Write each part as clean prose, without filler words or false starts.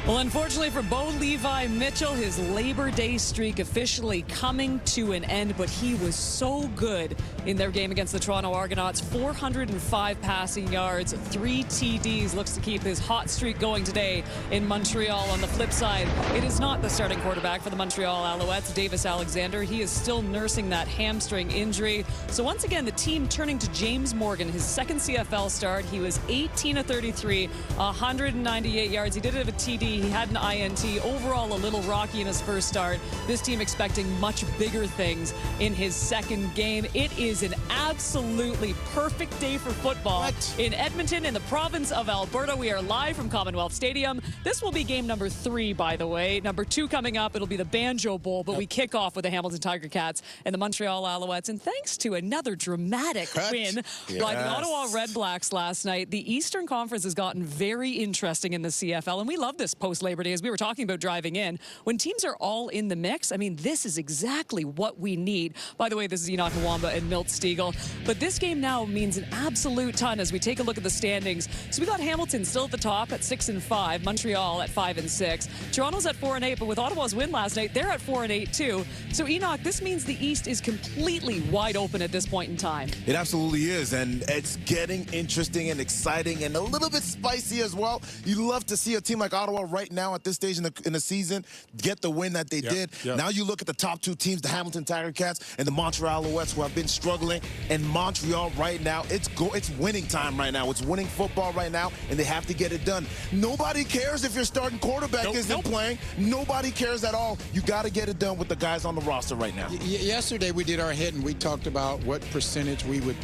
Well, unfortunately for Bo Levi Mitchell, his Labor Day streak officially coming to an end, but he was so good in their game against the Toronto Argonauts. 405 passing yards, 3 TDs. Looks to keep his hot streak going today in Montreal. On the flip side, it is not the starting quarterback for the Montreal Alouettes, Davis Alexander. He is still nursing that hamstring injury. So once again, the team turning to James Morgan, his second CFL start. He was 18 of 33, 198 yards. He did have a TD. He had an INT. Overall, a little rocky in his first start. This team expecting much bigger things in his second game. It is an absolutely perfect day for football in Edmonton, in the province of Alberta. We are live from Commonwealth Stadium. This will be game number 3, by the way. Number 2 coming up. It'll be the Banjo Bowl, but we kick off with the Hamilton Tiger Cats and the Montreal Alouettes. And thanks to another dramatic win by the Ottawa Red Blacks last night, the Eastern Conference has gotten very interesting in the CFL, and we love this post-Labor Day, as we were talking about driving in. When teams are all in the mix, I mean, this is exactly what we need. By the way, this is Enoch Nwamba and Milt Stegall. But this game now means an absolute ton as we take a look at the standings. So we got Hamilton still at the top at 6-5, Montreal at 5-6. Toronto's at 4-8, but with Ottawa's win last night, they're at 4-8 too. So Enoch, this means the East is completely wide open at this point in time. It absolutely is, and it's getting interesting and exciting and a little bit spicy as well. You love to see a team like Ottawa right now at this stage in the season get the win that they did. Now you look at the top 2 teams, the Hamilton Tiger Cats and the Montreal Alouettes, who have been struggling. And Montreal right now, it's winning time right now. It's winning football right now, and they have to get it done. Nobody cares if your starting quarterback isn't playing. Nobody cares at all. You got to get it done with the guys on the roster right now. Yesterday we did our hit, and we talked about what percentage we would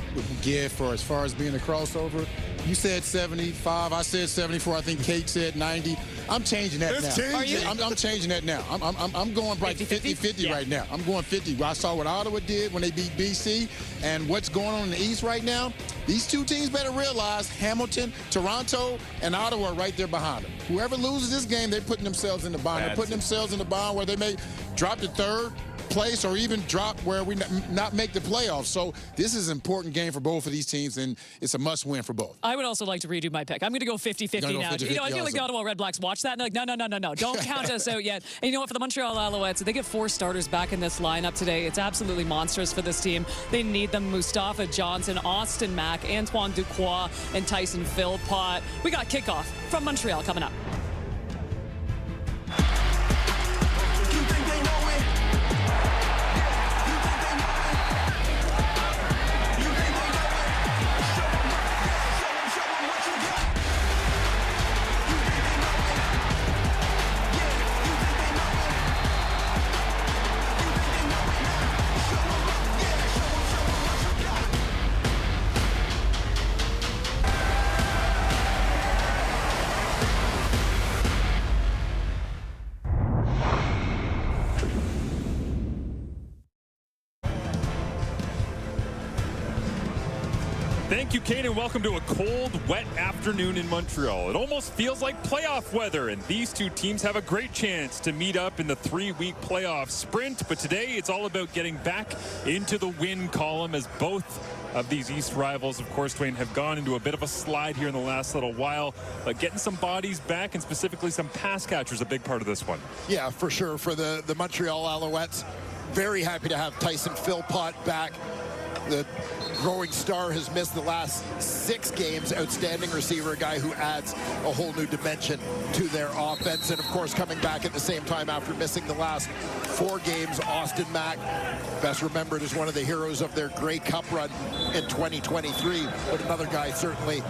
give for as far as being a crossover. You said 75. I said 74. I think Kate said 90. I'm changing that now. Are you? I'm changing that now. I'm going like 50-50 right now. I'm going 50. I saw what Ottawa did when they beat BC, and what's going on in the East right now. These 2 teams better realize Hamilton, Toronto, and Ottawa are right there behind them. Whoever loses this game, they're putting themselves in the bind. They're putting themselves in the bind where they may drop to 3rd place or even drop where we not make the playoffs. So this is an important game for both of these teams, and it's a must-win for both. I would also like to redo my pick. I'm going to go 50-50 now. 50-50 I feel like the Ottawa Red Blacks watch that and they're like, no. Don't count us out yet. And you know what? For the Montreal Alouettes, they get 4 starters back in this lineup today. It's absolutely monstrous for this team. They need them. Mustafa Johnson, Austin Mack, Antoine Ducroix, and Tyson Philpott. We got kickoff from Montreal coming up. Thank you, Kane, and welcome to a cold, wet afternoon in Montreal. It almost feels like playoff weather, and these 2 teams have a great chance to meet up in the 3-week playoff sprint. But today, it's all about getting back into the win column, as both of these East rivals, of course, Dwayne, have gone into a bit of a slide here in the last little while. But getting some bodies back, and specifically some pass catchers, a big part of this one. Yeah, for sure. For the Montreal Alouettes, very happy to have Tyson Philpott back. The growing star has missed the last 6 games. Outstanding receiver, a guy who adds a whole new dimension to their offense. And, of course, coming back at the same time after missing the last 4 games, Austin Mack, best remembered as one of the heroes of their Grey Cup run in 2023. But another guy, certainly,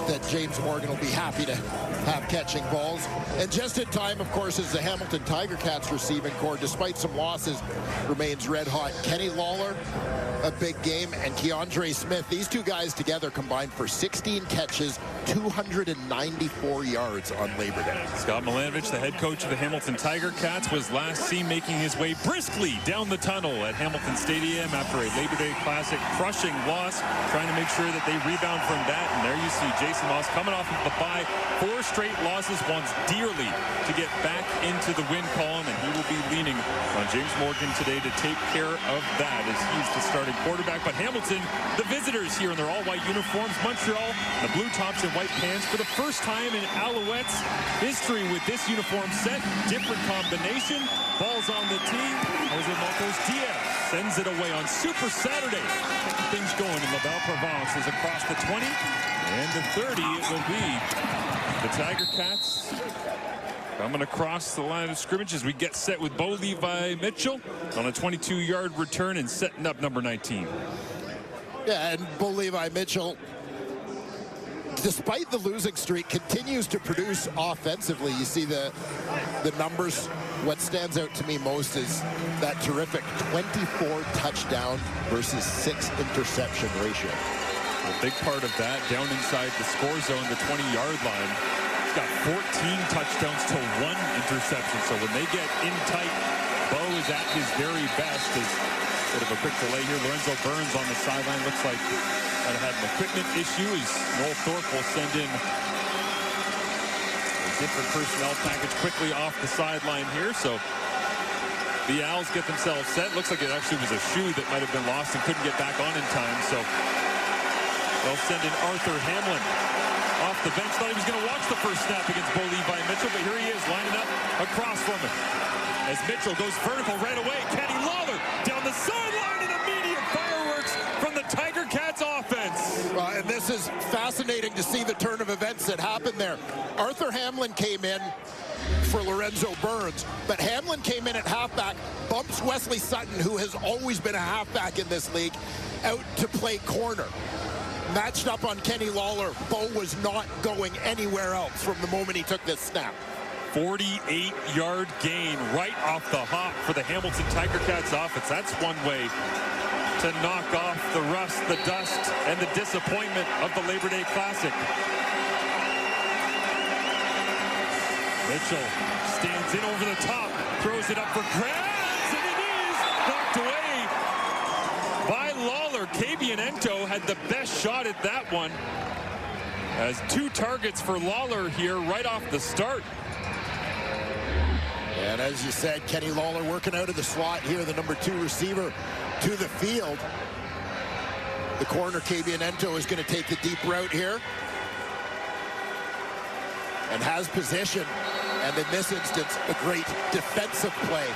that James Morgan will be happy to have catching balls. And just in time, of course, is the Hamilton Tiger Cats receiving corps. Despite some losses, remains red hot. Kenny Lawler, a big game, and Keandre Smith. These 2 guys together combined for 16 catches, 294 yards on Labor Day. Scott Milanovich, the head coach of the Hamilton Tiger Cats, was last seen making his way briskly down the tunnel at Hamilton Stadium after a Labor Day Classic crushing loss, trying to make sure that they rebound from that. And there you see Jason Moss coming off of the bye. 4 straight losses, wants dearly to get back into the win column, and he will be leaning on James Morgan today to take care of that as he's the starting quarterback. But Hamilton, the visitors here in their all-white uniforms. Montreal, the blue tops and and white pants for the first time in Alouettes history with this uniform set. Different combination. Ball's on the tee. Jose Marcos Diaz sends it away on Super Saturday. Things going in La Belle Provence is across the 20 and the 30. It will be the Tiger Cats coming across the line of scrimmage as we get set with Bo Levi Mitchell on a 22-yard return and setting up number 19. Yeah, and Bo Levi Mitchell, despite the losing streak, continues to produce offensively. You see the numbers. What stands out to me most is that terrific 24 touchdown versus 6 interception ratio. A big part of that down inside the score zone, the 20-yard line. He's got 14 touchdowns to 1 interception. So when they get in tight, Bo is at his very best. Bit of a quick delay here. Lorenzo Burns on the sideline. Looks like might have had an equipment issue as Noel Thorpe will send in a different personnel package quickly off the sideline here. So the Owls get themselves set. Looks like it actually was a shoe that might have been lost and couldn't get back on in time. So they'll send in Arthur Hamlin off the bench. Thought he was going to watch the first snap against Bo Levi Mitchell, but here he is lining up across from him. As Mitchell goes vertical right away, Kenny Lawler down the sideline and immediate fireworks from the Tiger Cats offense. And this is fascinating to see the turn of events that happened there. Arthur Hamlin came in for Lorenzo Burns, but Hamlin came in at halfback, bumps Wesley Sutton, who has always been a halfback in this league, out to play corner. Matched up on Kenny Lawler. Bo was not going anywhere else from the moment he took this snap. 48-yard gain right off the hop for the Hamilton Tiger Cats offense. That's one way to knock off the rust, the dust, and the disappointment of the Labor Day Classic. Mitchell stands in over the top, throws it up for grabs, and it is knocked away by Lawler. Cabianento had the best shot at that one. Has 2 targets for Lawler here right off the start. And as you said, Kenny Lawler working out of the slot here, the number 2 receiver to the field. The corner, Cabianento, is going to take the deep route here. And has position. And in this instance, a great defensive play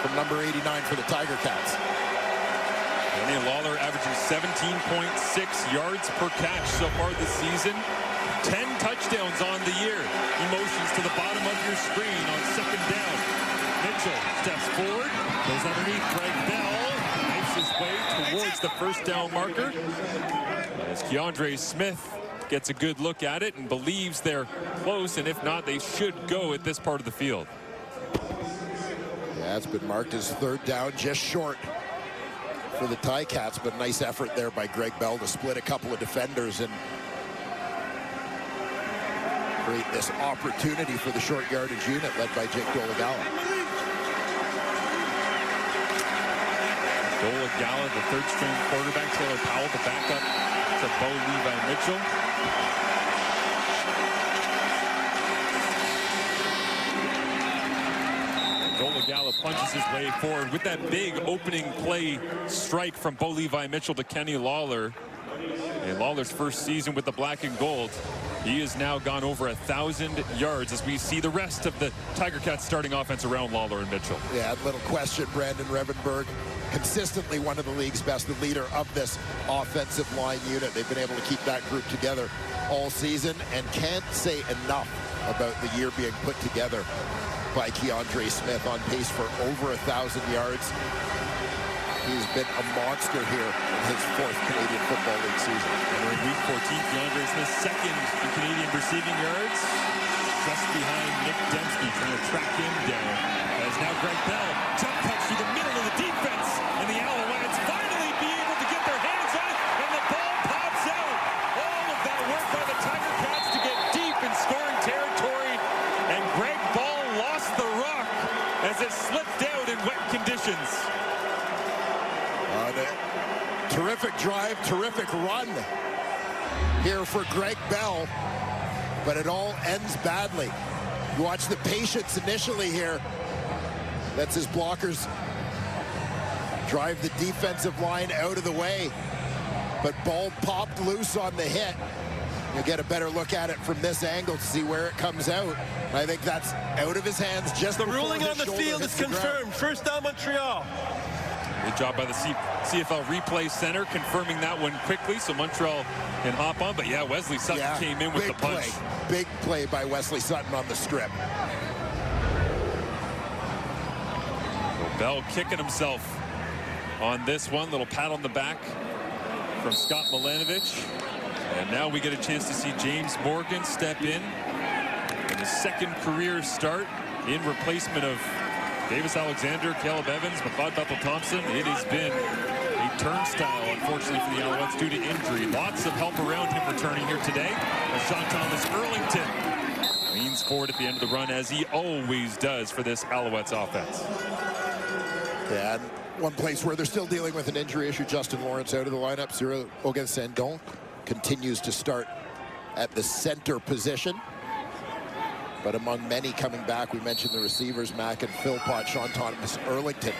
from number 89 for the Tiger Cats. Kenny Lawler averaging 17.6 yards per catch so far this season. 10 touchdowns on the year. Emotions to the bottom of your screen on second down. Mitchell steps forward, goes underneath Greg Bell, knifes his way towards the first down marker. As Keandre Smith gets a good look at it and believes they're close, and if not, they should go at this part of the field. Yeah, it's been marked as 3rd down, just short for the Ticats, but nice effort there by Greg Bell to split a couple of defenders and create this opportunity for the short yardage unit led by Jake Dolegala. Dolegala, the 3rd-string quarterback. Taylor Powell, the backup to Bo Levi Mitchell. Dolegala punches his way forward with that big opening play strike from Bo Levi Mitchell to Kenny Lawler. And Lawler's first season with the black and gold. He has now gone over 1,000 yards as we see the rest of the Tiger Cats starting offense around Lawler and Mitchell. Yeah, little question, Brandon Revenberg, consistently one of the league's best, the leader of this offensive line unit. They've been able to keep that group together all season and can't say enough about the year being put together by Keandre Smith, on pace for over 1,000 yards. He's been a monster here in his 4th Canadian Football League season. And we're in week 14, Keandre Smith 2nd in Canadian receiving yards, just behind Nick Dembski, trying to track him down. As now Greg Bell jump cuts through the middle of the defense, and the Alouettes finally be able to get their hands on it, and the ball pops out. All of that work by the Tiger Cats to get deep in scoring territory, and Greg Ball lost the rock as it slipped out in wet conditions. Terrific drive, terrific run here for Greg Bell, but it all ends badly. You watch the patience initially here. That's his blockers drive the defensive line out of the way, but ball popped loose on the hit, You'll get a better look at it from this angle to see where it comes out. I think that's out of his hands just the ruling on the field is confirmed. First down, Montreal. Good job by the CFL Replay Center confirming that one quickly so Montreal can hop on. But yeah, Wesley Sutton came in with the punch. Big play by Wesley Sutton on the strip. Bell kicking himself on this one. Little pat on the back from Scott Milanovich. And now we get a chance to see James Morgan step in his second career start in replacement of Davis Alexander, Caleb Evans, McLeod Bethel-Thompson. It has been a turnstile, unfortunately, for the Alouettes due to injury. Lots of help around him returning here today. As Sean Thomas Erlington leans forward at the end of the run, as he always does for this Alouettes offense. Yeah, and one place where they're still dealing with an injury issue, Justin Lawrence out of the lineup. Cyril Auguin-Sandon continues to start at the center position. But among many coming back, we mentioned the receivers, Mack and Philpott, Sean Thomas Erlington,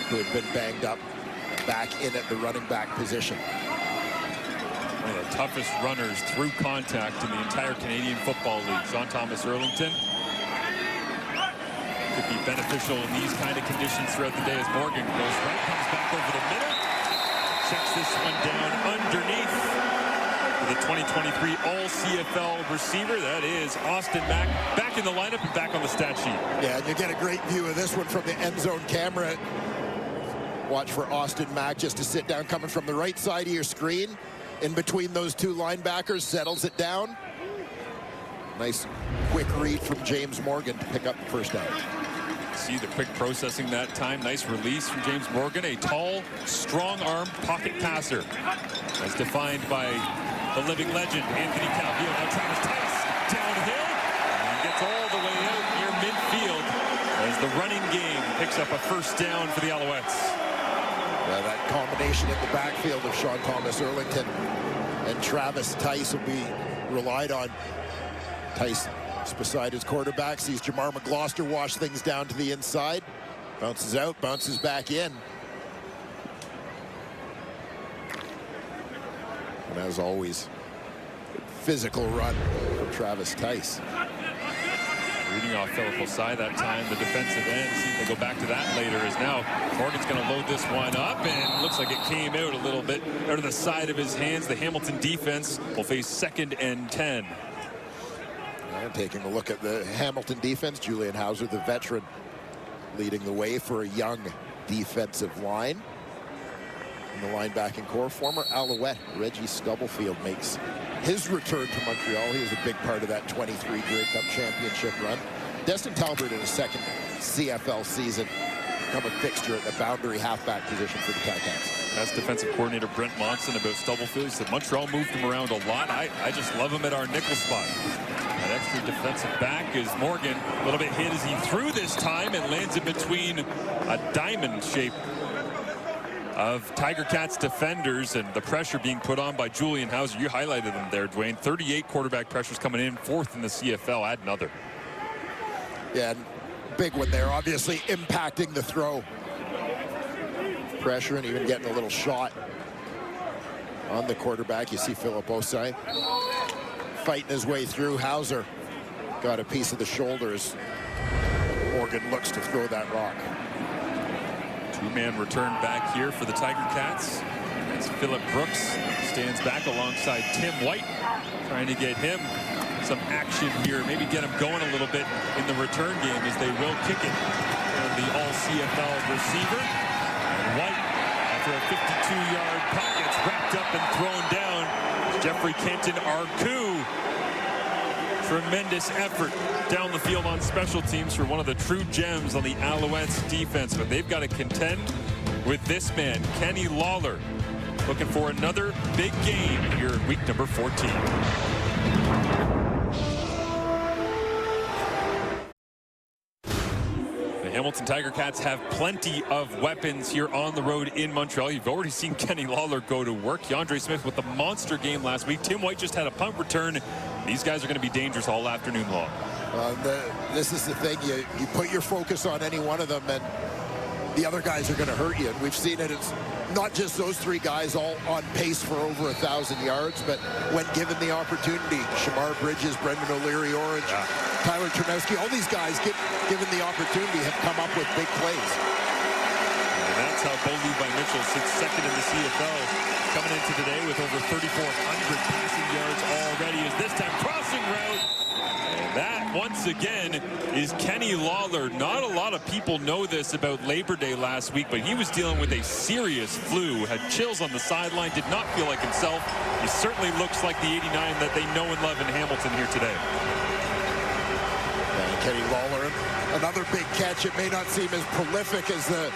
who had been banged up, back in at the running back position. One of the toughest runners through contact in the entire Canadian Football League, Sean Thomas Erlington. Could be beneficial in these kind of conditions throughout the day as Morgan goes right, comes back over the middle, checks this one down underneath. The 2023 All-CFL receiver, that is Austin Mack, back in the lineup and back on the stat sheet. Yeah, and you get a great view of this one from the end zone camera. Watch for Austin Mack just to sit down, coming from the right side of your screen. In between those two linebackers, settles it down. Nice quick read from James Morgan to pick up the first down. See the quick processing that time. Nice release from James Morgan, a tall, strong-armed pocket passer, as defined by the living legend, Anthony Calvillo. Now Travis Tice downhill and gets all the way out near midfield as the running game picks up a first down for the Alouettes. That combination in the backfield of Sean Thomas Erlington and Travis Tice will be relied on. Tice beside his quarterback, sees Jamar McGloster wash things down to the inside. Bounces out, bounces back in. And as always, physical run from Travis Tice. Reading off Philip Osai that time, the defensive end. See if they go back to that later, as now Morgan's going to load this one up, and looks like it came out a little bit out of the side of his hands. The Hamilton defense will face 2nd and 10. Taking a look at the Hamilton defense, Julian Hauser, the veteran, leading the way for a young defensive line. In the linebacking core, former Alouette Reggie Stubblefield makes his return to Montreal. He was a big part of that 23 Grey Cup championship run. Destin Talbert in his second CFL season, become a fixture at the boundary halfback position for the Ticats. That's defensive coordinator Brent Monson about Stubblefield. He said Montreal moved him around a lot. I just love him at our nickel spot. That extra defensive back is Morgan. A little bit hit as he threw this time and lands in between a diamond shape of Tiger Cats defenders, and the pressure being put on by Julian Hauser. You highlighted them there, Dwayne. 38 quarterback pressures coming in, 4th in the CFL. Add another. Yeah, big one there, obviously impacting the throw. Pressure and even getting a little shot on the quarterback. You see Philip Osai fighting his way through. Hauser got a piece of the shoulders. Morgan looks to throw that rock. Two-man return back here for the Tiger Cats. As Phillip Brooks stands back alongside Tim White, trying to get him some action here, maybe get him going a little bit in the return game, as they will kick it. And the All-CFL receiver, and White, after a 52-yard punt, gets wrapped up and thrown down. Jeffrey Kenton Arku. Tremendous effort down the field on special teams for one of the true gems on the Alouettes defense, but they've got to contend with this man, Kenny Lawler, looking for another big game here in week number 14. Hamilton Tiger Cats have plenty of weapons here on the road in Montreal. You've already seen Kenny Lawler go to work. Keandre Smith with the monster game last week. Tim White just had a punt return. These guys are going to be dangerous all afternoon long. This is the thing. You put your focus on any one of them, and the other guys are going to hurt you. And we've seen it. It's not just those three guys all on pace for over 1,000 yards, but when given the opportunity, Shamar Bridges, Brendan O'Leary, Orange, Tyler Chernowski, all these guys, given the opportunity, have come up with big plays. And that's how Bo Levi Mitchell sits second in the CFL, coming into today with over 3,400 passing yards already, as this time crossing route. And that, once again, is Kenny Lawler. Not a lot of people know this about Labor Day last week, but he was dealing with a serious flu, had chills on the sideline, did not feel like himself. He certainly looks like the 89 that they know and love in Hamilton here today. And Kenny Lawler, another big catch. It may not seem as prolific as the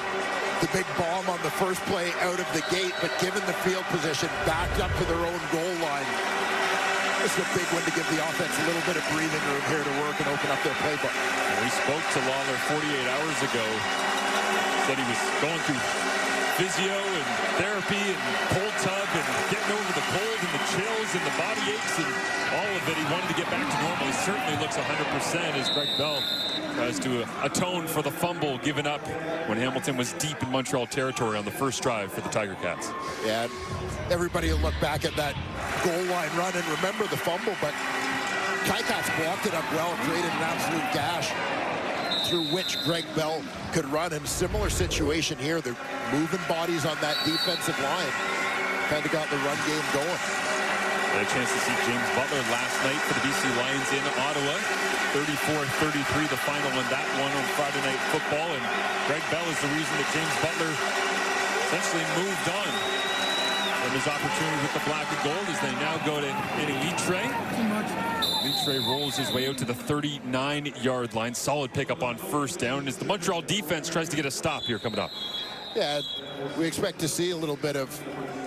big bomb on the first play out of the gate, but given the field position, backed up to their own goal line. This is a big one to give the offense a little bit of breathing room here to work and open up their playbook. We spoke to Lawler 48 hours ago. Said he was going through physio and therapy and cold tub and getting over the cold and the chills and the body aches and all of it. He wanted to get back to normal. He certainly looks 100% as Greg Bell tries to atone for the fumble given up when Hamilton was deep in Montreal territory on the first drive for the Tiger Cats. Yeah, everybody will look back at that goal line run and remember the fumble, but Ticats blocked it up well, created an absolute gash through which Greg Bell could run. And similar situation here. They're moving bodies on that defensive line. Kind of got the run game going. Had a chance to see James Butler last night for the BC Lions in Ottawa. 34-33 the final in that one on Friday Night Football. And Greg Bell is the reason that James Butler essentially moved on from his opportunity with the black and gold, as they now go to Litre. Litre rolls his way out to the 39-yard line. Solid pickup on first down as the Montreal defense tries to get a stop here coming up. Yeah, we expect to see a little bit of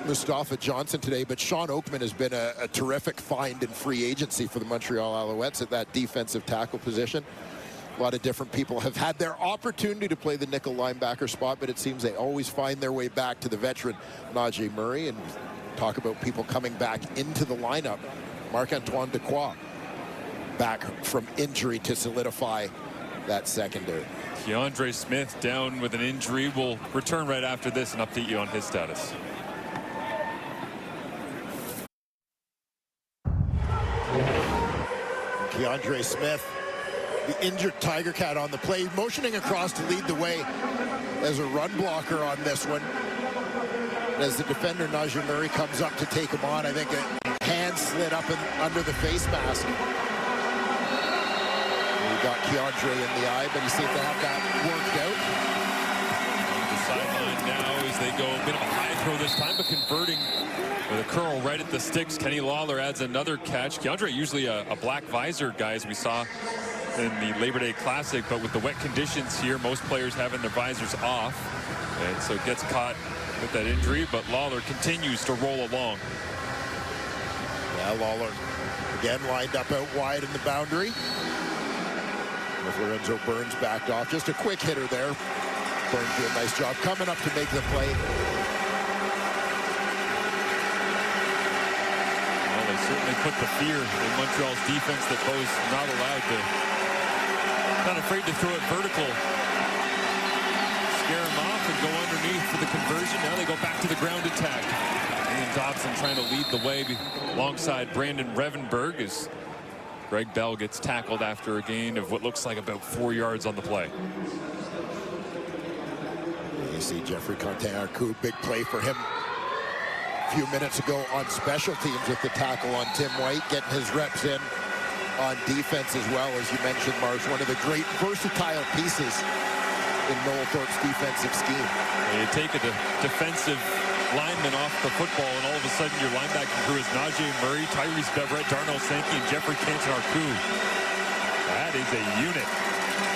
Mustafa Johnson today, but Sean Oakman has been a terrific find in free agency for the Montreal Alouettes at that defensive tackle position. A lot of different people have had their opportunity to play the nickel linebacker spot, but it seems they always find their way back to the veteran Najee Murray. And talk about people coming back into the lineup. Marc-Antoine Dequoy back from injury to solidify that secondary. Keandre Smith down with an injury. We'll return right after this and update you on his status. Keandre Smith, the injured Tiger Cat on the play, motioning across to lead the way as a run blocker on this one. As the defender, Najee Murray, comes up to take him on, I think a hand slid up under the face mask. We got Keandre in the eye, but he seemed to have that worked out. The sideline now as they go a bit of a high throw this time, but converting with a curl right at the sticks. Kenny Lawler adds another catch. Keandre usually a black visor guy, as we saw in the Labor Day Classic, but with the wet conditions here, most players having their visors off, and so gets caught with that injury, but Lawler continues to roll along. Yeah, Lawler again lined up out wide in the boundary. With Lorenzo Burns backed off. Just a quick hitter there. Burns did a nice job coming up to make the play. Well, they certainly put the fear in Montreal's defense that Bo's not allowed to, not afraid to throw it vertical. Scare him off and go underneath for the conversion. Now they go back to the ground attack. Ian Dobson trying to lead the way alongside Brandon Revenberg as Greg Bell gets tackled after a gain of what looks like about 4 yards on the play. You see Jeffrey Contain-Arcou, big play for him a few minutes ago on special teams with the tackle on Tim White, getting his reps in on defense as well. As you mentioned, Marsh, one of the great versatile pieces in Noel Thorpe's defensive scheme. You take a defensive lineman off the football, and all of a sudden your linebacking crew is Najee Murray, Tyrese Beverett, Darnell Sankey, and Jeffrey Contain-Arcou. That is a unit.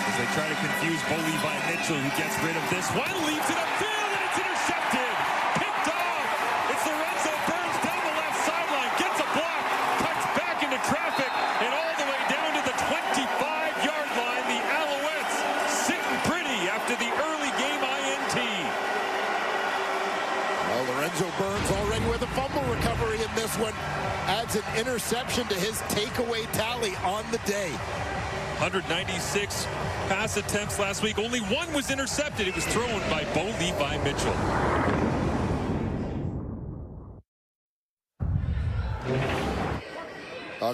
As they try to confuse Bo Levi Mitchell, who gets rid of this one, leaves it upfield, and it's intercepted. Picked off. It's Lorenzo Burns down the left sideline, gets a block, cuts back into traffic, and all the way down to the 25-yard line. The Alouettes sitting pretty after the early game INT. Well, Lorenzo Burns already with a fumble recovery in this one. Adds an interception to his takeaway tally on the day. 196 pass attempts last week. Only one was intercepted. It was thrown by Bo Levi Mitchell.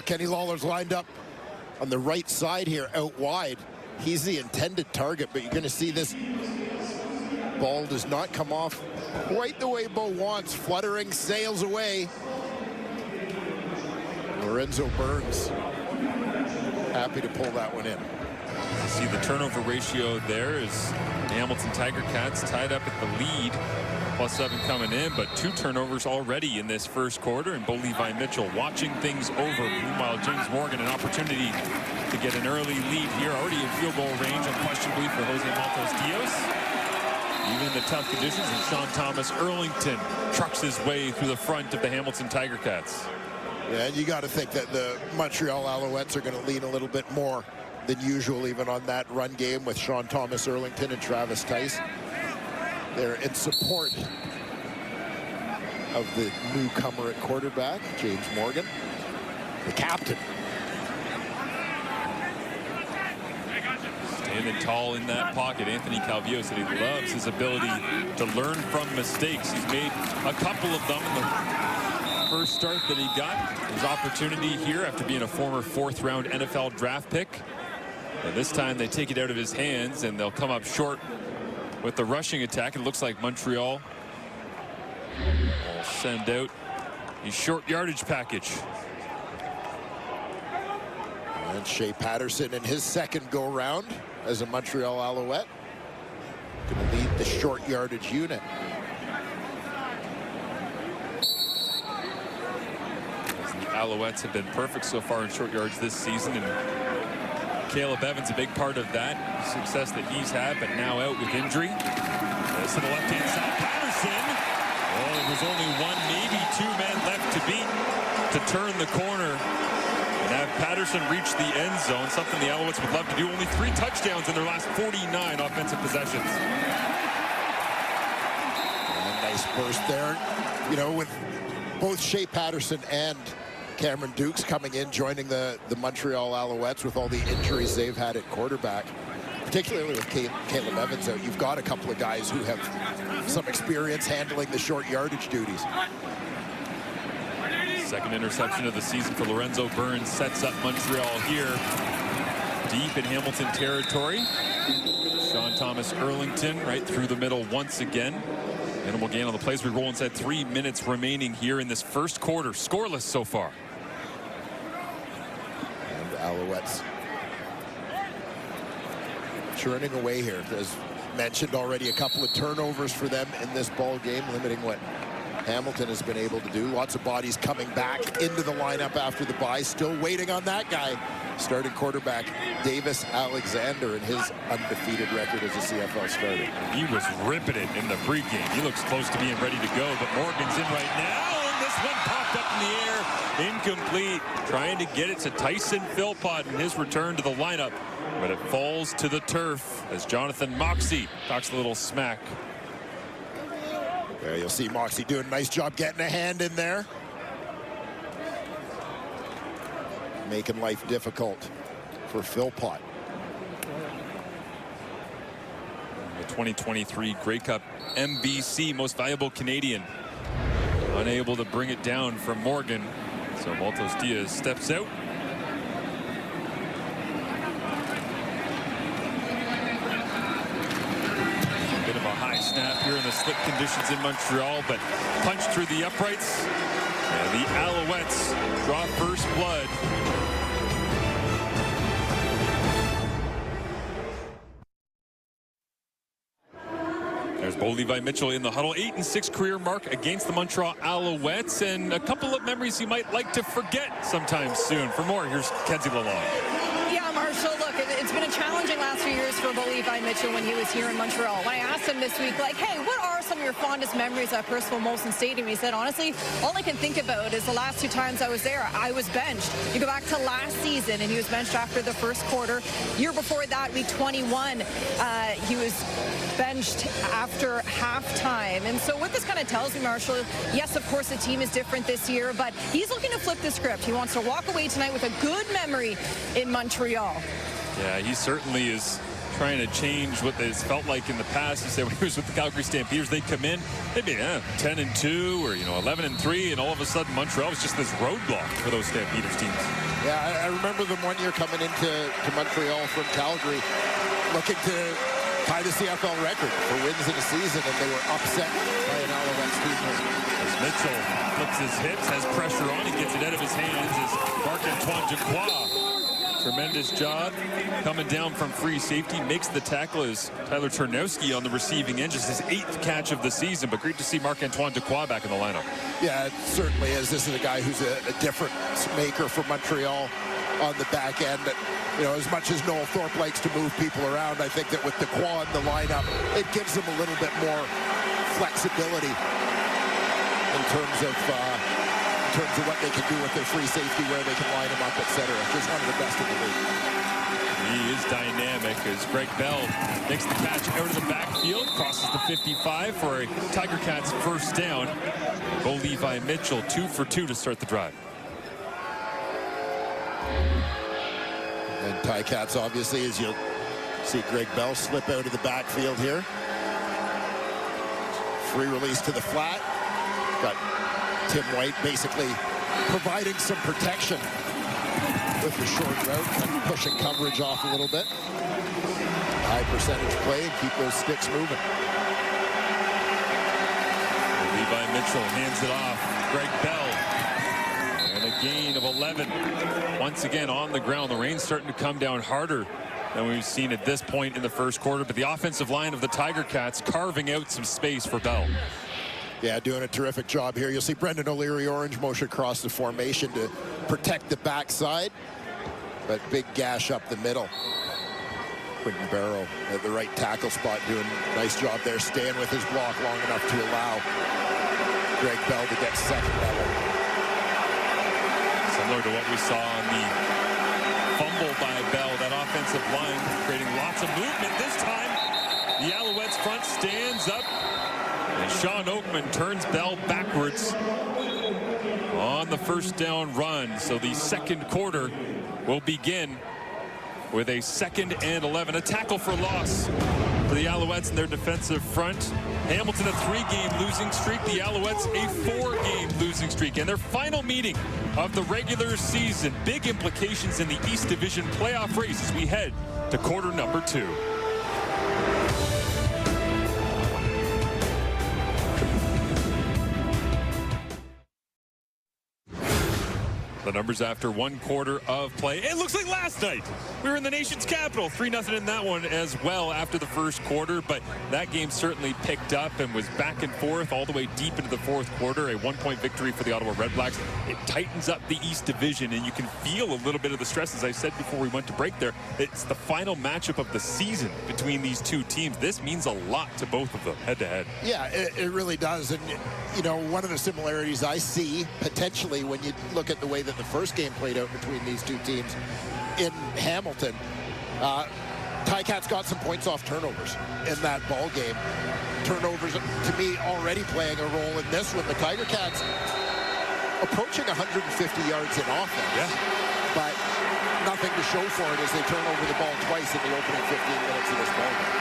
Kenny Lawler's lined up on the right side here, out wide. He's the intended target, but you're going to see this ball does not come off quite the way Bo wants. Fluttering, sails away. Lorenzo Burns happy to pull that one in. See the turnover ratio there is the Hamilton Tiger Cats tied up at the lead. +7 coming in, but 2 turnovers already in this first quarter, and Bo Levi Mitchell watching things over. Meanwhile, James Morgan, an opportunity to get an early lead here, already in field goal range, unquestionably, for Jose Maltos Dios. Even in the tough conditions, and Sean Thomas Erlington trucks his way through the front of the Hamilton Tiger Cats. Yeah, and you got to think that the Montreal Alouettes are going to lean a little bit more than usual, even on that run game with Sean Thomas Erlington and Travis Tice. They're in support of the newcomer at quarterback, James Morgan, the captain. Standing tall in that pocket, Anthony Calvillo said he loves his ability to learn from mistakes. He's made a couple of them in the first start that he got. His opportunity here after being a former 4th-round NFL draft pick. And this time they take it out of his hands, and they'll come up short with the rushing attack. It looks like Montreal will send out a short yardage package. And Shea Patterson in his second go-round as a Montreal Alouette. Going to lead the short yardage unit. The Alouettes have been perfect so far in short yards this season, and Caleb Evans, a big part of that success that he's had, but now out with injury. This to the left-hand side, Patterson. Oh, there's only 1, maybe 2 men left to beat to turn the corner and have Patterson reach the end zone, something the Alouettes would love to do. Only 3 touchdowns in their last 49 offensive possessions. And nice burst there. You know, with both Shea Patterson and Cameron Dukes coming in, joining the Montreal Alouettes with all the injuries they've had at quarterback, particularly with Caleb Evans out, you've got a couple of guys who have some experience handling the short yardage duties. Second interception of the season for Lorenzo Burns sets up Montreal here deep in Hamilton territory. Sean Thomas Erlington right through the middle once again. Minimal gain on the plays. We roll inside 3 minutes remaining here in this first quarter. Scoreless so far. And the Alouettes churning away here. As mentioned already, a couple of turnovers for them in this ball game, limiting what Hamilton has been able to do. Lots of bodies coming back into the lineup after the bye. Still waiting on that guy, starting quarterback Davis Alexander, and his undefeated record as a CFL starter. He was ripping it in the pregame. He looks close to being ready to go, but Morgan's in right now, and this one popped up in the air, incomplete. Trying to get it to Tyson Philpott in his return to the lineup, but it falls to the turf as Jonathan Moxey talks a little smack. There you'll see Moxey doing a nice job getting a hand in there, making life difficult for Philpott. The 2023 Grey Cup MVC, Most Valuable Canadian, unable to bring it down from Morgan. So Maltos Diaz steps out. Bit of a high snap here in the slip conditions in Montreal, but punched through the uprights. And the Alouettes draw first blood. There's Bo Levi Mitchell in the huddle. 8-6 career mark against the Montreal Alouettes, and a couple of memories you might like to forget sometime soon. For more, here's Kenzie Lalonde. Yeah, Marshall, look, it's been a challenging last few years for Bo Levi Mitchell when he was here in Montreal. When I asked him this week, like, hey, what are some of your fondest memories at Percival Molson Stadium? He said, honestly, all I can think about is the last 2 times I was there, I was benched. You go back to last season, and he was benched after the first quarter. Year before that, week 21, he was benched after halftime. And so what this kind of tells me, Marshall, yes, of course, the team is different this year, but he's looking to flip the script. He wants to walk away tonight with a good memory in Montreal. Yeah, he certainly is trying to change what it's felt like in the past. He said when he was with the Calgary Stampeders, they come in, they'd be 10-2 or 11-3, and all of a sudden Montreal was just this roadblock for those Stampeders teams. Yeah, I remember them one year coming into Montreal from Calgary, looking to tie the CFL record for wins in a season, and they were upset by an Alouettes team. As Mitchell flips his hips, has pressure on, he gets it out of his hands as Marc-Antoine Duquois. Tremendous job coming down from free safety, makes the tackle as Tyler Ternowski on the receiving end, just his 8th catch of the season, but great to see Marc-Antoine Duquois back in the lineup. Yeah, it certainly is. This is a guy who's a difference maker for Montreal on the back end. You know, as much as Noel Thorpe likes to move people around, I think that with Duquois in the lineup, it gives them a little bit more flexibility in terms of what they can do with their free safety, where they can line them up, etc. He's one of the best in the league. He is dynamic as Greg Bell makes the catch out of the backfield, crosses the 55 for a Tiger Cats first down. Bo Levi Mitchell 2 for 2 to start the drive. And Ticats, obviously, as you'll see Greg Bell slip out of the backfield here. Free release to the flat. Got Tim White basically providing some protection with the short route and pushing coverage off a little bit. High percentage play and keep those sticks moving. Levi Mitchell hands it off. Greg Bell. And a gain of 11. Once again on the ground. The rain's starting to come down harder than we've seen at this point in the first quarter. But the offensive line of the Tiger Cats carving out some space for Bell. Yeah, doing a terrific job here. You'll see Brendan O'Leary orange motion across the formation to protect the backside, but big gash up the middle. Quentin Barrow at the right tackle spot, doing a nice job there, staying with his block long enough to allow Greg Bell to get second level. Similar to what we saw on the fumble by Bell, that offensive line creating lots of movement. This time, the Alouettes front stands up. And Sean Oakman turns Bell backwards on the first down run. So the second quarter will begin with a 2nd and 11. A tackle for loss for the Alouettes in their defensive front. Hamilton a 3-game losing streak. The Alouettes a 4-game losing streak. And their final meeting of the regular season. Big implications in the East Division playoff race as we head to quarter number 2. The numbers after 1 quarter of play. It looks like last night we were in the nation's capital. 3-0 in that one as well after the first quarter. But that game certainly picked up and was back and forth all the way deep into the fourth quarter. A 1-point victory for the Ottawa Redblacks. It tightens up the East Division, and you can feel a little bit of the stress. As I said before we went to break there, it's the final matchup of the season between these two teams. This means a lot to both of them head-to-head. Yeah, it really does. And, you know, one of the similarities I see potentially when you look at the way that the first game played out between these two teams in Hamilton, Ticats got some points off turnovers in that ball game. Turnovers, to me, already playing a role in this one. The Tiger Cats approaching 150 yards in offense, but nothing to show for it as they turn over the ball twice in the opening 15 minutes of this ball game.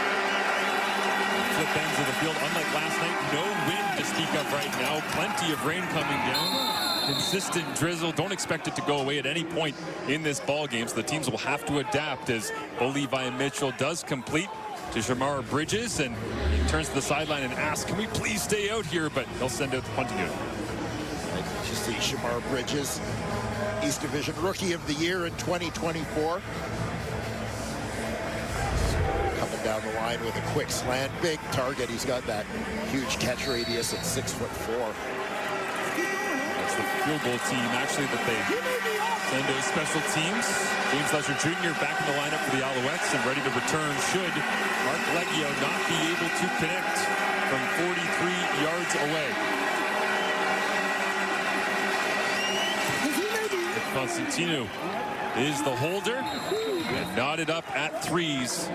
Flip ends of the field. Unlike last night, no wind to speak of right now. Plenty of rain coming down. Consistent drizzle. Don't expect it to go away at any point in this ball game. So the teams will have to adapt as Bo Levi Mitchell does complete to Shamar Bridges, and he turns to the sideline and asks, can we please stay out here? But they'll send out the punting unit. You see Shamar Bridges, East Division Rookie of the Year in 2024. Coming down the line with a quick slant, big target. He's got that huge catch radius at 6'4". That's the field goal team, actually, that they send to special teams. James Lesher Jr. back in the lineup for the Alouettes and ready to return should Mark Leggio not be able to connect from 43 yards away. Constantino is the holder and knotted up at 3s.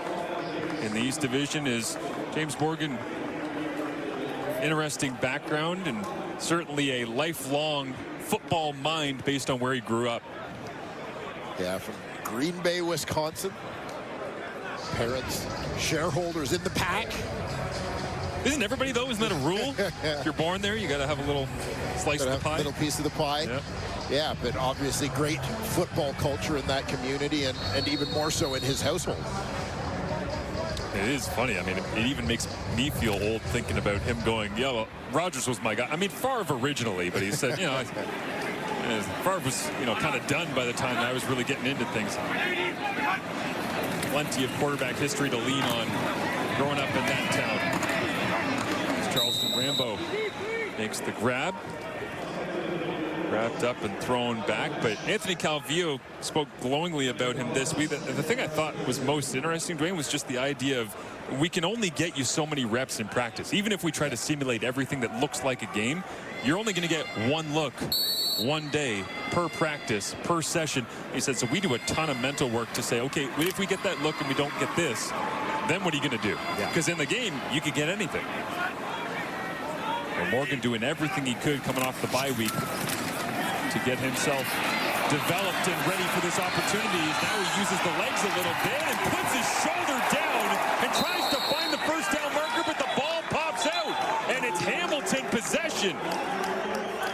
In the East Division is James Morgan. Interesting background and certainly a lifelong football mind based on where he grew up. Yeah, from Green Bay, Wisconsin. Parents, shareholders in the pack. Isn't everybody, though? Isn't that a rule? If you're born there, you got to have a little slice of the pie. A little piece of the pie. Yeah. Yeah, but obviously great football culture in that community, and even more so in his household. It is funny. I mean, it even makes me feel old thinking about him going, yeah, well, Rodgers was my guy. I mean, Favre originally, but he said, you know, Favre was, you know, kind of done by the time I was really getting into things. Plenty of quarterback history to lean on growing up in that town. As Charleston Rambo makes the grab. Wrapped up and thrown back, but Anthony Calvillo spoke glowingly about him this week. The thing I thought was most interesting, Dwayne, was just the idea of we can only get you so many reps in practice. Even if we try to simulate everything that looks like a game, you're only going to get one look, one day, per practice, per session. He said, so we do a ton of mental work to say, okay, if we get that look and we don't get this, then what are you going to do? Because in the game, you could get anything. And Morgan doing everything he could coming off the bye week to get himself developed and ready for this opportunity. Now he uses the legs a little bit and puts his shoulder down and tries to find the first down marker, but the ball pops out, and it's Hamilton possession.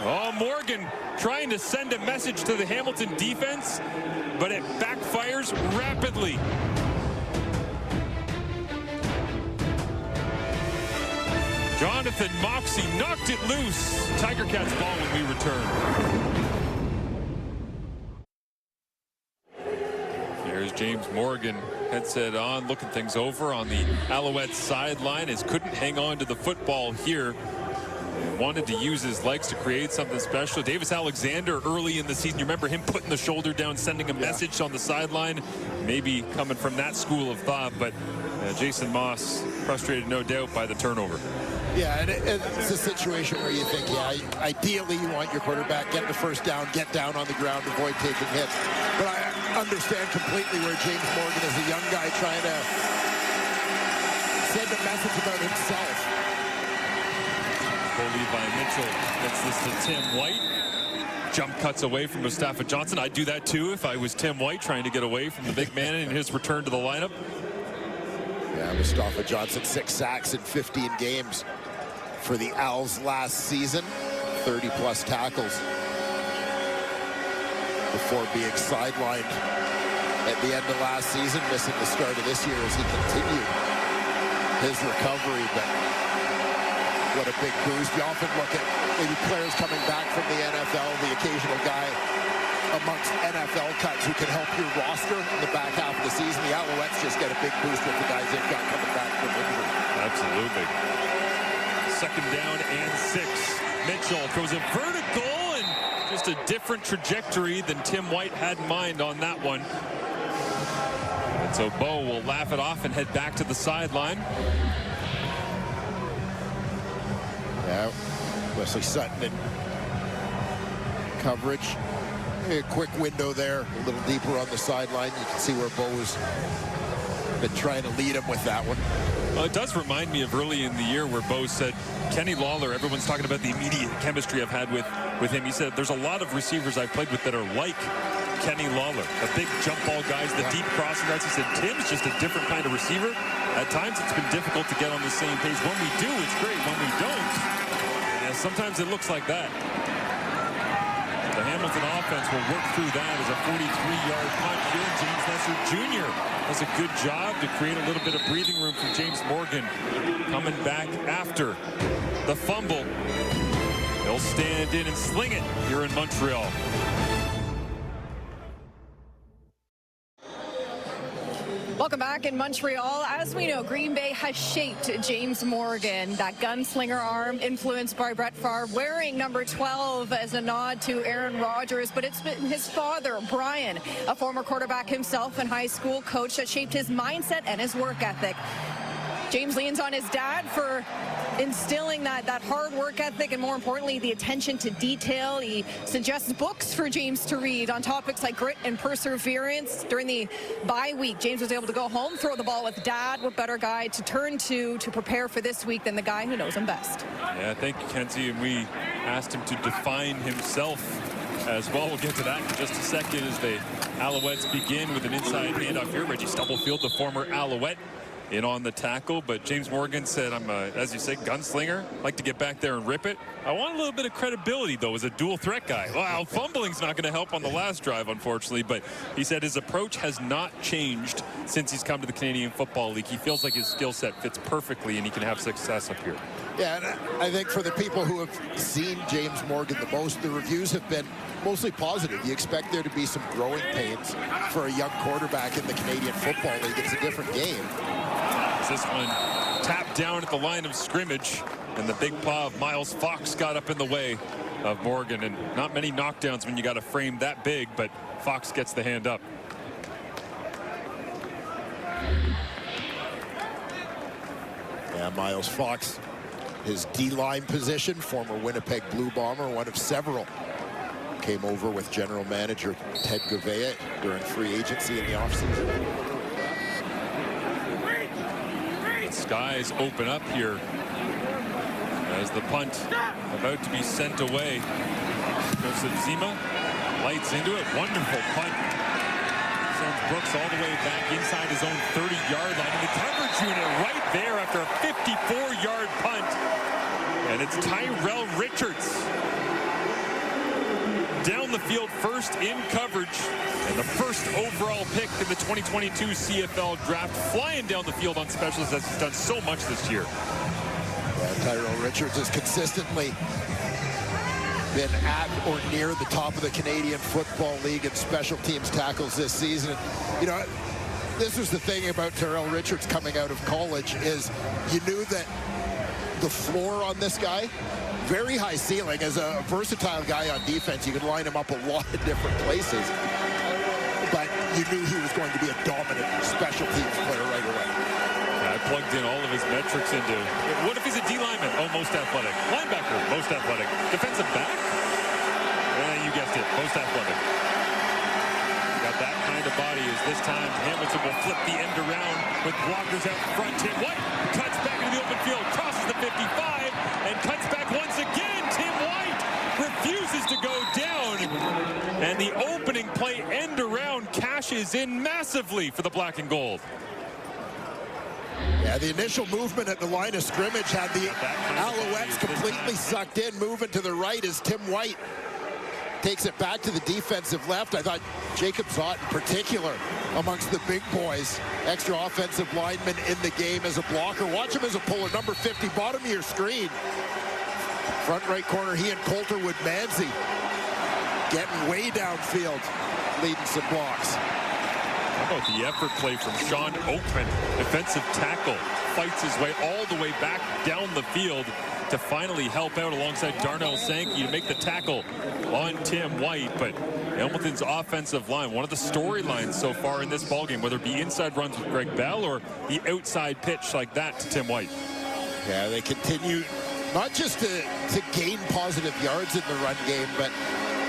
Oh, Morgan trying to send a message to the Hamilton defense, but it backfires rapidly. Jonathan Moxey knocked it loose. Tiger Cats ball when we return. Here's James Morgan, headset on, looking things over on the Alouettes sideline, as couldn't hang on to the football here. Wanted to use his legs to create something special. Davis Alexander early in the season, you remember him putting the shoulder down, sending a message on the sideline, maybe coming from that school of thought, but Jason Moss frustrated no doubt by the turnover. Yeah, and it's a situation where you think, yeah, ideally you want your quarterback get the first down, get down on the ground, avoid taking hits. But I understand completely where James Morgan is a young guy trying to send a message about himself. Levi Mitchell gets this to Tim White. Jump cuts away from Mustafa Johnson. I'd do that too if I was Tim White trying to get away from the big man in his return to the lineup. Yeah, Mustafa Johnson, 6 sacks in 15 games for the Owls last season. 30-plus tackles before being sidelined at the end of last season, missing the start of this year as he continued his recovery. But what a big boost. You often look at maybe players coming back from the NFL, the occasional guy amongst NFL cuts who can help your roster in the back half of the season. The Alouettes just get a big boost with the guys they've got coming back from injury. Absolutely. Second down and 6. Mitchell throws a vertical and just a different trajectory than Tim White had in mind on that one. And so Bo will laugh it off and head back to the sideline. Yeah, Wesley Sutton in coverage. A quick window there, a little deeper on the sideline. You can see where Bo has been trying to lead him with that one. Well, it does remind me of early in the year where Bo said, Kenny Lawler, everyone's talking about the immediate chemistry I've had with him. He said, there's a lot of receivers I've played with that are like Kenny Lawler, the big jump ball guys, the deep crossing guys. He said, Tim's just a different kind of receiver. At times, it's been difficult to get on the same page. When we do, it's great. When we don't, sometimes it looks like that. The Hamilton offense will work through that as a 43-yard punt here. James Lesser Jr. does a good job to create a little bit of breathing room for James Morgan. Coming back after the fumble. He'll stand in and sling it here in Montreal. Welcome back in Montreal. As we know, Green Bay has shaped James Morgan, that gunslinger arm influenced by Brett Favre, wearing number 12 as a nod to Aaron Rodgers. But it's been his father, Brian, a former quarterback himself and high school coach, that shaped his mindset and his work ethic. James leans on his dad for instilling that hard work ethic and, more importantly, the attention to detail. He suggests books for James to read on topics like grit and perseverance. During the bye week, James was able to go home, throw the ball with dad. What better guy to turn to prepare for this week than the guy who knows him best? Yeah, thank you, Kenzie. And we asked him to define himself as well. We'll get to that in just a second as the Alouettes begin with an inside handoff here. Reggie Stubblefield, the former Alouette, in on the tackle, but James Morgan said, I'm as you say, gunslinger, like to get back there and rip it. I want a little bit of credibility though as a dual threat guy. Well, fumbling's not going to help on the last drive, unfortunately, but he said his approach has not changed since he's come to the Canadian Football League. He feels like his skill set fits perfectly and he can have success up here. Yeah, and I think for the people who have seen James Morgan the most, the reviews have been mostly positive. You expect there to be some growing pains for a young quarterback in the Canadian Football League. It's a different game. This one tapped down at the line of scrimmage, and the big paw of Miles Fox got up in the way of Morgan. And not many knockdowns when you got a frame that big, but Fox gets the hand up. Yeah, Miles Fox, his D-line position, former Winnipeg Blue Bomber, one of several. Came over with general manager Ted Gouveia during free agency in the offseason. Skies open up here as the punt about to be sent away. Joseph Zima lights into it. Wonderful punt. Sends Brooks all the way back inside his own 30-yard line. And the coverage unit right there after a 54-yard punt. And it's Tyrell Richards down the field first in coverage, and the first overall pick in the 2022 CFL draft, flying down the field on specialists as he's done so much this year. Yeah, Tyrell Richards has consistently been at or near the top of the Canadian Football League in special teams tackles this season. You know, this was the thing about Tyrell Richards coming out of college, is you knew that the floor on this guy, very high ceiling. As a versatile guy on defense, you could line him up a lot of different places, but you knew he was going to be a dominant special teams player right away. I plugged in all of his metrics into, what if he's a D lineman? Oh, most athletic. Linebacker, most athletic. Defensive back? You guessed it, most athletic. Got that kind of body as this time Hamilton will flip the end around with blockers out front. Tim White cuts back into the open field, crosses the 55, and cuts back once again. Tim White refuses to go down, and the opening play end around cashes in massively for the black and gold. Yeah, the initial movement at the line of scrimmage had the Alouettes completely sucked in, moving to the right as Tim White takes it back to the defensive left. I thought Jacob Zott in particular, amongst the big boys, extra offensive lineman in the game as a blocker. Watch him as a puller, number 50, bottom of your screen. Front right corner, he and Coulterwood Manzi getting way downfield, leading some blocks. How about the effort play from Sean Oakman, defensive tackle, fights his way all the way back down the field to finally help out alongside Darnell Sankey to make the tackle on Tim White. But Hamilton's offensive line, one of the storylines so far in this ballgame, whether it be inside runs with Greg Bell or the outside pitch like that to Tim White. Yeah, they continue not just to gain positive yards in the run game, but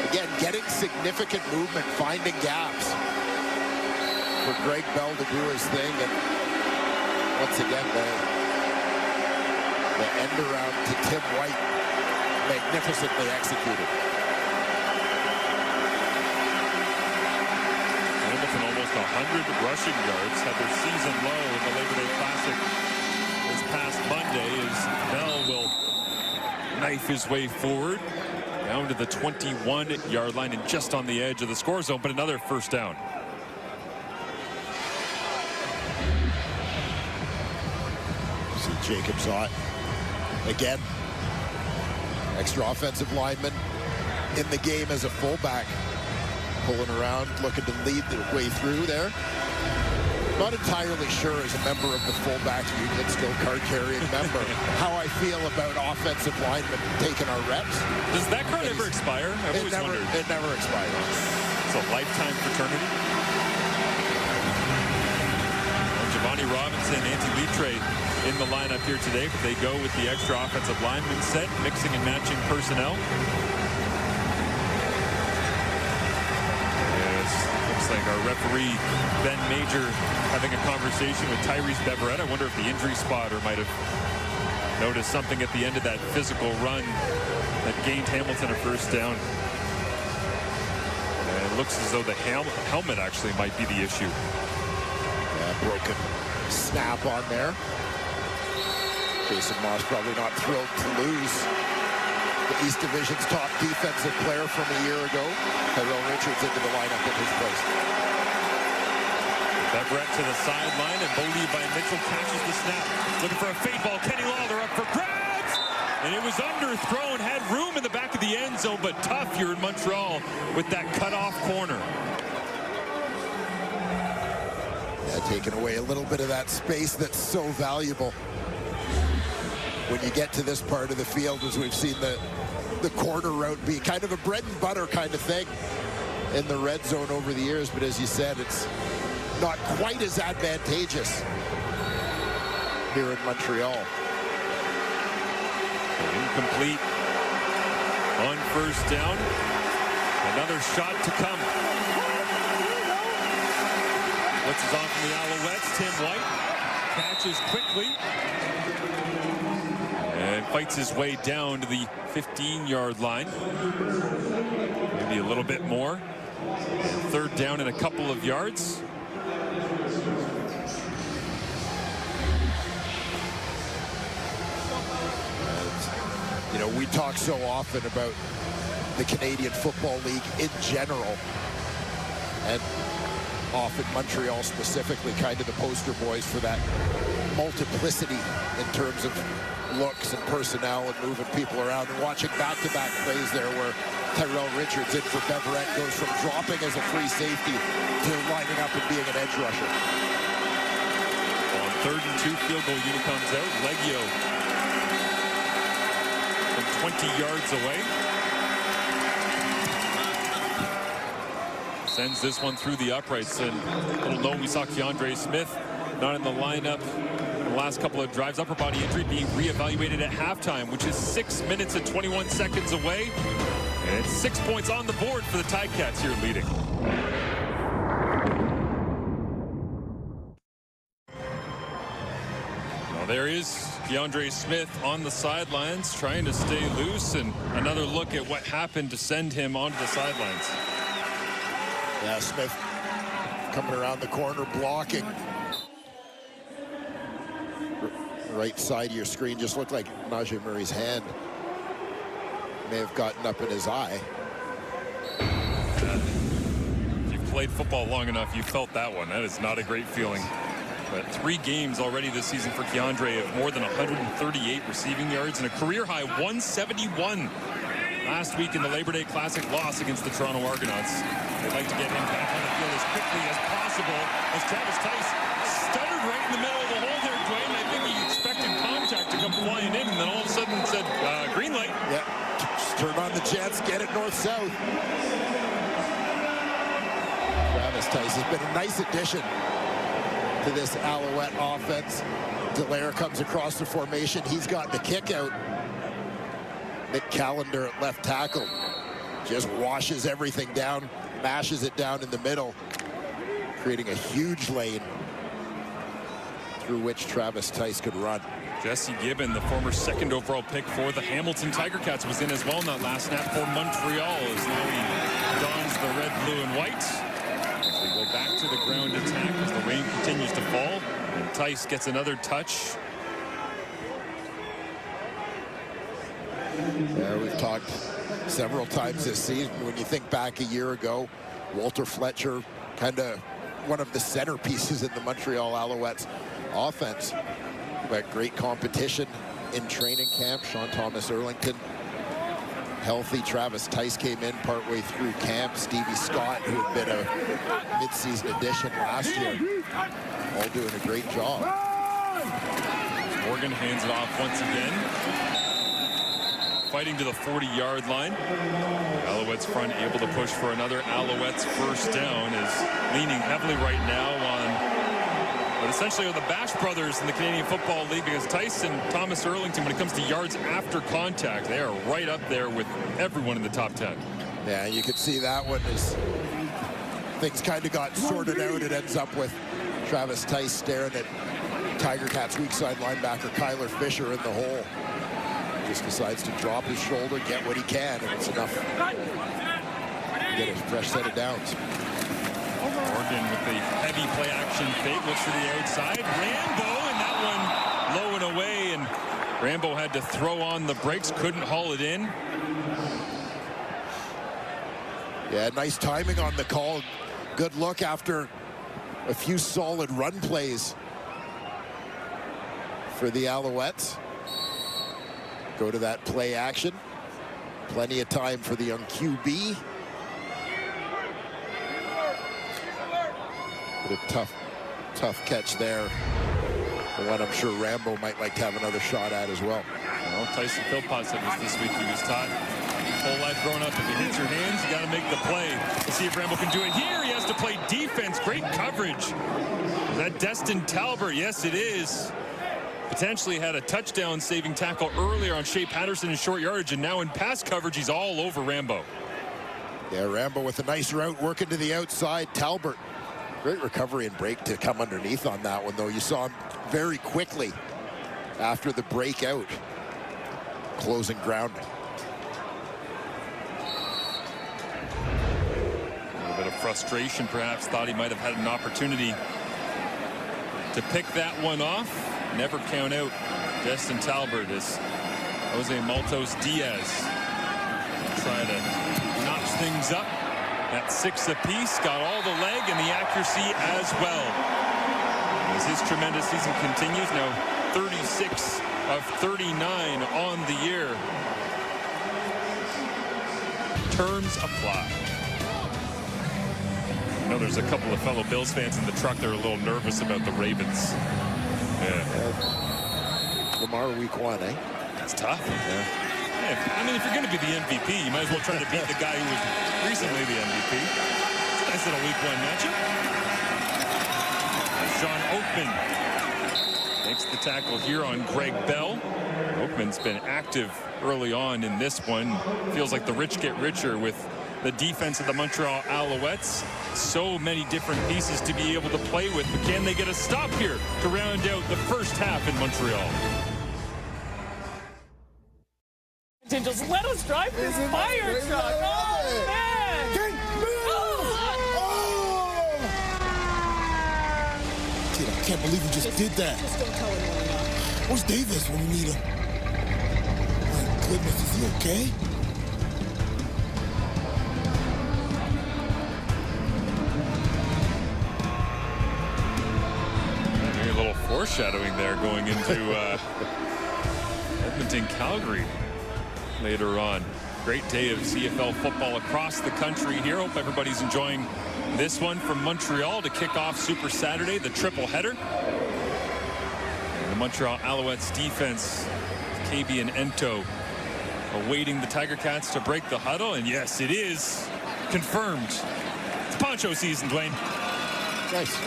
again, getting significant movement, finding gaps for Greg Bell to do his thing. And once again, the end around to Tim White, magnificently executed. Hamilton almost 100 rushing yards, had their season low in the Labor Day Classic this past Monday as Bell will knife his way forward down to the 21-yard line and just on the edge of the score zone, but another first down. See Jacob Zott again, extra offensive lineman in the game as a fullback, pulling around, looking to lead the way through there. Not entirely sure as a member of the fullback union, still card-carrying member, how I feel about offensive linemen taking our reps. Does that card ever expire? I've always wondered. It never expires. It's a lifetime fraternity. Well, Giovanni Robinson, Antti Litre in the lineup here today, but they go with the extra offensive lineman set, mixing and matching personnel. Looks like our referee, Ben Major, having a conversation with Tyrese Beverett. I wonder if the injury spotter might have noticed something at the end of that physical run that gained Hamilton a first down. It looks as though the helmet actually might be the issue. Yeah, broken snap on there. Jason Moss probably not thrilled to lose the East Division's top defensive player from a year ago. Tyrell Richards into the lineup in his place. Beverett to the sideline, and Bo Levi Mitchell catches the snap. Looking for a fade ball. Kenny Lawler up for grabs! And it was underthrown, had room in the back of the end zone, but tough here in Montreal with that cutoff corner. Yeah, taking away a little bit of that space that's so valuable when you get to this part of the field, as we've seen the corner route be kind of a bread and butter kind of thing in the red zone over the years. But as you said, it's not quite as advantageous here in Montreal. Incomplete on first down. Another shot to come. Blitzes on from the Alouettes. Tim White catches quickly and fights his way down to the 15-yard line. Maybe a little bit more. Third down and a couple of yards. You know, we talk so often about the Canadian Football League in general, and often Montreal specifically kind of the poster boys for that multiplicity in terms of looks and personnel and moving people around. And watching back-to-back plays there where Tyrell Richards in for Beverett goes from dropping as a free safety to lining up and being an edge rusher. On 3rd and 2, field goal unit comes out. Leggio from 20 yards away. Sends this one through the uprights. And little note, we saw Keandre Smith not in the lineup in the last couple of drives. Upper body injury being reevaluated at halftime, which is 6 minutes and 21 seconds away. And it's 6 points on the board for the Ticats here leading. Well, there is Keandre Smith on the sidelines trying to stay loose, and another look at what happened to send him onto the sidelines. Yeah, Smith coming around the corner, blocking. Right side of your screen just looked like Najee Murray's hand may have gotten up in his eye. If you've played football long enough, you felt that one. That is not a great feeling. But 3 games already this season for Keandre of more than 138 receiving yards and a career-high 171 last week in the Labor Day Classic loss against the Toronto Argonauts. They'd like to get him back on the field as quickly as possible as Travis Tice stuttered right in the middle of the hole there, Dwayne. I think he expected contact to come flying in, and then all of a sudden said, green light. Yeah, just turn on the jets, get it north-south. Travis Tice has been a nice addition to this Alouette offense. Dallaire comes across the formation. He's got the kick out. Nick Callender at left tackle just washes everything down, mashes it down in the middle, creating a huge lane through which Travis Tice could run. Jesse Gibbon, the former 2nd overall pick for the Hamilton Tiger Cats, was in as well in that last snap for Montreal, as now he dons the red, blue, and white. As they go back to the ground attack as the rain continues to fall, and Tice gets another touch. Yeah, we've talked several times this season. When you think back a year ago, Walter Fletcher, kind of one of the centerpieces in the Montreal Alouettes offense. But great competition in training camp. Sean Thomas Erlington healthy. Travis Tice came in partway through camp. Stevie Scott, who had been a mid-season addition last year, all doing a great job. Morgan hands it off once again. Fighting to the 40-yard line. Alouettes front able to push for another Alouettes first down, is leaning heavily right now on, but essentially on the Bash brothers in the Canadian Football League, because Tice and Thomas Erlington, when it comes to yards after contact, they are right up there with everyone in the top 10. Yeah, you could see that one as things kind of got sorted out. It ends up with Travis Tice staring at Tiger Cats weak side linebacker Kyler Fisher in the hole. Just decides to drop his shoulder, get what he can, and it's enough get a fresh set of downs. Morgan with the heavy play action fake, looks for the outside. Rambo, and that one low and away, and Rambo had to throw on the brakes, couldn't haul it in. Yeah, nice timing on the call. Good look after a few solid run plays for the Alouettes. Go to that play action. Plenty of time for the young QB. But a tough catch there. The one I'm sure Rambo might like to have another shot at as well. Well, Tyson Philpott said this week he was taught whole life growing up, if it hits your hands, you got to make the play. Let's see if Rambo can do it here. He has to play defense. Great coverage. Is that Destin Talbert? Yes, it is. Potentially had a touchdown saving tackle earlier on Shea Patterson in short yardage, and now in pass coverage, he's all over Rambo. Yeah, Rambo with a nice route working to the outside. Talbert, great recovery and break to come underneath on that one, though. You saw him very quickly after the breakout, closing ground. A little bit of frustration, perhaps. Thought he might have had an opportunity to pick that one off. Never count out Destin Talbert as Jose Maltos Diaz try to notch things up. At 6 apiece, got all the leg and the accuracy as well. As his tremendous season continues, now 36 of 39 on the year. Terms apply. I know there's a couple of fellow Bills fans in the truck that are a little nervous about the Ravens. Yeah. Lamar week 1, eh? That's tough. Yeah. I mean, if you're going to be the MVP, you might as well try to beat the guy who was recently the MVP. It's a nice little week 1 matchup. Sean Oakman makes the tackle here on Greg Bell. Oakman's been active early on in this one. Feels like the rich get richer with the defense of the Montreal Alouettes. So many different pieces to be able to play with, but can they get a stop here to round out the first half in Montreal? Just let us drive this fire truck. Oh, man. Kid, I can't believe you just did that. Just don't tell anyone else. Where's Davis when you need him? My goodness, is he okay? Maybe a little foreshadowing there going into Edmonton, Calgary. Later on. Great day of CFL football across the country here. Hope everybody's enjoying this one from Montreal to kick off Super Saturday, the triple header. And the Montreal Alouettes defense, KB and Ento, awaiting the Tiger Cats to break the huddle. And yes, it is confirmed. It's poncho season, Dwayne. Nice.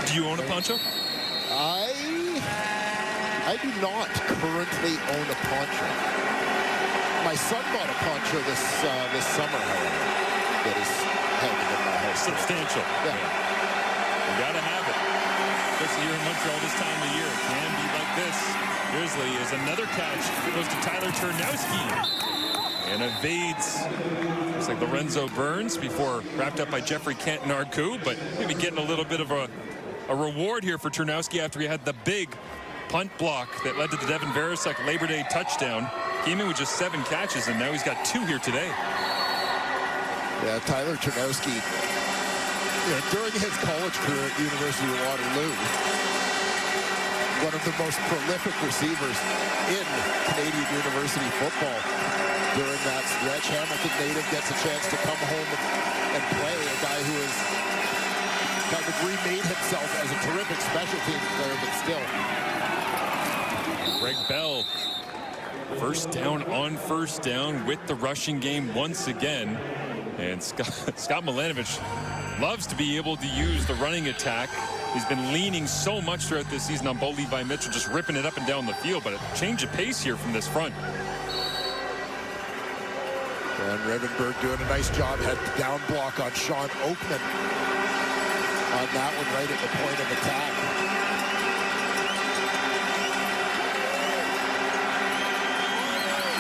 Do you own a poncho? I do not currently own a poncho. My son bought a poncho this summer, however, that is hanging in my house. Substantial. Yeah. You gotta have it. Especially here in Montreal this time of year. It can be like this. Grizzly is another catch. Goes to Tyler Chernowski. And evades. Looks like Lorenzo Burns before wrapped up by Jeffrey Kent-Narku, but maybe getting a little bit of a reward here for Chernowski after he had the big punt block that led to the Devin Verisek Labor Day touchdown. Came in with just 7 catches, and now he's got 2 here today. Yeah, Tyler Chernowski, during his college career at the University of Waterloo, one of the most prolific receivers in Canadian university football. During that stretch, Hamilton native gets a chance to come home and play. A guy who has kind of remade himself as a terrific special teams player, but still. Greg Bell, first down on first down with the rushing game once again. And Scott Milanovich loves to be able to use the running attack. He's been leaning so much throughout this season on Bo Levi Mitchell, just ripping it up and down the field, but a change of pace here from this front. And Revenberg doing a nice job. Had the down block on Sean Oakman on that one right at the point of attack.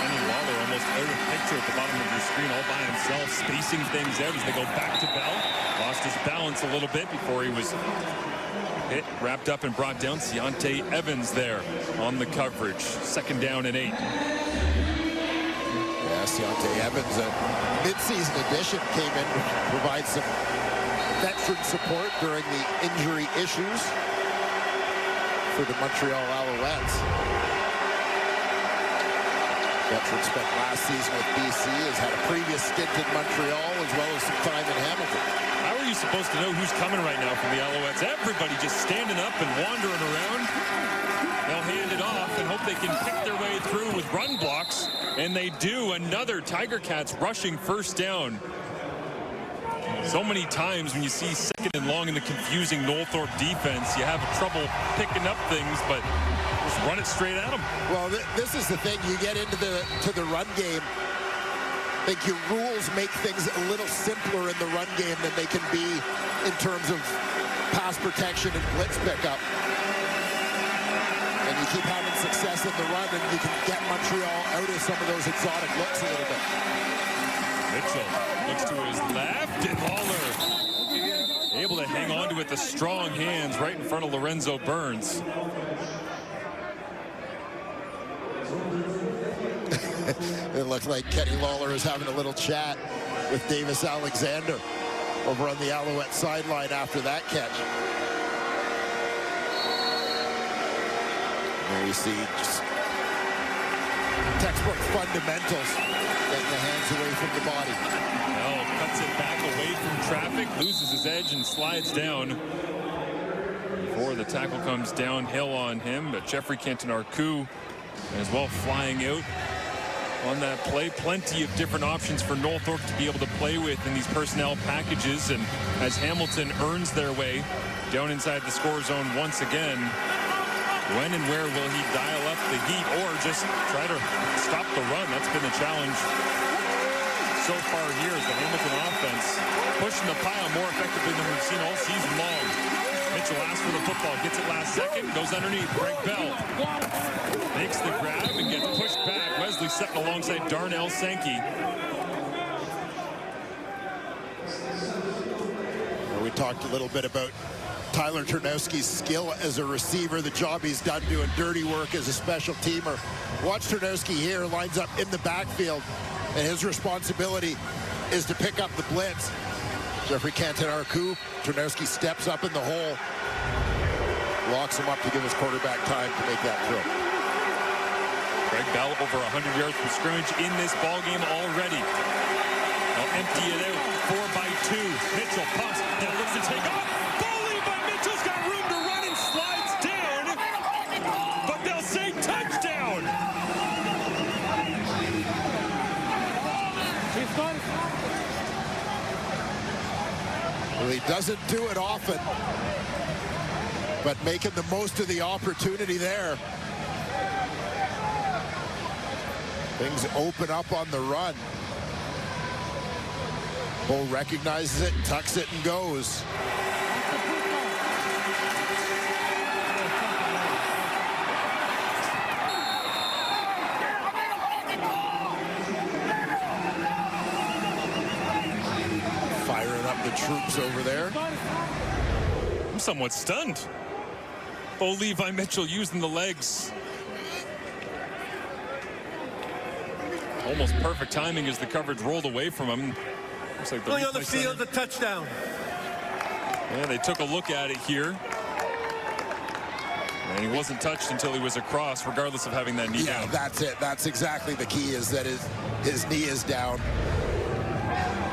Kenny Waller almost out of pick picture at the bottom of your screen all by himself, spacing things out as they go back to Bell. Lost his balance a little bit before he was hit, wrapped up and brought down. Deontay Evans there on the coverage. 2nd down and 8. Yeah, Deontay Evans, a mid-season addition, came in to provide some veteran support during the injury issues for the Montreal Alouettes. Veteran spent last season with BC, has had a previous stint in Montreal as well as some time in Hamilton. How are you supposed to know who's coming right now from the Alouettes? Everybody just standing up and wandering around. They'll hand it off and hope they can pick their way through with run blocks. And they do. Another Tiger Cats rushing 1st down. So many times when you see 2nd and long in the confusing Northrop defense, you have trouble picking up things, but just run it straight at them. Well, this is the thing. You get into the run game. I think your rules make things a little simpler in the run game than they can be in terms of pass protection and blitz pickup. And you keep having success in the run, and you can get Montreal out of some of those exotic looks a little bit. Mitchell looks to his left, and Lawler able to hang on to it with the strong hands right in front of Lorenzo Burns. It looks like Kenny Lawler is having a little chat with Davis Alexander over on the Alouette sideline after that catch. There you see just textbook fundamentals, getting the hands away from the body. Bell cuts it back away from traffic, loses his edge and slides down before the tackle comes downhill on him. But Jeffrey Canton-Arcou as well flying out on that play. Plenty of different options for Northrop to be able to play with in these personnel packages. And as Hamilton earns their way down inside the score zone once again, when and where will he dial up the heat or just try to stop the run? That's been the challenge so far here as the Hamilton offense pushing the pile more effectively than we've seen all season long. Mitchell asks for the football, gets it last second, goes underneath. Greg Bell makes the grab and gets pushed back. Wesley Sutton alongside Darnell Sankey. We talked a little bit about Tyler Ternowski's skill as a receiver, the job he's done doing dirty work as a special teamer. Watch Ternowski here, lines up in the backfield, and his responsibility is to pick up the blitz. Jeffrey Canton-Arcou, Ternowski steps up in the hole, locks him up to give his quarterback time to make that throw. Greg Bell over 100 yards from scrimmage in this ball game already. They'll empty it out, 4-by-2. Mitchell pops, now looks to take off. Bowling by Mitchell's got room to run and slides down, but they'll say touchdown. Well, he doesn't do it often, but making the most of the opportunity there. Things open up on the run. Bull recognizes it, tucks it, and goes. Firing up the troops over there. I'm somewhat stunned. Bo Levi Mitchell using the legs. Almost perfect timing as the coverage rolled away from him. Looks like Going on the field, a touchdown. Yeah, they took a look at it here. And he wasn't touched until he was across, regardless of having that knee down. Yeah, that's it. That's exactly the key, is that his knee is down.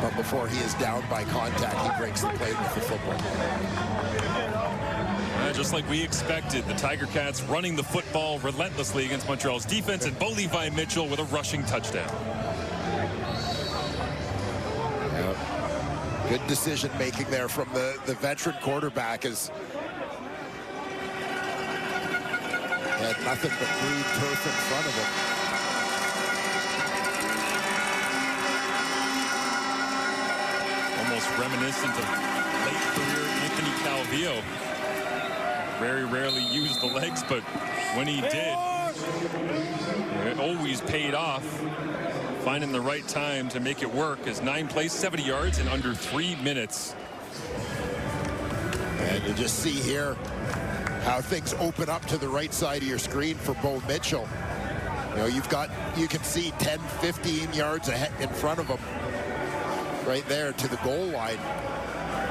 But before he is down by contact, he breaks the play with the football. Just like we expected, the Tiger Cats running the football relentlessly against Montreal's defense, and Bo Levi Mitchell with a rushing touchdown. Good decision making there from the veteran quarterback, as he had nothing but green turf in front of him. Almost reminiscent of late career Anthony Calvillo. very rarely used the legs, but when he did, it always paid off. Finding the right time to make it work as 9 plays, 70 yards in under 3 minutes. And you just see here how things open up to the right side of your screen for Bo Mitchell. You know, you can see 10, 15 yards ahead in front of him right there to the goal line,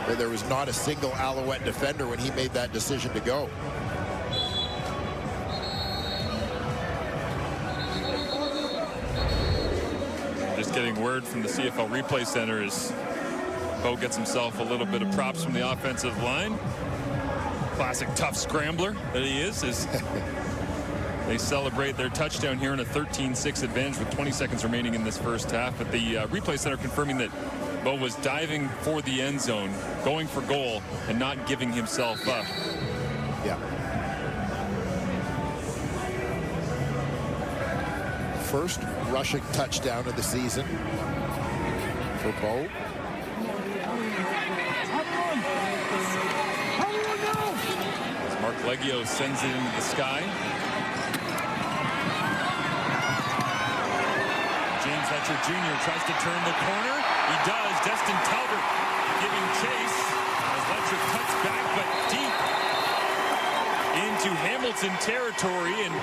where there was not a single Alouette defender when he made that decision to go. Just getting word from the CFL Replay Center as Bo gets himself a little bit of props from the offensive line. Classic tough scrambler that he is they celebrate their touchdown here in a 13-6 advantage with 20 seconds remaining in this first half. But the Replay Center confirming that Bo was diving for the end zone, going for goal, and not giving himself up. Yeah. First rushing touchdown of the season for Bo. As Mark Leggio sends it into the sky. James Letcher Jr. tries to turn the corner. He does. Destin Talbot giving chase as Letcher cuts back, but deep into Hamilton territory, and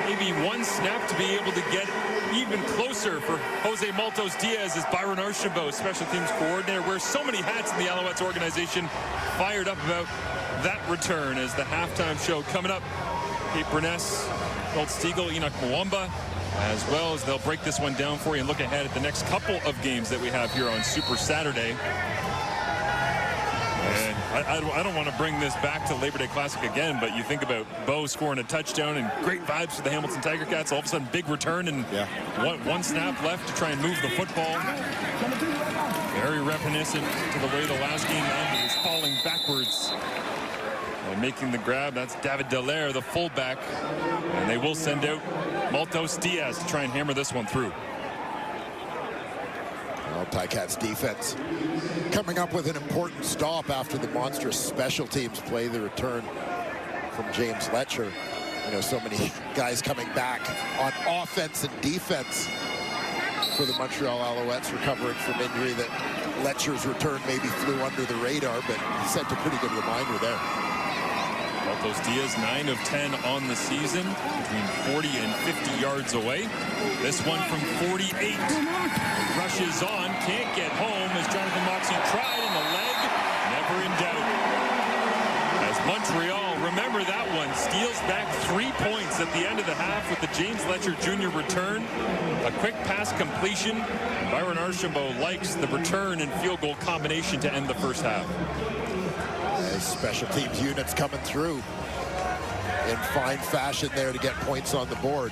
maybe one snap to be able to get even closer for Jose Maltos Diaz as Byron Archambault, special teams coordinator, wears so many hats in the Alouettes organization, fired up about that return as the halftime show coming up. Kate Burness, Colt Stiegel, Enoch Mwamba, as well as they'll break this one down for you and look ahead at the next couple of games that we have here on Super Saturday. And I don't want to bring this back to Labor Day Classic again, but you think about Bo scoring a touchdown and great vibes for the Hamilton Tiger Cats. All of a sudden, big return and one snap left to try and move the football. Very reminiscent to the way the last game ended, is falling backwards and making the grab. That's David Dallaire, the fullback, and they will send out Maltos Diaz to try and hammer this one through. Well, Ticats defense coming up with an important stop after the monstrous special teams play, the return from James Letcher. You know, so many guys coming back on offense and defense for the Montreal Alouettes, recovering from injury that Letcher's return maybe flew under the radar, but he sent a pretty good reminder there. Maltos Diaz, 9 of 10 on the season, between 40 and 50 yards away. This one from 48. Rushes on, can't get home as Jonathan Moxey tried, and the leg never in doubt. As Montreal, remember that one, steals back 3 points at the end of the half with the James Letcher Jr. return. A quick pass completion. Byron Archambault likes the return and field goal combination to end the first half. Special teams units coming through in fine fashion there to get points on the board.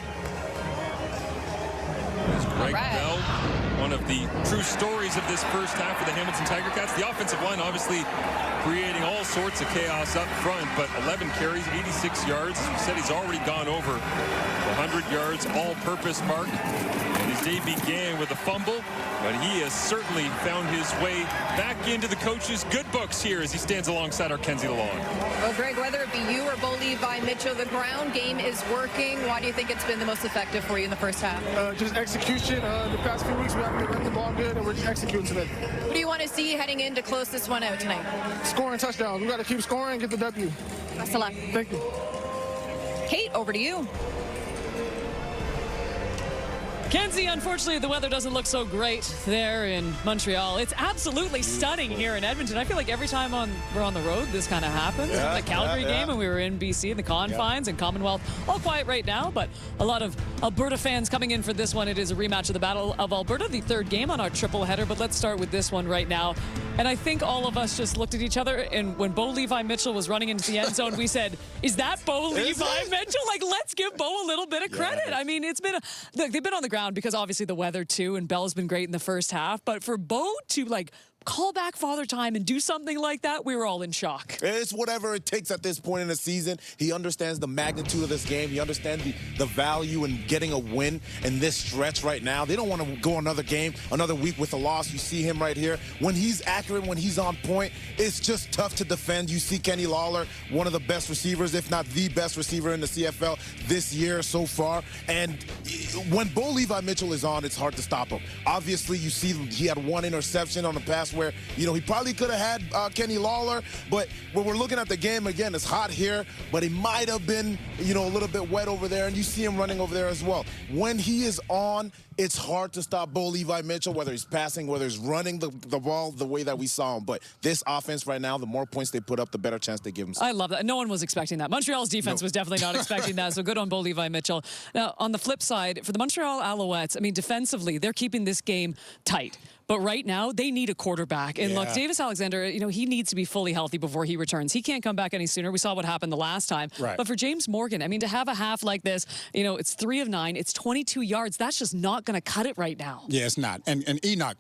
There's Greg Bell, one of the true stories of this first half for the Hamilton Tiger Cats. The offensive line obviously creating all sorts of chaos up front, but 11 carries, 86 yards. As we said, he's already gone over the 100 yards all-purpose mark. And his day began with a fumble, but he has certainly found his way back into the coach's good books here as he stands alongside our Kenzie Lalonde. Well, Greg, whether it be you or Bo Levi Mitchell, the ground game is working. Why do you think it's been the most effective for you in the first half? Just execution. The past few weeks we haven't been running the ball good, and we're just executing today. What do you want to see heading in to close this one out tonight? Scoring touchdowns. We got to keep scoring and get the W. Best of luck. Thank you. Kate, over to you. Kenzie, unfortunately, the weather doesn't look so great there in Montreal. It's absolutely stunning here in Edmonton. I feel like every time we're on the road, this kind of happens. The Calgary game, and we were in BC in the confines and Commonwealth. All quiet right now, but a lot of Alberta fans coming in for this one. It is a rematch of the Battle of Alberta, the third game on our triple header. But let's start with this one right now. And I think all of us just looked at each other, and when Bo Levi Mitchell was running into the end zone, we said, is that Bo Levi Mitchell? Like, let's give Bo a little bit of credit. I mean, it's been look, they've been on the ground because obviously the weather too, and Bell's been great in the first half. But for Bo to like call back Father Time and do something like that, we were all in shock. It's whatever it takes at this point in the season. He understands the magnitude of this game. He understands the value in getting a win in this stretch right now. They don't want to go another game, another week with a loss. You see him right here. When he's accurate, when he's on point, it's just tough to defend. You see Kenny Lawler, one of the best receivers, if not the best receiver in the CFL this year so far. And when Bo Levi Mitchell is on, it's hard to stop him. Obviously, you see he had one interception on the pass where, he probably could have had Kenny Lawler. But when we're looking at the game, again, it's hot here, but it might have been, a little bit wet over there. And you see him running over there as well. When he is on, it's hard to stop Bo Levi Mitchell, whether he's passing, whether he's running the ball the way that we saw him. But this offense right now, the more points they put up, the better chance they give him. I love that. No one was expecting that. Montreal's defense was definitely not expecting that, so good on Bo Levi Mitchell. Now, on the flip side, for the Montreal Alouettes, defensively, they're keeping this game tight. But right now, they need a quarterback. And look, Davis Alexander, he needs to be fully healthy before he returns. He can't come back any sooner. We saw what happened the last time. Right. But for James Morgan, to have a half like this, it's 3 of 9, it's 22 yards. That's just not going to cut it right now. Yeah, it's not. And Enoch,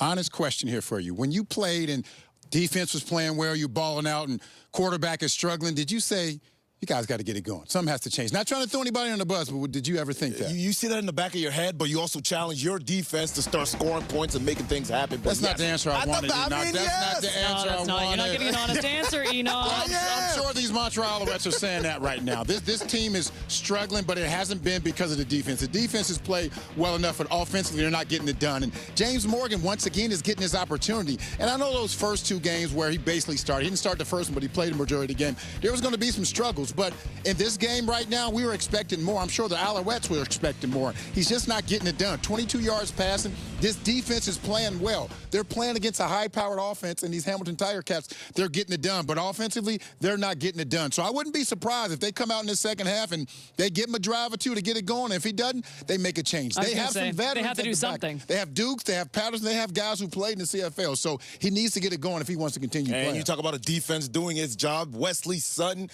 honest question here for you. When you played and defense was playing well, you balling out, and quarterback is struggling, did you say, you guys got to get it going? Something has to change. Not trying to throw anybody on the bus, but did you ever think that? You see that in the back of your head, but you also challenge your defense to start scoring points and making things happen. That's not the answer I wanted, Enoch. That's not the answer I wanted. You're not giving an honest answer, Enoch. I'm sure these Montreal Alouettes are saying that right now. This team is struggling, but it hasn't been because of the defense. The defense has played well enough, but offensively they're not getting it done. And James Morgan, once again, is getting his opportunity. And I know those first 2 games where he basically started. He didn't start the first one, but he played the majority of the game. There was going to be some struggles, but in this game right now, we were expecting more. I'm sure the Alouettes were expecting more. He's just not getting it done. 22 yards passing. This defense is playing well. They're playing against a high-powered offense, and these Hamilton Tiger Cats, they're getting it done. But offensively, they're not getting it done. So I wouldn't be surprised if they come out in the second half and they give him a drive or 2 to get it going. If he doesn't, they make a change. They have some veterans. They have to do something. They have Dukes, they have Patterson, they have guys who played in the CFL. So he needs to get it going if he wants to continue playing. And you talk about a defense doing its job. Wesley Sutton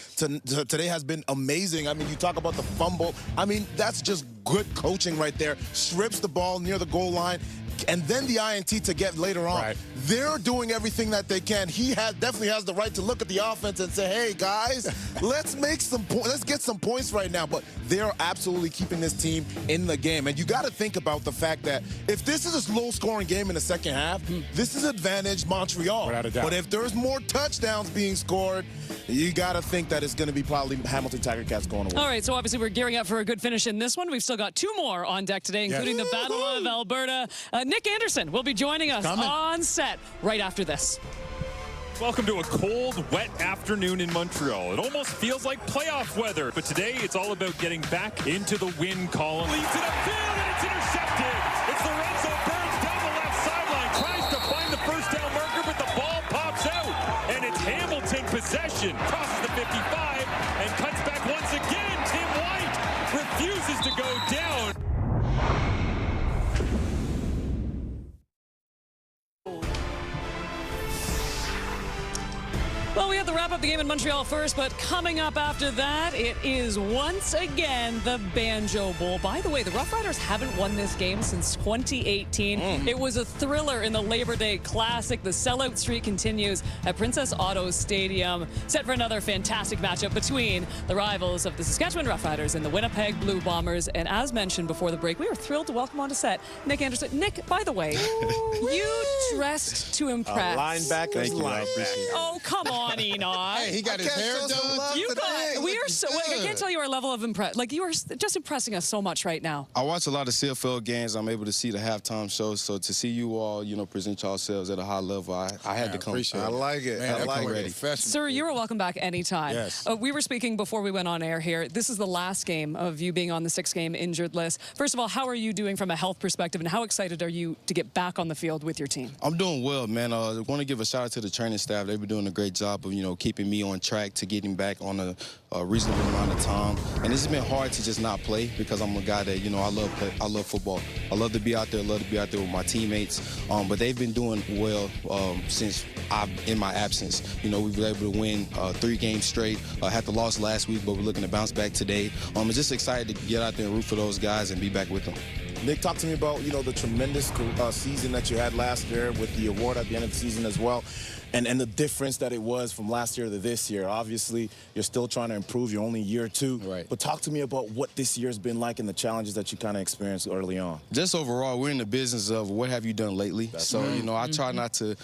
today has been amazing. You talk about the fumble. That's just good coaching right there. Strips the ball near the goal line. And then the INT to get later on. Right. They're doing everything that they can. He definitely has the right to look at the offense and say, hey, guys, let's get some points right now. But they're absolutely keeping this team in the game. And you got to think about the fact that if this is a low-scoring game in the second half, this is advantage Montreal. Without a doubt. But if there's more touchdowns being scored, you got to think that it's going to be probably Hamilton Tiger Cats going away. All right, so obviously we're gearing up for a good finish in this one. We've still got 2 more on deck today, including the Battle of Alberta. Nick Anderson will be joining us on set right after this. Welcome to a cold, wet afternoon in Montreal. It almost feels like playoff weather, but today it's all about getting back into the win column. Leads it upfield, and it's intercepted. It's Lorenzo Burns down the left sideline, tries to find the first down marker, but the ball pops out, and it's Hamilton possession. Crosses the 55 and cuts back once again. Tim White refuses to go down. Well, we have to wrap up the game in Montreal first, but coming up after that, it is once again the Banjo Bowl. By the way, the Rough Riders haven't won this game since 2018. It was a thriller in the Labor Day Classic. The sellout streak continues at Princess Auto Stadium, set for another fantastic matchup between the rivals of the Saskatchewan Rough Riders and the Winnipeg Blue Bombers. And as mentioned before the break, we were thrilled to welcome onto set Nick Anderson. Nick, by the way, you dressed to impress. Linebacker. Oh, come on. Enoch. Hey, he got his hair done. We are so. I can't tell you our level of impress. Like, you are just impressing us so much right now. I watch a lot of CFL games. I'm able to see the halftime shows. So to see you all, present yourselves at a high level, I had to come. I like it. Man, I like it. Sir, you're welcome back anytime. Yes. We were speaking before we went on air here. This is the last game of you being on the 6-game injured list. First of all, how are you doing from a health perspective, and how excited are you to get back on the field with your team? I'm doing well, man. I want to give a shout out to the training staff. They've been doing a great job of, keeping me on track to getting back on a reasonable amount of time. And it's been hard to just not play because I'm a guy that, I love football. I love to be out there. I love to be out there with my teammates. But they've been doing well since in my absence. We've been able to win 3 games straight. Had the loss last week, but we're looking to bounce back today. I'm just excited to get out there and root for those guys and be back with them. Nick, talk to me about, the tremendous season that you had last year with the award at the end of the season as well, and the difference that it was from last year to this year. Obviously, you're still trying to improve. You're only year 2. Right. But talk to me about what this year's been like and the challenges that you kind of experienced early on. Just overall, we're in the business of what have you done lately. So, I try not to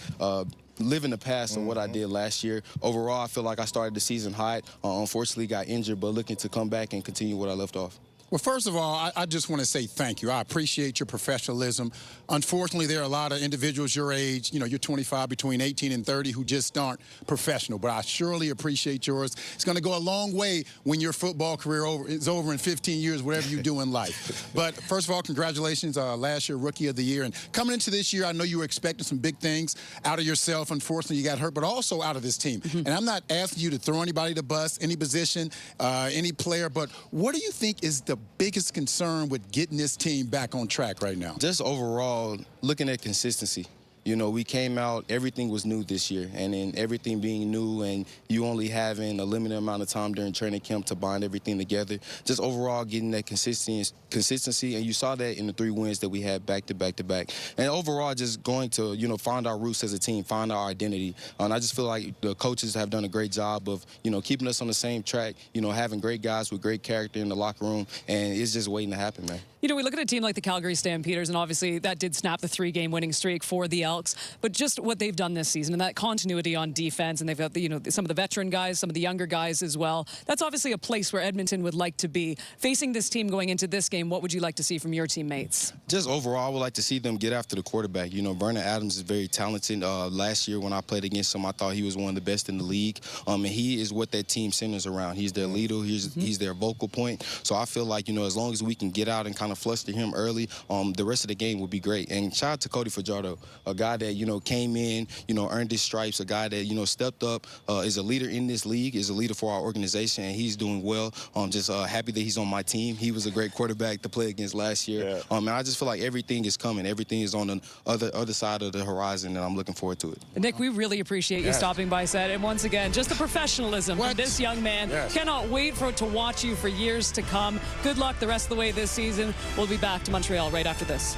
live in the past of what I did last year. Overall, I feel like I started the season hot. Unfortunately, got injured, but looking to come back and continue what I left off. Well, first of all, I just want to say thank you. I appreciate your professionalism. Unfortunately, there are a lot of individuals your age, you're 25, between 18 and 30, who just aren't professional. But I surely appreciate yours. It's going to go a long way when your football career is over in 15 years, whatever you do in life. But first of all, congratulations, last year Rookie of the Year. And coming into this year, I know you were expecting some big things out of yourself. Unfortunately, you got hurt, but also out of this team. And I'm not asking you to throw anybody to the bus, any position, any player, but what do you think is the biggest concern with getting this team back on track right now? Just overall, looking at consistency. We came out, everything was new this year, and then everything being new and you only having a limited amount of time during training camp to bind everything together, just overall getting that consistency, and you saw that in the 3 wins that we had back to back to back. And overall, just going to, find our roots as a team, find our identity. And I just feel like the coaches have done a great job of, keeping us on the same track, having great guys with great character in the locker room, and it's just waiting to happen, man. We look at a team like the Calgary Stampeders, and obviously that did snap the 3-game winning streak for the Elks. But just what they've done this season and that continuity on defense, and they've got some of the veteran guys, some of the younger guys as well. That's obviously a place where Edmonton would like to be. Facing this team going into this game, what would you like to see from your teammates? Just overall, I would like to see them get after the quarterback. Vernon Adams is very talented. Last year when I played against him, I thought he was one of the best in the league. And he is what that team centers around. He's their leader. He's their vocal point. So I feel like, as long as we can get out and kind of fluster him early, the rest of the game would be great. And shout out to Cody Fajardo, a guy that, came in, earned his stripes, a guy that, stepped up, is a leader in this league, is a leader for our organization, and he's doing well. I'm just happy that he's on my team. He was a great quarterback to play against last year. And I just feel like everything is coming. Everything is on the other side of the horizon, and I'm looking forward to it. Nick, we really appreciate you stopping by set. And once again, just the professionalism from this young man. Cannot wait to watch you for years to come. Good luck the rest of the way this season. We'll be back to Montreal right after this.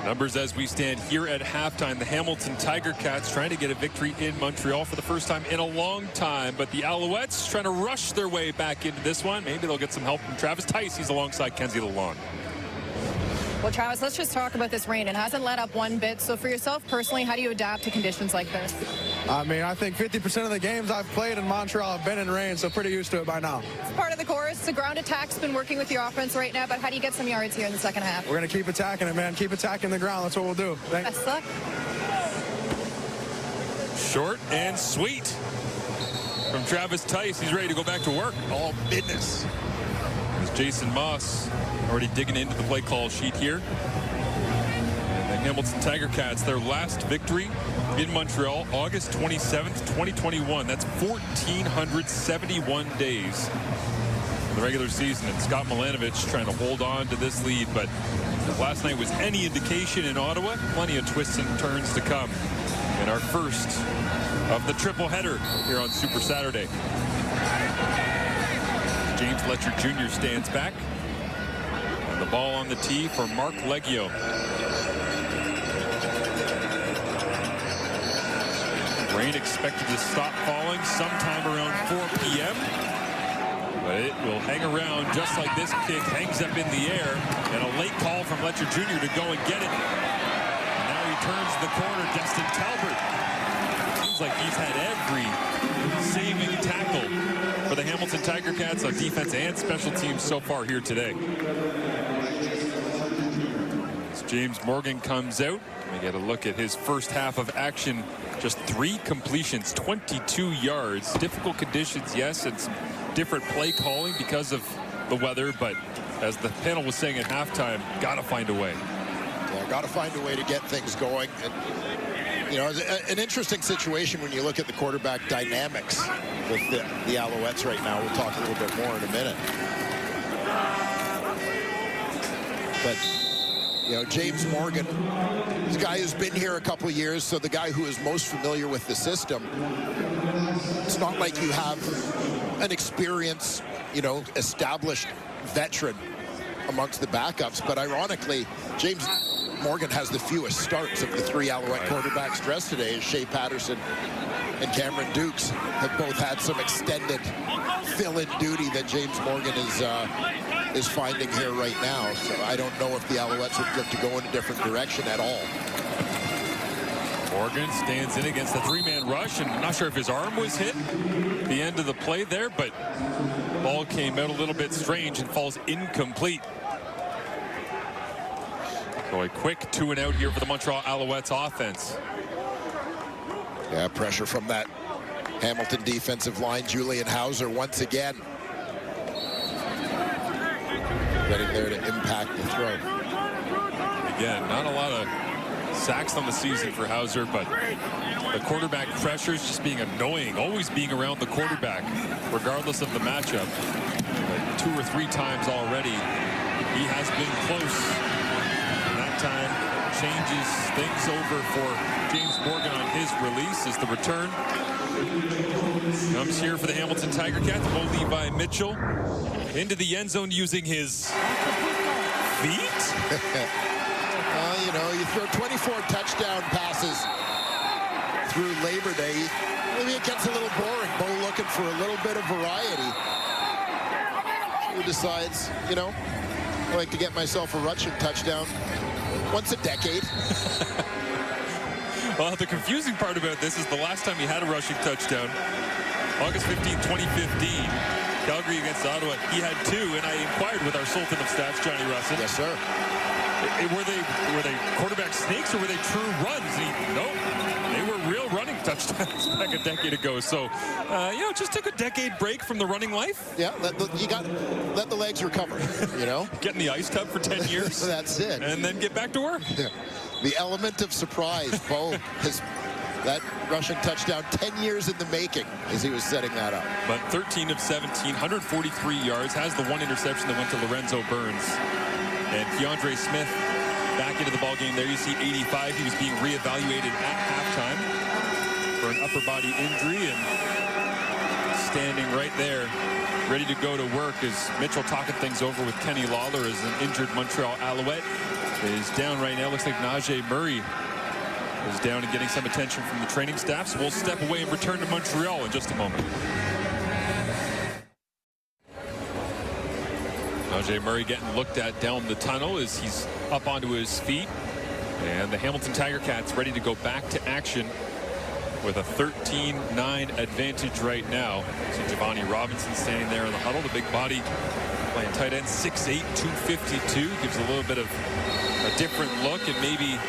Numbers as we stand here at halftime. The Hamilton Tiger Cats trying to get a victory in Montreal for the first time in a long time, but the Alouettes trying to rush their way back into this one. Maybe they'll get some help from Travis Tice. He's alongside Kenzie Lalonde. Well, Travis, let's just talk about this rain. It hasn't let up one bit. So for yourself personally, how do you adapt to conditions like this? I think 50% of the games I've played in Montreal have been in rain, so pretty used to it by now. It's part of the course. The ground attack's been working with your offense right now, but how do you get some yards here in the second half? We're going to keep attacking it, man. Keep attacking the ground. That's what we'll do. Thanks. Best luck. Short and sweet from Travis Tice. He's ready to go back to work. All business. There's Jason Moss already digging into the play call sheet here. And the Hamilton Tiger Cats, their last victory in Montreal, August 27th, 2021. That's 1,471 days in the regular season. And Scott Milanovich trying to hold on to this lead, but if last night was any indication in Ottawa, plenty of twists and turns to come in our first of the triple header here on Super Saturday. James Letcher Jr. stands back. And the ball on the tee for Mark Leggio. Rain expected to stop falling sometime around 4 p.m. But it will hang around just like this kick hangs up in the air. And a late call from Letcher Jr. to go and get it. And now he turns the corner, Destin Talbert. Seems like he's had every saving tackle for the Hamilton Tiger Cats on defense and special teams so far here today. As James Morgan comes out, we get a look at his first half of action. Just 3 completions, 22 yards. Difficult conditions, yes, and some different play calling because of the weather, but as the panel was saying at halftime, gotta find a way. Yeah, gotta find a way to get things going. And, it's an interesting situation when you look at the quarterback dynamics with the Alouettes right now. We'll talk a little bit more in a minute. But You know, James Morgan, he's a guy who's been here a couple of years, so the guy who is most familiar with the system. It's not like you have an experienced, you know, established veteran amongst the backups, but ironically, James Morgan has the fewest starts of the three Alouette quarterbacks dressed today, as Shea Patterson and Cameron Dukes have both had some extended fill-in duty that James Morgan is finding here right now. So I don't know if the Alouettes would look to go in a different direction at all. Morgan stands in against the three-man rush, and I'm not sure if his arm was hit at the end of the play there, but ball came out a little bit strange and falls incomplete. So a quick 2-and-out here for the Montreal Alouettes offense. Yeah, pressure from that Hamilton defensive line. Julian Hauser once again getting there to impact the throw. Again, not a lot of sacks on the season for Hauser, but the quarterback pressures just being annoying, always being around the quarterback, regardless of the matchup. But 2 or 3 times already, he has been close. And that time changes things over for James Morgan on his release as the return comes here for the Hamilton Tiger Cats. Mo Levi Mitchell into the end zone using his feet. You know, you throw 24 touchdown passes through Labor Day, maybe it gets a little boring. Bo looking for a little bit of variety. He decides, you know, I like to get myself a rushing touchdown once a decade. Well, the confusing part about this is the last time he had a rushing touchdown, August 15, 2015, Calgary against Ottawa. He had 2, and I inquired with our Sultan of Stats, Johnny Russin. Yes, sir. Were they quarterback snakes or were they true runs? Nope, they were real running touchdowns back a decade ago. So, you know, just took a decade break from the running life. Yeah, you got to let the legs recover, you know. Get in the ice tub for 10 years. That's it. And then get back to work. Yeah. The element of surprise. Bo has that rushing touchdown 10 years in the making as he was setting that up. But 13 of 17, 143 yards, has the 1 interception that went to Lorenzo Burns. And Keandre Smith back into the ballgame there. You see 85. He was being reevaluated at halftime for an upper body injury, and standing right there, ready to go to work as Mitchell talking things over with Kenny Lawler as an injured Montreal Alouette is down right now. Looks like Najee Murray is down and getting some attention from the training staff. So we'll step away and return to Montreal in just a moment. Najee Murray getting looked at down the tunnel as he's up onto his feet. And the Hamilton Tiger Cats ready to go back to action with a 13-9 advantage right now. See Giovanni Robinson standing there in the huddle, the big body playing tight end, 6'8", 252. Gives a little bit of a different look, and maybe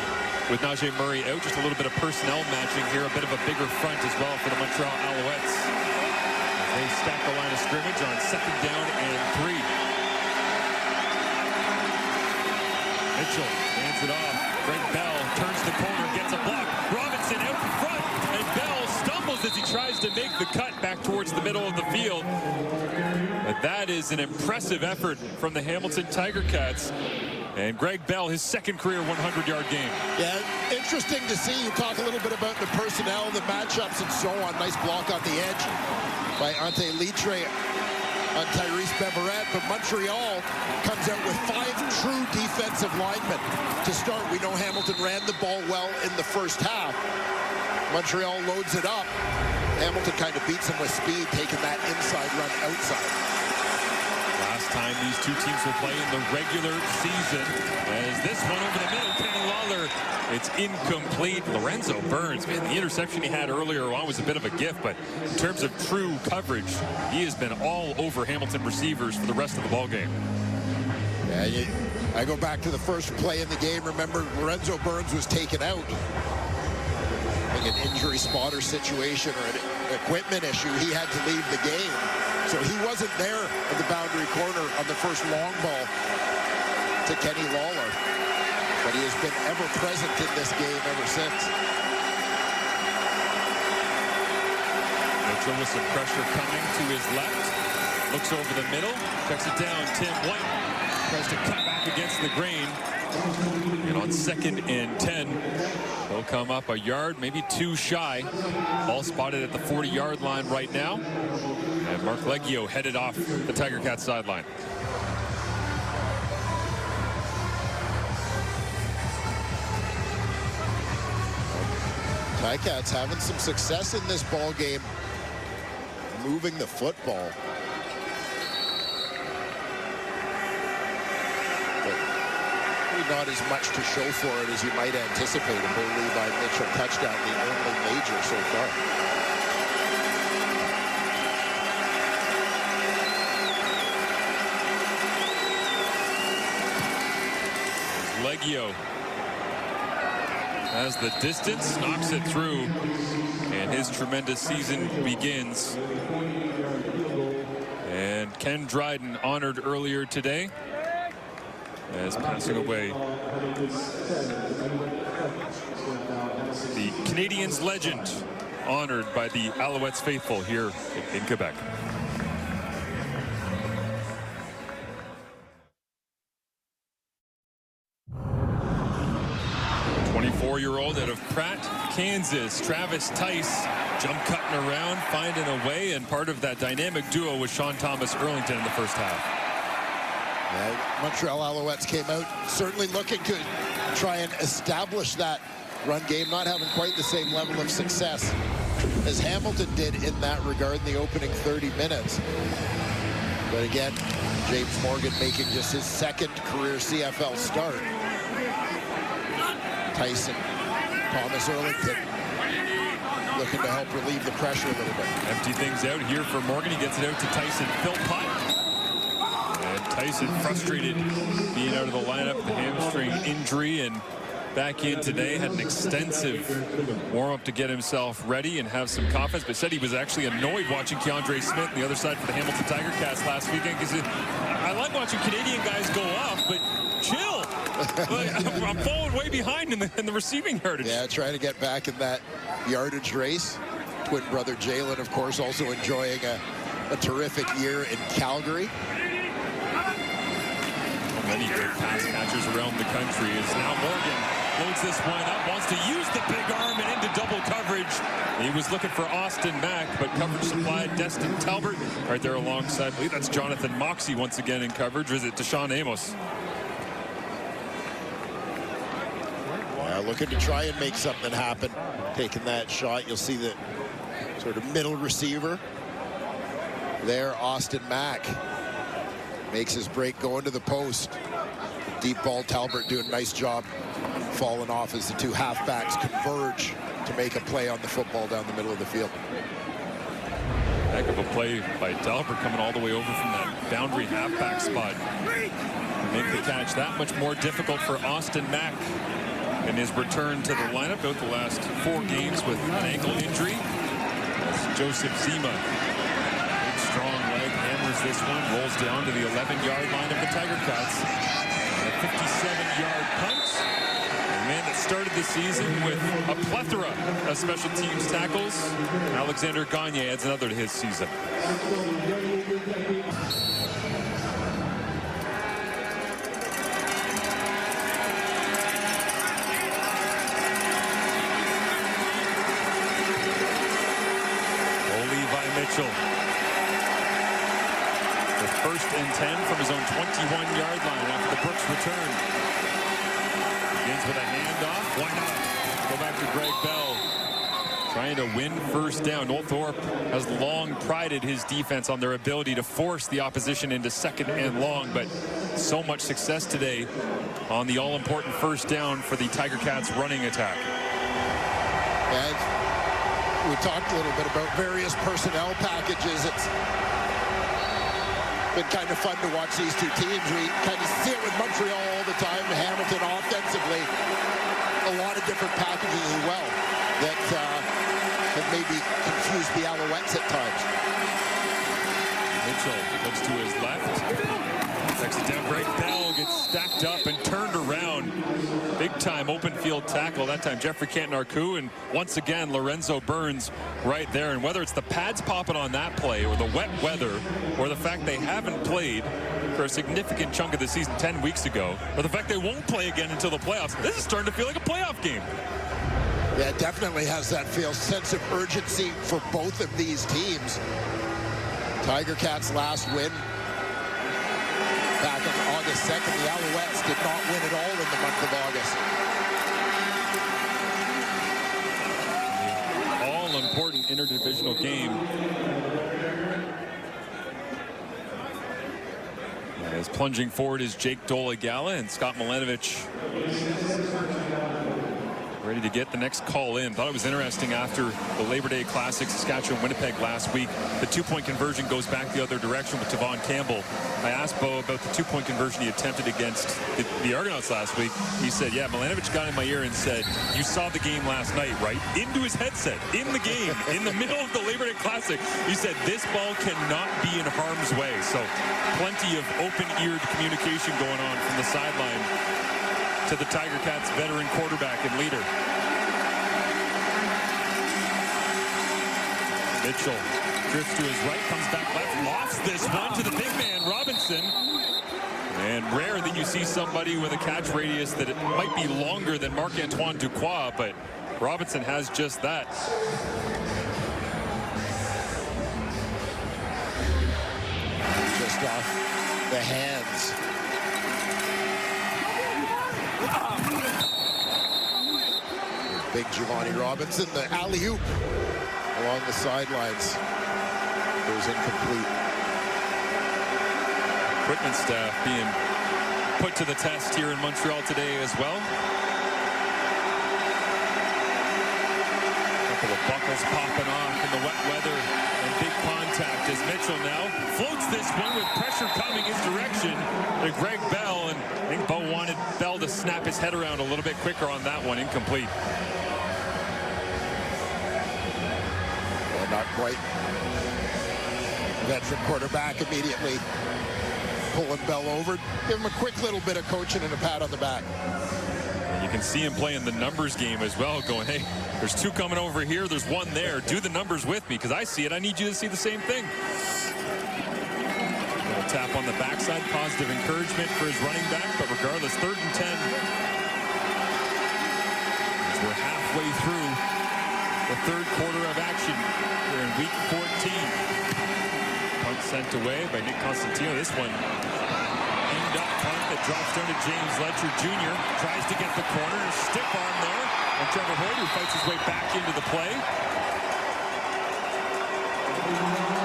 with Najee Murray out, just a little bit of personnel matching here, a bit of a bigger front as well for the Montreal Alouettes. They stack the line of scrimmage on 2nd down and 3. Mitchell hands it off. Greg Bell turns the corner, gets a block. Robinson out in front, and Bell stumbles as he tries to make the cut back towards the middle of the field. But that is an impressive effort from the Hamilton Tiger Cats. And Greg Bell, his 2nd career 100-yard game. Yeah, interesting to see. You talk a little bit about the personnel, the matchups, and so on. Nice block on the edge by Ante Litre on Tyrese Beverette, but Montreal comes out with 5 true defensive linemen to start. We know Hamilton ran the ball well in the first half. Montreal loads it up. Hamilton kind of beats him with speed, taking that inside run outside. Last time these two teams will play in the regular season, as this one over the middle, Kenny Lawler, it's incomplete. Lorenzo Burns, man, the interception he had earlier on was a bit of a gift, but in terms of true coverage, he has been all over Hamilton receivers for the rest of the ball game. Yeah, I go back to the first play in the game. Remember, Lorenzo Burns was taken out. I think an injury spotter situation or an equipment issue. He had to leave the game. So he wasn't there at the boundary corner on the first long ball to Kenny Lawler. But he has been ever present in this game ever since. Mitchell with some pressure coming to his left. Looks over the middle. Checks it down. Tim White tries to cut back against the grain. And on 2nd and 10, he'll come up a yard, maybe 2 shy. Ball spotted at the 40-yard line right now. And Mark Leggio headed off the Tiger Cats sideline. Ticats having some success in this ball game, moving the football. But not as much to show for it as you might anticipate. A Bo Levi Mitchell touchdown, the only major so far. Leggio has the distance, knocks it through, and his tremendous season begins. And Ken Dryden honored earlier today as passing away. The Canadiens legend honored by the Alouettes faithful here in Quebec. 24-year-old out of Pratt, Kansas, Travis Tice, jump cutting around, finding a way, and part of that dynamic duo with Sean Thomas-Erlington in the first half. Yeah, Montreal Alouettes came out certainly looking to try and establish that run game, not having quite the same level of success as Hamilton did in that regard in the opening 30 minutes. But again, James Morgan making just his 2nd career CFL start. Tyson, Thomas-Erlington looking to help relieve the pressure a little bit. Empty things out here for Morgan. He gets it out to Tyson Philpott. And Tyson frustrated being out of the lineup, the hamstring injury, and back in today, had an extensive warm-up to get himself ready and have some confidence, but said he was actually annoyed watching Keandre Smith on the other side for the Hamilton Tiger Cats last weekend, because I like watching Canadian guys go off, but chill. I'm falling way behind in the receiving yardage. Yeah, trying to get back in that yardage race. Twin brother Jalen, of course, also enjoying a terrific year in Calgary. Many great pass catchers around the country. Is now Morgan loads this one up, wants to use the big arm and into double coverage. He was looking for Austin Mack, but coverage supplied Destin Talbert right there alongside. I believe that's Jonathan Moxey once again in coverage. Or is it Deshaun Amos? Looking to try and make something happen. Taking that shot, you'll see the sort of middle receiver there, Austin Mack. Makes his break going to the post. Deep ball, Talbert doing a nice job falling off as the 2 halfbacks converge to make a play on the football down the middle of the field. Heck of a play by Talbert coming all the way over from that boundary halfback spot. Make the catch that much more difficult for Austin Mack in his return to the lineup. Out the last 4 games with an ankle injury. That's Joseph Zima. Big strong leg, hammers this one, rolls down to the 11-yard line of the Tiger Cats. A 57-yard punt. A man that started the season with a plethora of special teams tackles. Alexander Gagne adds another to his season. Mitchell with 1st and 10 from his own 21-yard line after the Brooks return. Begins with a handoff. Why not? Go back to Greg Bell. Trying to win 1st down. Oldthorpe has long prided his defense on their ability to force the opposition into 2nd and long, but so much success today on the all-important 1st down for the Tiger Cats running attack. We talked a little bit about various personnel packages. It's been kind of fun to watch these 2 teams. We kind of see it with Montreal all the time. Hamilton offensively, a lot of different packages as well that have maybe confused the Alouettes at times. Mitchell looks to his left. Takes it down. Greg Bell gets stacked up and turned around. Big time open field tackle. That time Jeffrey Canton-Arcou, and once again Lorenzo Burns right there. And whether it's the pads popping on that play or the wet weather or the fact they haven't played for a significant chunk of the season 10 weeks ago. But the fact they won't play again until the playoffs, this is starting to feel like a playoff game. Yeah, it definitely has that sense of urgency for both of these teams. Tiger Cats' last win back on August 2nd. The Alouettes did not win at all in the month of August. All-important interdivisional game. As plunging forward is Jake Dolegala and Scott Milanovich ready to get the next call in. Thought it was interesting after the Labor Day Classic, Saskatchewan-Winnipeg last week. The two-point conversion goes back the other direction with Tavon Campbell. I asked Bo about the two-point conversion he attempted against the Argonauts last week. He said, yeah, Milanovich got in my ear and said, you saw the game last night, right? Into his headset, in the game, in the middle of the Labor Day Classic. He said, this ball cannot be in harm's way. So plenty of open-eared communication going on from the sideline to the Tiger Cats veteran quarterback and leader. Mitchell drifts to his right, comes back left, lofts this one to the big man, Robinson. And rare that you see somebody with a catch radius that it might be longer than Marc-Antoine Ducroix, but Robinson has just that. Just off the hands. Big Giovanni Robinson, the alley-oop along the sidelines goes incomplete. Equipment staff being put to the test here in Montreal today as well. A couple of buckles popping off in the wet weather and big contact as Mitchell now floats this one with pressure coming his direction to Greg Bell, and I think Bo wanted Bell to snap his head around a little bit quicker on that one. Incomplete. Not quite. Veteran quarterback immediately pulling Bell over. Give him a quick little bit of coaching and a pat on the back. And you can see him playing the numbers game as well, going, hey, there's two coming over here, there's one there. Do the numbers with me, because I see it. I need you to see the same thing. Little tap on the backside, positive encouragement for his running back, but regardless, 3rd and 10. As we're halfway through the third quarter of action here in week 14. Punt sent away by Nick Constantino. This one aimed up punt that drops down to James Letcher Jr. Tries to get the corner. Stiff arm there. And Trevor Hoyt, who fights his way back into the play.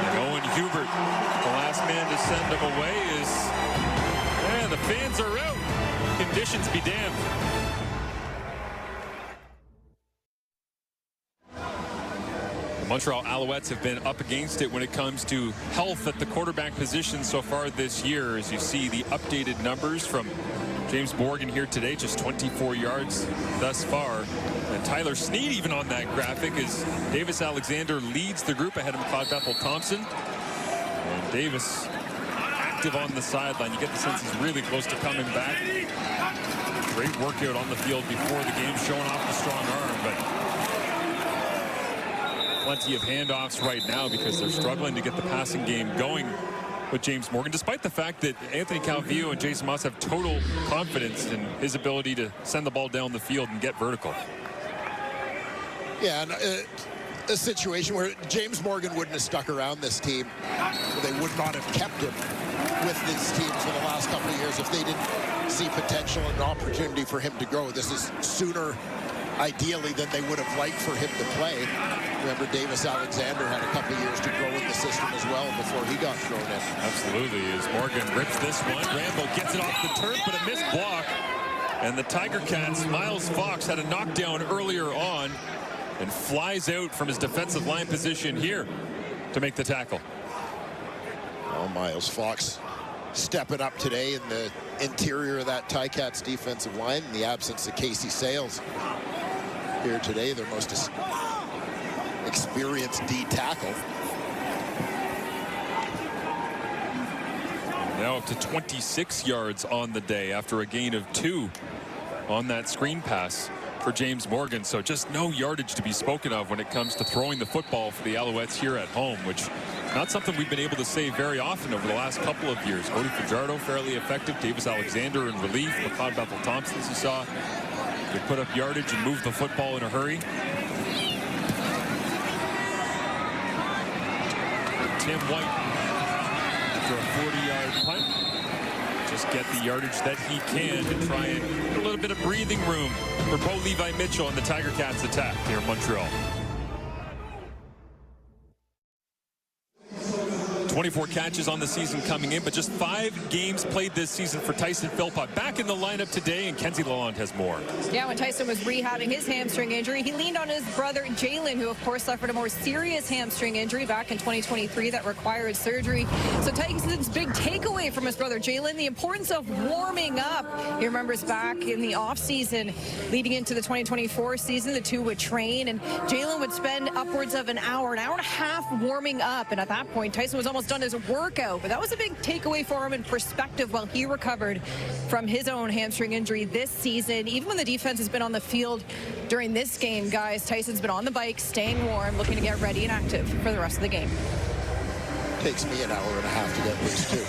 And Owen Hubert, the last man to send him away, is... Yeah, the fans are out. Conditions be damned. Montreal Alouettes have been up against it when it comes to health at the quarterback position so far this year. As you see the updated numbers from James Morgan here today, just 24 yards thus far. And Tyler Snead even on that graphic as Davis Alexander leads the group ahead of McLeod Bethel Thompson. And Davis active on the sideline. You get the sense he's really close to coming back. Great workout on the field before the game, showing off the strong arm, but plenty of handoffs right now because they're struggling to get the passing game going with James Morgan, despite the fact that Anthony Calvillo and Jason Moss have total confidence in his ability to send the ball down the field and get vertical. Yeah, and a situation where James Morgan wouldn't have stuck around this team. They would not have kept him with these teams for the last couple of years if they didn't see potential and opportunity for him to grow. This is sooner, ideally, than they would have liked for him to play. Remember, Davis Alexander had a couple of years to grow in the system as well before he got thrown in. Absolutely, as Morgan rips this one. Rambo gets it off the turf, but a missed block. And the Tiger Cats, Miles Fox, had a knockdown earlier on and flies out from his defensive line position here to make the tackle. Oh, Miles Fox stepping up today in the interior of that Ticats defensive line in the absence of Casey Sales. Here today, their most experienced D tackle. Now up to 26 yards on the day after a gain of 2 on that screen pass for James Morgan. So just no yardage to be spoken of when it comes to throwing the football for the Alouettes here at home, which Not something we've been able to say very often over the last couple of years. Cody Fajardo fairly effective. Davis Alexander in relief. McLeod Bethel-Thompson, as you saw, could put up yardage and move the football in a hurry. Tim White, after a 40-yard punt, just get the yardage that he can to try and get a little bit of breathing room for Bo Levi Mitchell and the Tiger Cats attack here in Montreal. 24 catches on the season coming in, but just 5 games played this season for Tyson Philpott. Back in the lineup today, and Kenzie Lalonde has more. Yeah, when Tyson was rehabbing his hamstring injury, he leaned on his brother Jalen, who of course suffered a more serious hamstring injury back in 2023 that required surgery. So Tyson's big takeaway from his brother Jalen, the importance of warming up. He remembers back in the offseason leading into the 2024 season, the two would train, and Jalen would spend upwards of an hour and a half warming up. And at that point, Tyson was almost done his workout, but that was a big takeaway for him in perspective while he recovered from his own hamstring injury this season. Even when the defense has been on the field during this game, guys, Tyson's been on the bike, staying warm, looking to get ready and active for the rest of the game. Takes me an hour and a half to get loose too.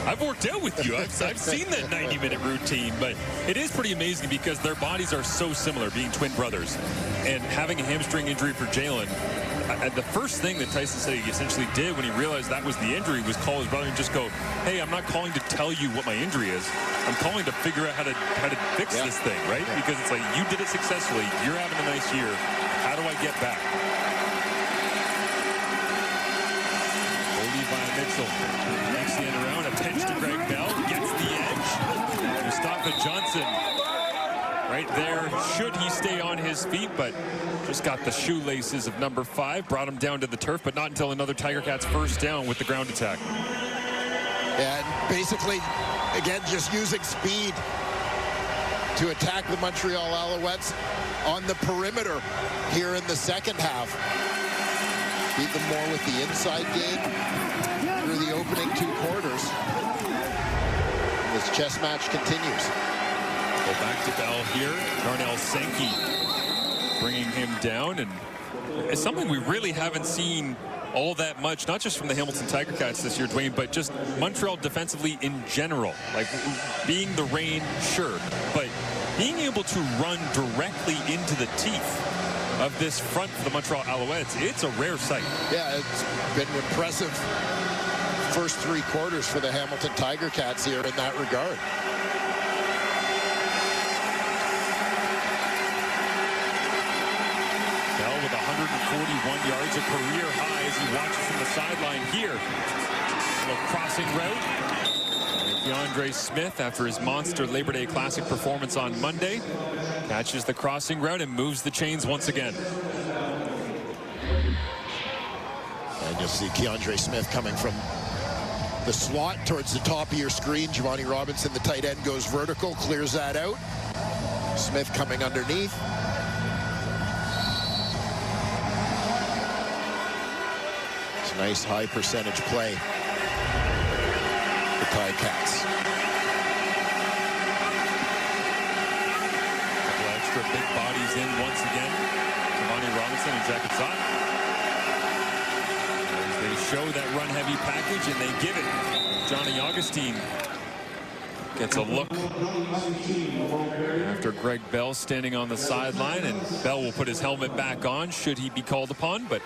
I've worked out with you. I've seen that 90-minute routine, but it is pretty amazing because their bodies are so similar, being twin brothers. And having a hamstring injury for Jalen, the first thing that Tyson said he essentially did when he realized that was the injury was call his brother and just go, hey, I'm not calling to tell you what my injury is. I'm calling to figure out how to fix this thing, right? Because it's like, you did it successfully. You're having a nice year. How do I get back? Levi Mitchell makes the end around. A pinch to Greg Bell. Gets the edge. Mustafa Johnson right there. Should he stay on his feet, but just got the shoelaces of number 5. Brought him down to the turf, but not until another Tiger Cats first down with the ground attack. And basically, again, just using speed to attack the Montreal Alouettes on the perimeter here in the second half. Beat them more with the inside game through the opening 2 quarters. This chess match continues. Go back to Bell here. Darnell Sankey bringing him down, and it's something we really haven't seen all that much, not just from the Hamilton Tiger Cats this year, Dwayne, but just Montreal defensively in general. Like, being the rain, sure, but being able to run directly into the teeth of this front for the Montreal Alouettes, it's a rare sight. Yeah, it's been impressive first 3 quarters for the Hamilton Tiger Cats here in that regard. Bell with 141 yards, a career high as he watches from the sideline here. A little crossing route. DeAndre Smith, after his monster Labor Day Classic performance on Monday, catches the crossing route and moves the chains once again. And you'll see DeAndre Smith coming from the slot towards the top of your screen. Giovanni Robinson, the tight end, goes vertical, clears that out. Smith coming underneath. It's a nice high percentage play. Cats. Couple extra big bodies in once again. Giovanni Robinson and Jack Zott. They show that run-heavy package, and they give it. Johnny Augustine gets a look after Greg Bell standing on the sideline, and Bell will put his helmet back on should he be called upon, but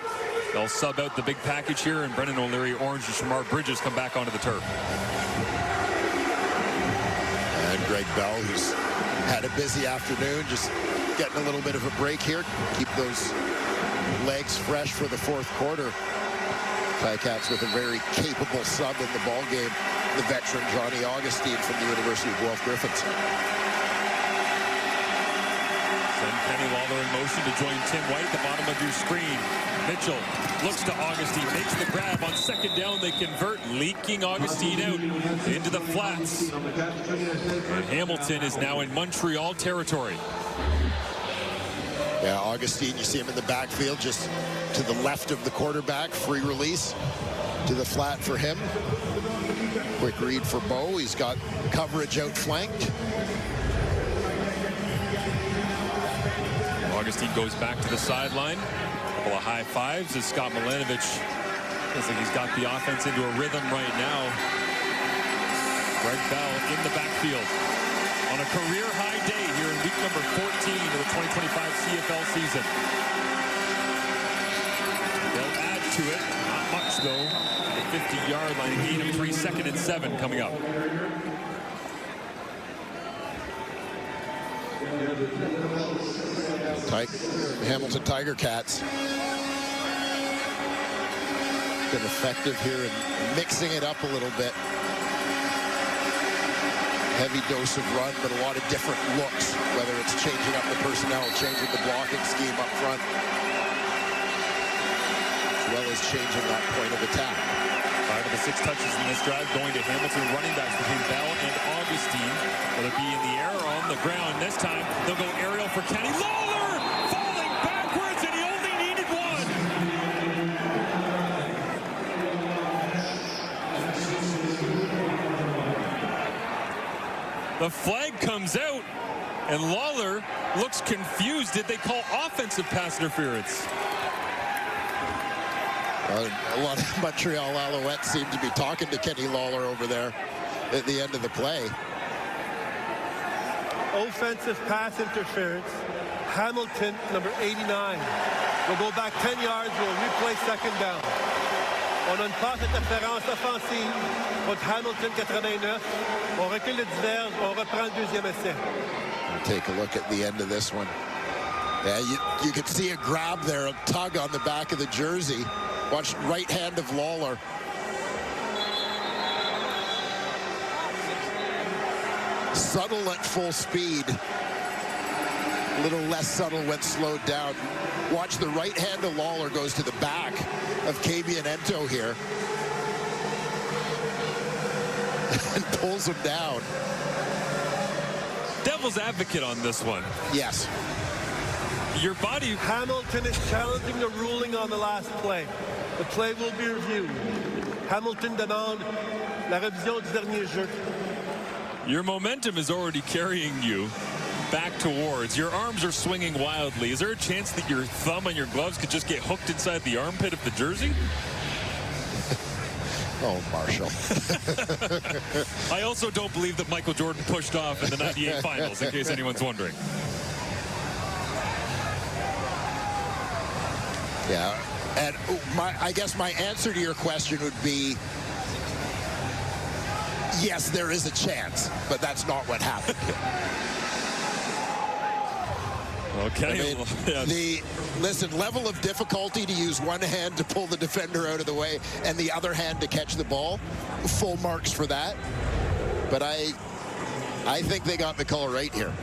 they'll sub out the big package here, and Brendan O'Leary Orange and Shamar Bridges come back onto the turf. And Greg Bell, who's had a busy afternoon, just getting a little bit of a break here. Keep those legs fresh for the 4th quarter. Ticats with a very capable sub in the ball game, the veteran Johnny Augustine from the University of Guelph Griffins. Send Kenny Lawler in motion to join Tim White at the bottom of your screen. Mitchell looks to Augustine, makes the grab on 2nd down. They convert, leaking Augustine out into the flats. And Hamilton is now in Montreal territory. Yeah, Augustine, you see him in the backfield, just to the left of the quarterback. Free release to the flat for him. Quick read for Bo. He's got coverage outflanked. Augustine goes back to the sideline. A couple of high fives as Scott Milanovich Feels like he's got the offense into a rhythm right now. Greg Bell in the backfield on a career-high day here in week number 14 of the 2025 CFL season. They'll add to it. Not much, though. The 50-yard line, a gain of 3, 2nd and 7 coming up. Hamilton Tiger Cats been effective here in mixing it up a little bit. Heavy dose of run, but a lot of different looks, whether it's changing up the personnel, changing the blocking scheme up front, as well as changing that point of attack. 5 of the 6 touches in this drive going to Hamilton running backs between Bell and Augustine. Whether it be in the air or on the ground, this time they'll go aerial for Kenny Lawler, falling backwards, and he only needed one. The flag comes out, and Lawler looks confused. Did they call offensive pass interference? A lot of Montreal Alouettes seem to be talking to Kenny Lawler over there at the end of the play. Offensive pass interference. Hamilton, number 89. We'll go back 10 yards. We'll replay second down. On a une passe interférence offensive contre Hamilton 89. On recule le diverge. On reprend le deuxième essai. Take a look at the end of this one. Yeah, you could see a grab there, a tug on the back of the jersey. Watch right hand of Lawler. Subtle at full speed. A little less subtle when slowed down. Watch the right hand of Lawler goes to the back of Cabianento here. And pulls him down. Devil's advocate on this one. Yes. Your body. Hamilton is challenging the ruling on the last play. The play will be reviewed. Hamilton demande la révision du dernier jeu. Your momentum is already carrying you back towards. Your arms are swinging wildly. Is there a chance that your thumb on your gloves could just get hooked inside the armpit of the jersey? Oh, Marshall. I also don't believe that Michael Jordan pushed off in the 98 finals, in case anyone's wondering. Yeah, and I guess my answer to your question would be, yes, there is a chance, but that's not what happened. Okay. I mean, listen, level of difficulty to use one hand to pull the defender out of the way and the other hand to catch the ball, full marks for that. But I think they got the call right here.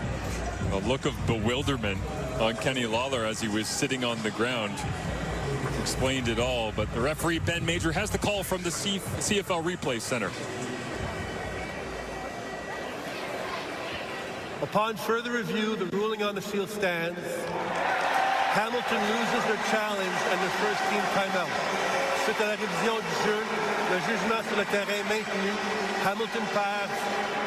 A look of bewilderment on Kenny Lawler as he was sitting on the ground. Explained it all, but the referee, Ben Major, has the call from the CFL Replay Center. Upon further review, the ruling on the field stands. Hamilton loses their challenge and their first team timeout. Suite à la révision du jeu, le jugement sur le terrain maintenu. Hamilton perd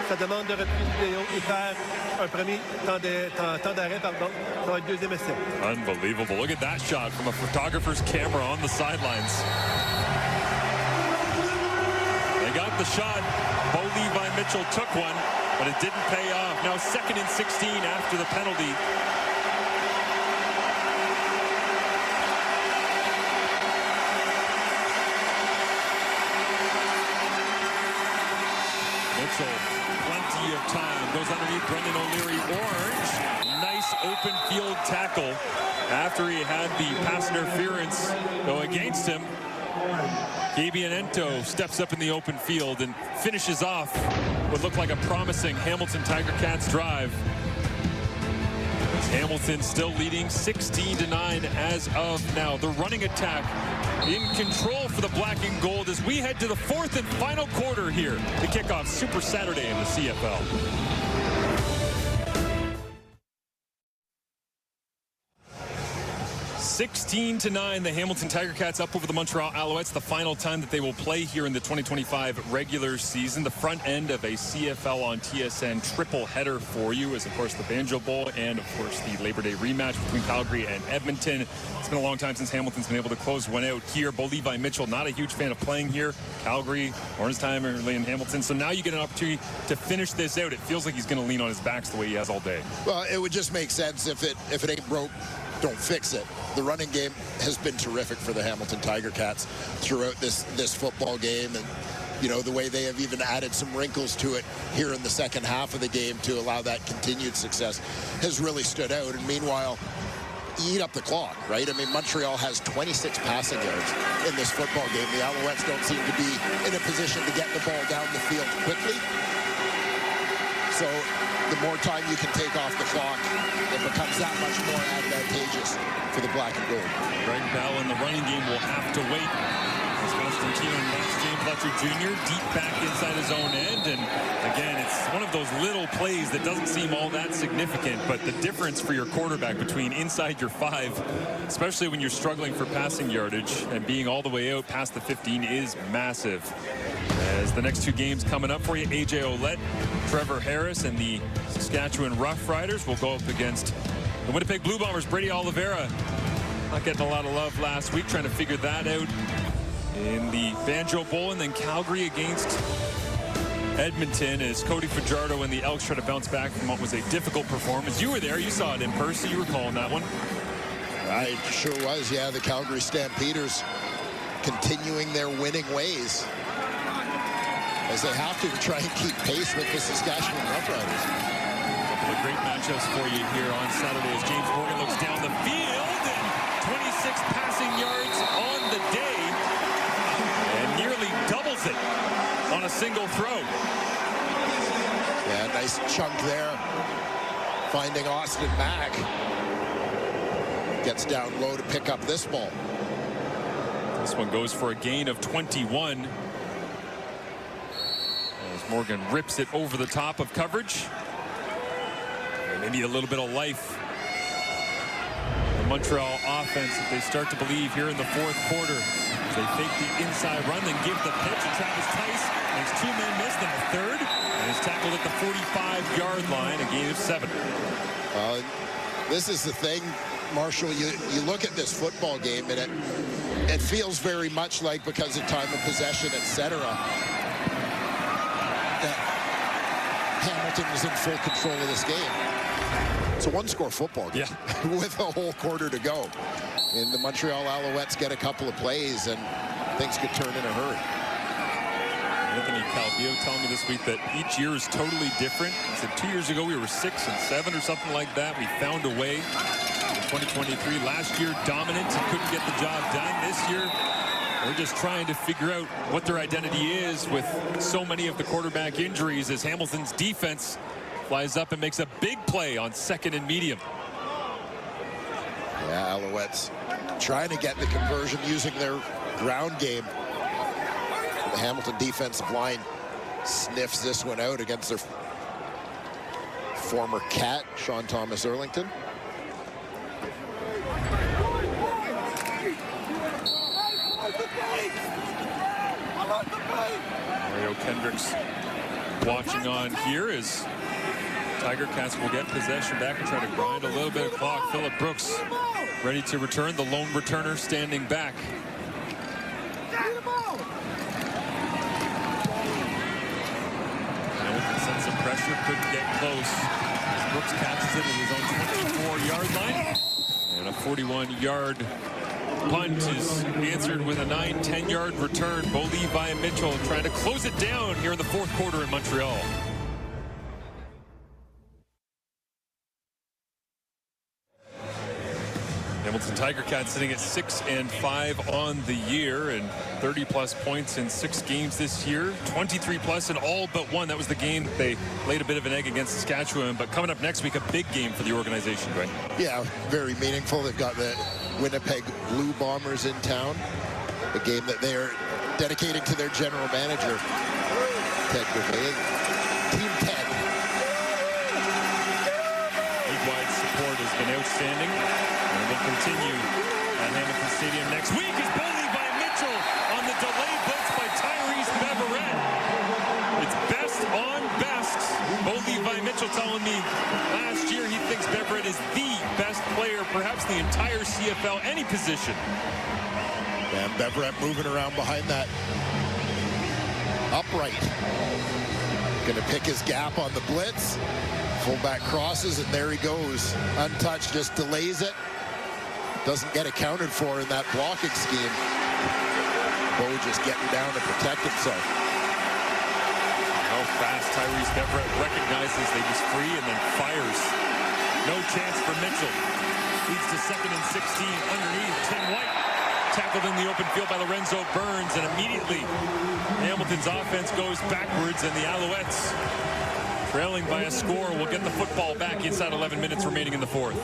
sa demande de reprise vidéo et perd un premier temps d'arrêt, pardon. Ça va être deuxième essai. Unbelievable. Look at that shot from a photographer's camera on the sidelines. They got the shot. Bo Levi Mitchell took one, but it didn't pay off. Now 2nd and 16 after the penalty. Mitchell, plenty of time, goes underneath Brendan O'Leary. Orange, nice open field tackle after he had the pass interference go against him. Cabianento steps up in the open field and finishes off what looked like a promising Hamilton Tiger Cats drive. Hamilton still leading 16-9 as of now. The running attack in control for the black and gold as we head to the 4th and final quarter here to kick off Super Saturday in the CFL. 16-9, the Hamilton Tiger Cats up over the Montreal Alouettes. The final time that they will play here in the 2025 regular season. The front end of a CFL on TSN triple header for you is, of course, the Banjo Bowl and, of course, the Labor Day rematch between Calgary and Edmonton. It's been a long time since Hamilton's been able to close one out here. Bo Levi Mitchell, not a huge fan of playing here. Calgary, Orangetown, early in Hamilton. So now you get an opportunity to finish this out. It feels like he's going to lean on his backs the way he has all day. Well, it would just make sense if it ain't broke, don't fix it. The running game has been terrific for the Hamilton Tiger Cats throughout this football game, and you know the way they have even added some wrinkles to it here in the second half of the game to allow that continued success has really stood out. And meanwhile, eat up the clock, right? I mean, Montreal has 26 passing yards in this football game. The Alouettes don't seem to be in a position to get the ball down the field quickly. So the more time you can take off the clock, it becomes that much more advantageous for the black and gold. Greg Bell in the running game will have to wait. As Constantino knocks James Fletcher Jr. deep back inside his own end. And again, it's one of those little plays that doesn't seem all that significant, but the difference for your quarterback between inside your 5, especially when you're struggling for passing yardage, and being all the way out past the 15 is massive. As the next 2 games coming up for you, AJ Ouellette, Trevor Harris, and the Saskatchewan Roughriders will go up against the Winnipeg Blue Bombers. Brady Oliveira not getting a lot of love last week, trying to figure that out in the Banjo Bowl, and then Calgary against Edmonton as Cody Fajardo and the Elks try to bounce back from what was a difficult performance. You were there, you saw it in person, you were calling that one. I sure was, yeah. The Calgary Stampeders continuing their winning ways, as they have to try and keep pace with the Saskatchewan Roughriders. A couple of great matchups for you here on Saturday as James Morgan looks down the field, and 26 passing yards on the day, and nearly doubles it on a single throw. Yeah, nice chunk there. Finding Austin Mack. Gets down low to pick up this ball. This one goes for a gain of 21. Morgan rips it over the top of coverage. And maybe a little bit of life. The Montreal offense, if they start to believe here in the fourth quarter, as they fake the inside run, then give the pitch to Travis Tice. Makes 2 men miss, then a third, and is tackled at the 45-yard line, a gain of 7. This is the thing, Marshall. You look at this football game, and it feels very much like, because of time of possession, etc., that Hamilton was in full control of this game. It's a one-score football game, with a whole quarter to go. And the Montreal Alouettes get a couple of plays, and things could turn in a hurry. Anthony Calvillo telling me this week that each year is totally different. He said 2 years ago we were 6 and 7 or something like that. We found a way. In 2023, last year dominant and couldn't get the job done. This year, they're just trying to figure out what their identity is with so many of the quarterback injuries, as Hamilton's defense flies up and makes a big play on 2nd and medium. Yeah, Alouettes trying to get the conversion using their ground game. The Hamilton defensive line sniffs this one out against their former Cat, Sean Thomas Erlington. Mario Kendricks watching on here as Tiger Cats will get possession back and try to grind a little bit of clock. Phillip Brooks ready to return, the lone returner standing back. Hamilton sends some pressure, couldn't get close. Brooks catches it at his own 24-yard line. And a 41-yard punt is answered with a 9-10-yard return. Bo Levi Mitchell trying to close it down here in the fourth quarter in Montreal. Hamilton Tiger Cats sitting at 6-5 on the year, and 30-plus points in 6 games this year. 23-plus in all but one. That was the game they laid a bit of an egg against Saskatchewan. But coming up next week, a big game for the organization, Greg. Yeah, very meaningful. They've got the Winnipeg Blue Bombers in town. A game that they are dedicating to their general manager, Ted Gervais. Team Ted. League-wide support has been outstanding, and will continue at Hamilton Stadium next week is Bo Levi Mitchell on the delayed blitz by Tyrese Beverett. It's best on best. Bo Levi Mitchell telling me last year he thinks Beverett is the best player, perhaps the entire CFL, any position. And Beverett moving around behind that upright. Gonna pick his gap on the blitz. Fullback crosses, and there he goes. Untouched, just delays it. Doesn't get accounted for in that blocking scheme. Bo just getting down to protect himself. How fast Tyrese Beverett recognizes that he's free and then fires. No chance for Mitchell. Leads to 2nd and 16 underneath. Tim White tackled in the open field by Lorenzo Burns, and immediately Hamilton's offense goes backwards, and the Alouettes, trailing by a score, will get the football back inside 11 minutes remaining in the fourth.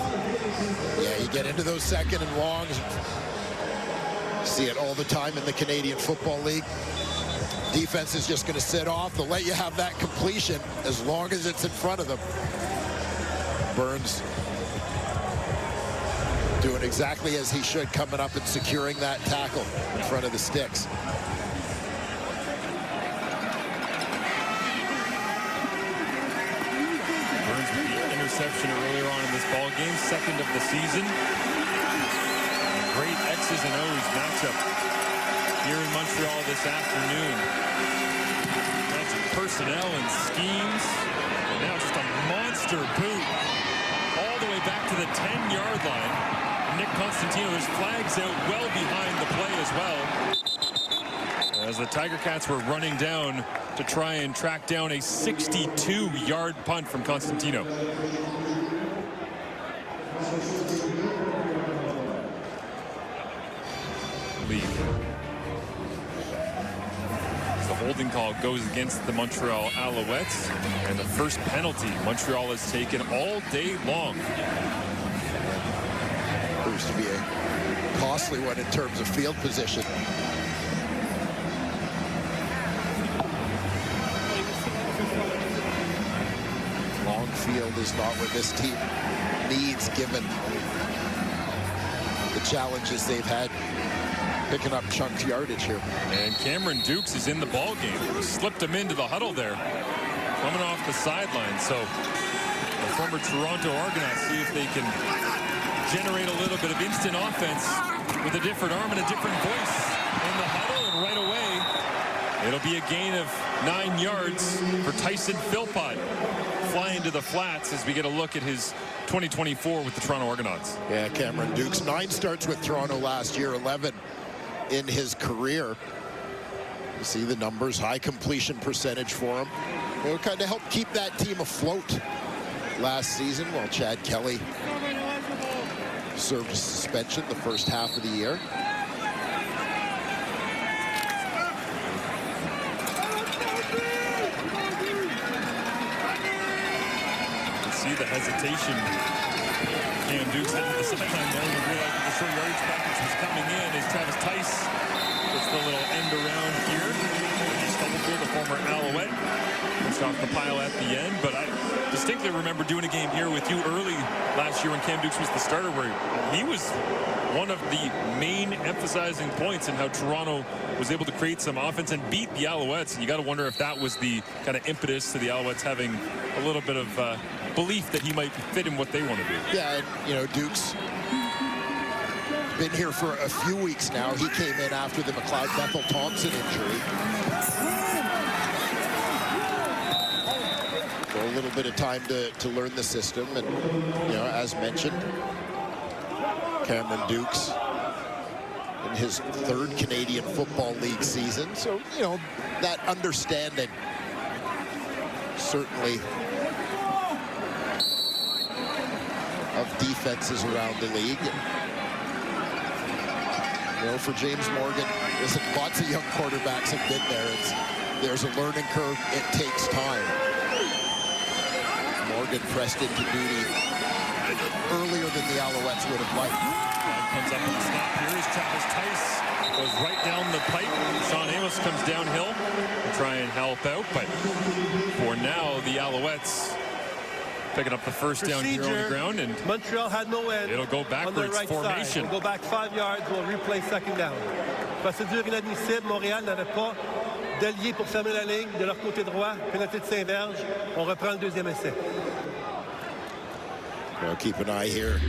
Yeah, you get into those 2nd and longs. See it all the time in the Canadian Football League. Defense is just going to sit off. They'll let you have that completion as long as it's in front of them. Burns doing exactly as he should, coming up and securing that tackle in front of the sticks. Burns with the interception earlier on in this ball game, 2nd of the season. Great X's and O's matchup here in Montreal this afternoon. Lots of personnel and schemes. And now just a monster boot all the way back to the 10-yard line. Nick Constantino, there's flags out well behind the play as well, as the Tiger Cats were running down to try and track down a 62-yard punt from Constantino. Lead. The holding call goes against the Montreal Alouettes, and the first penalty Montreal has taken all day long. Proves to be a costly one in terms of field position. Long field is not what this team needs, given the challenges they've had picking up chunk yardage here. And Cameron Dukes is in the ball game. Slipped him into the huddle there, coming off the sideline. So the former Toronto Argonauts see if they can generate a little bit of instant offense with a different arm and a different voice in the huddle, and right away it'll be a gain of 9 yards for Tyson Philpott, flying to the flats as we get a look at his 2024 with the Toronto Argonauts. Yeah, Cameron Dukes, 9 starts with Toronto last year, 11 in his career. You see the numbers, high completion percentage for him. It'll kind of help keep that team afloat last season, while Chad Kelly served a suspension the first half of the year. You see the hesitation. Cam Dukes heading to the sideline there and realized that the short yardage package was coming in as Travis Tice gets the little end around here. Stubblefield, the former Alouette, pushed off the pile at the end, but I distinctly remember doing a game here with you early last year when Cam Dukes was the starter, where he was one of the main emphasizing points in how Toronto was able to create some offense and beat the Alouettes. And you got to wonder if that was the kind of impetus to the Alouettes having a little bit of belief that he might fit in what they want to do. Yeah, and, you know, Dukes been here for a few weeks now. He came in after the McLeod Bethel Thompson injury. So a little bit of time to learn the system, and, you know, as mentioned, Cameron Dukes in his 3rd Canadian Football League season. So, you know, that understanding certainly of defenses around the league. You know, for James Morgan, listen, lots of young quarterbacks have been there. There's a learning curve. It takes time. Morgan pressed into duty earlier than the Alouettes would have liked. Comes up on the snap here as Travis Tice goes right down the pipe. Sean Amos comes downhill to try and help out, but for now, the Alouettes picking up the first down here on the ground, and Montreal had no end. It'll go on backwards their right formation. Side. We'll go back 5 yards. We'll replay second down. Procédure inadmissible. Montréal n'avait pas d'allié pour fermer la ligne de leur côté droit. Pénalité de Saint-Verge. On reprend le deuxième essai. Well, keep an eye here.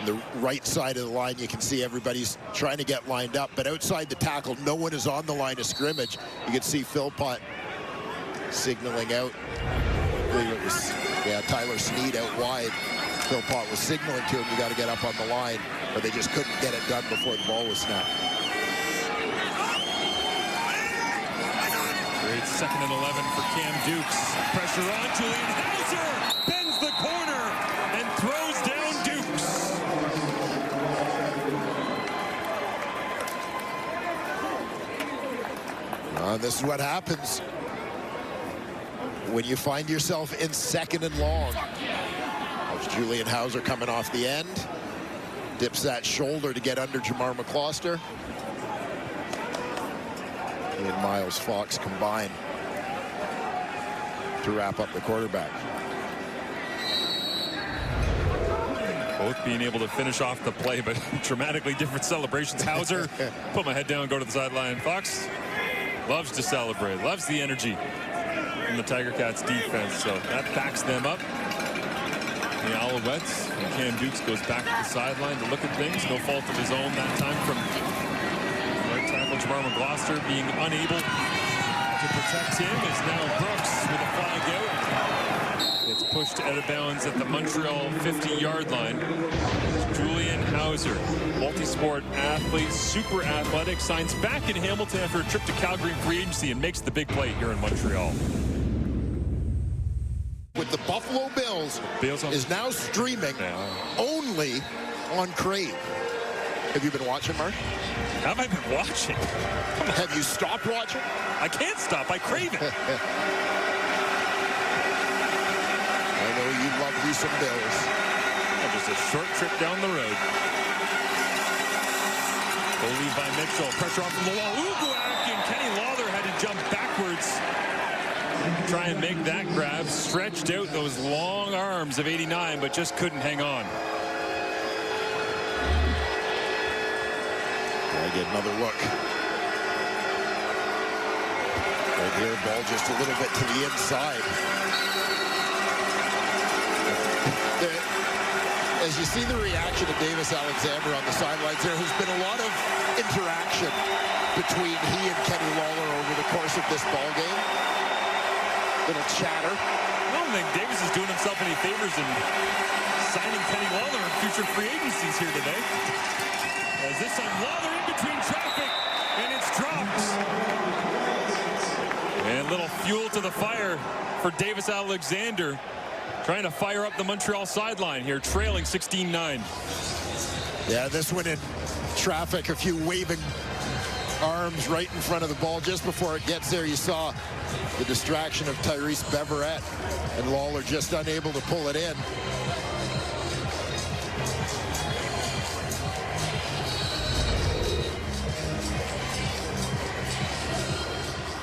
The right side of the line, you can see everybody's trying to get lined up, but outside the tackle, no one is on the line of scrimmage. You can see Philpott signaling out. I believe it was, Tyler Sneed out wide. Philpott was signaling to him, you got to get up on the line, but they just couldn't get it done before the ball was snapped. Great 2nd and 11 for Cam Dukes. Pressure on Julian Hauser. Bends the corner and throws down Dukes. This is what happens when you find yourself in 2nd and long. There's Julian Hauser coming off the end. Dips that shoulder to get under Jamar McCloster. He and Miles Fox combine to wrap up the quarterback. Both being able to finish off the play, but dramatically different celebrations. Hauser, put my head down, go to the sideline. Fox loves to celebrate, loves the energy in the Tiger Cats defense, so that backs them up. The Alouettes, and Cam Dukes goes back to the sideline to look at things. No fault of his own that time from right tackle Jamar McCloster being unable to protect him. Is now Brooks with a flag out. It's pushed out of bounds at the Montreal 50-yard line. Julian Hauser, multi-sport athlete, super athletic, signs back in Hamilton after a trip to Calgary free agency and makes the big play here in Montreal. With the Buffalo Bills is now streaming only on Crave. Have you been watching, Mark? Have I been watching? Have you stopped watching? I can't stop. I crave it. I know you love you some Bills. Just a short trip down the road. Levi Mitchell, pressure off from the wall. Uguak, and Kenny Lawler had to jump backwards. Try and make that grab. Stretched out those long arms of 89, but just couldn't hang on. I get another look. Right here, ball just a little bit to the inside. As you see the reaction of Davis Alexander on the sidelines, there has been a lot of interaction between he and Kenny Lawler over the course of this ball game. Little chatter. I don't think Davis is doing himself any favors in signing Kenny Lawler in future free agencies here today. As this time, Lawler in between traffic, and it's dropped. And a little fuel to the fire for Davis Alexander, trying to fire up the Montreal sideline here, trailing 16-9. Yeah, this one in traffic, a few waving arms right in front of the ball. Just before it gets there, you saw the distraction of Tyrese Beverett, and Lawler just unable to pull it in.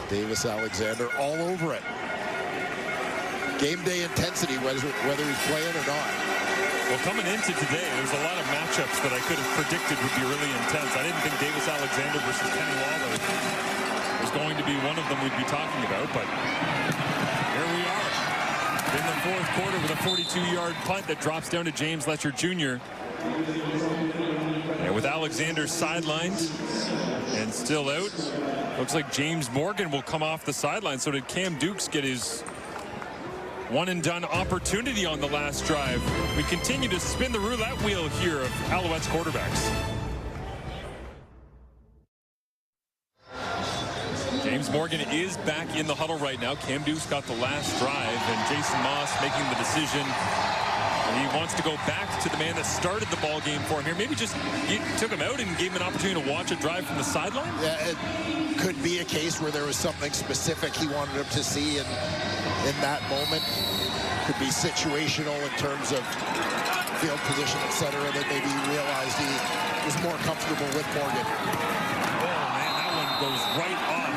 Davis Alexander all over it. Game day intensity, whether he's playing or not. Well, coming into today, there's a lot of matchups that I could have predicted would be really intense. I didn't think Davis Alexander versus Kenny Lawler was going to be one of them we'd be talking about, but here we are in the 4th quarter with a 42-yard punt that drops down to James Letcher Jr. And with Alexander sidelined and still out, looks like James Morgan will come off the sideline. So did Cam Dukes get his one-and-done opportunity on the last drive. We continue to spin the roulette wheel here of Alouettes quarterbacks. James Morgan is back in the huddle right now. Cam Dukes got the last drive, and Jason Moss making the decision. He wants to go back to the man that started the ball game for him here. Maybe just took him out and gave him an opportunity to watch a drive from the sideline. Yeah, it could be a case where there was something specific he wanted him to see in that moment. Could be situational in terms of field position, etc., that maybe he realized he was more comfortable with Morgan. Oh, man, that one goes right off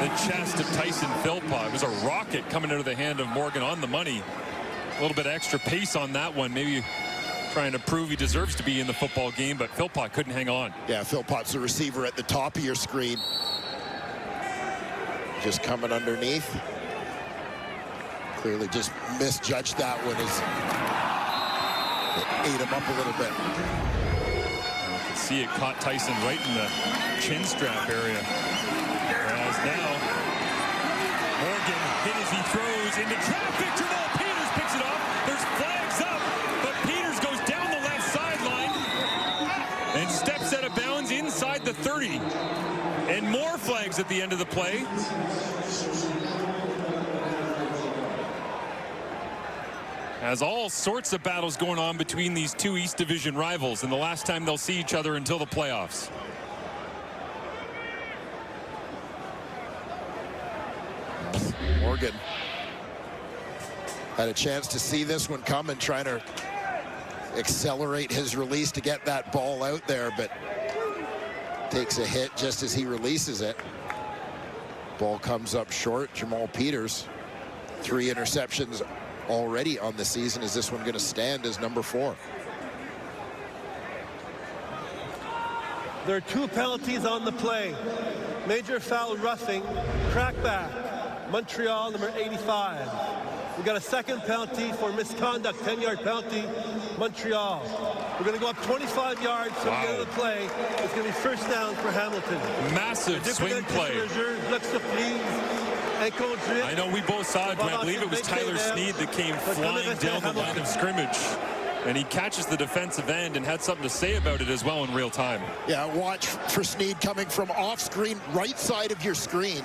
the chest of Tyson Philpott. It was a rocket coming out of the hand of Morgan on the money. A little bit of extra pace on that one. Maybe trying to prove he deserves to be in the football game, but Philpott couldn't hang on. Yeah, Philpott's the receiver at the top of your screen. Just coming underneath. Clearly just misjudged that one as it ate him up a little bit. You can see it caught Tyson right in the chin strap area. As now, Morgan hit as he throws into traffic. Jamal Peters picks it off. There's flags up, but Peters goes down the left sideline and steps out of bounds inside the 30. And more flags at the end of the play. As all sorts of battles going on between these two East Division rivals, and the last time they'll see each other until the playoffs. Morgan had a chance to see this one coming, trying to accelerate his release to get that ball out there, but takes a hit just as he releases it. Ball comes up short. Jamal Peters, 3 interceptions already on the season. Is this one going to stand as number 4? There are 2 penalties on the play. Major foul roughing, crackback, Montreal, number 85. We got a second penalty for misconduct, 10-yard penalty, Montreal. We're going to go up 25 yards from the end of the play. It's going to be first down for Hamilton. Massive swing play. I know we both saw it, but I believe it was Tyler Sneed that came flying down the line of scrimmage. And he catches the defensive end and had something to say about it as well in real time. Yeah, watch for Sneed coming from off screen, right side of your screen.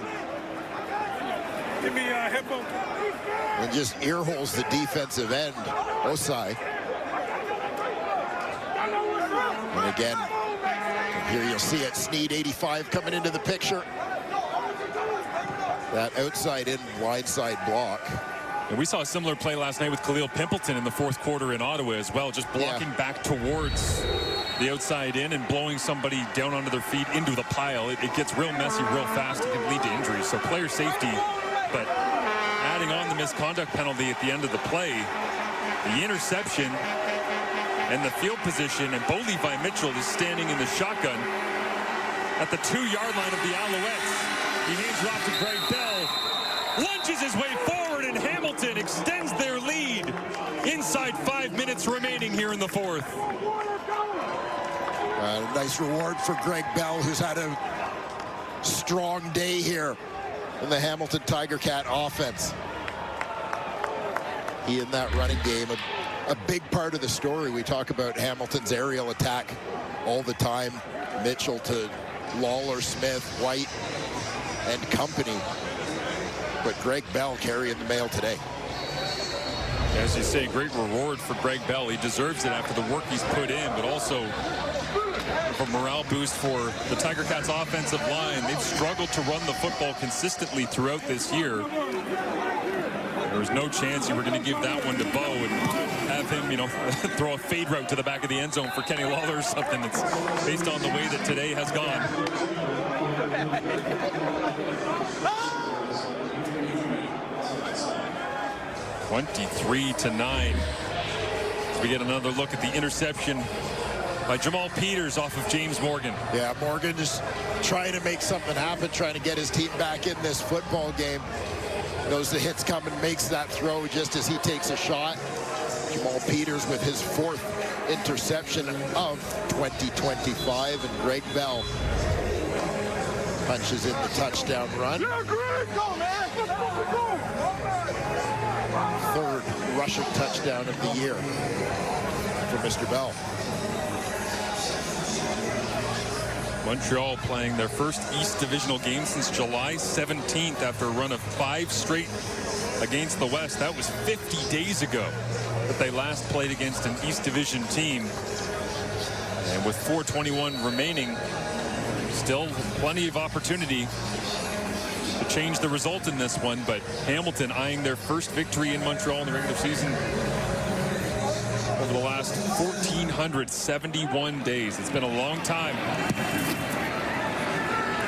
Give me a headphone. And just ear holes the defensive end, Osai. And again, here you'll see it, Sneed 85 coming into the picture. That outside in, wide side block. And we saw a similar play last night with Khalil Pimpleton in the 4th quarter in Ottawa as well, just blocking back towards the outside in and blowing somebody down onto their feet into the pile. It gets real messy real fast. It can lead to injuries. So player safety, but adding on the misconduct penalty at the end of the play, the interception and the field position, and Bo Levi Mitchell is standing in the shotgun at the 2-yard line of the Alouettes. He hands it off to Greg Bell, lunges his way forward, and Hamilton extends their lead inside 5 minutes remaining here in the 4th. Nice reward for Greg Bell, who's had a strong day here in the Hamilton Tiger Cat offense. He in that running game, a big part of the story. We talk about Hamilton's aerial attack all the time. Mitchell to Lawler, Smith, White, and company. But Greg Bell carrying the mail today. As you say, great reward for Greg Bell. He deserves it after the work he's put in, but also a morale boost for the Tiger Cats offensive line. They've struggled to run the football consistently throughout this year. There was no chance you were going to give that one to Bo and have him, throw a fade route to the back of the end zone for Kenny Lawler or something. That's based on the way that today has gone. 23-9. We get another look at the interception by Jamal Peters off of James Morgan. Yeah, Morgan just trying to make something happen, trying to get his team back in this football game. Knows the hit's coming, makes that throw just as he takes a shot. Jamal Peters with his 4th interception of 2025, and Greg Bell punches in the touchdown run. Yeah, Greg, go, man. Go. 3rd rushing touchdown of the year for Mr. Bell. Montreal playing their first East Divisional game since July 17th after a run of 5 straight against the West. That was 50 days ago that they last played against an East Division team. And with 4:21 remaining, still plenty of opportunity to change the result in this one, but Hamilton eyeing their first victory in Montreal in the regular season over the last 1,471 days. It's been a long time.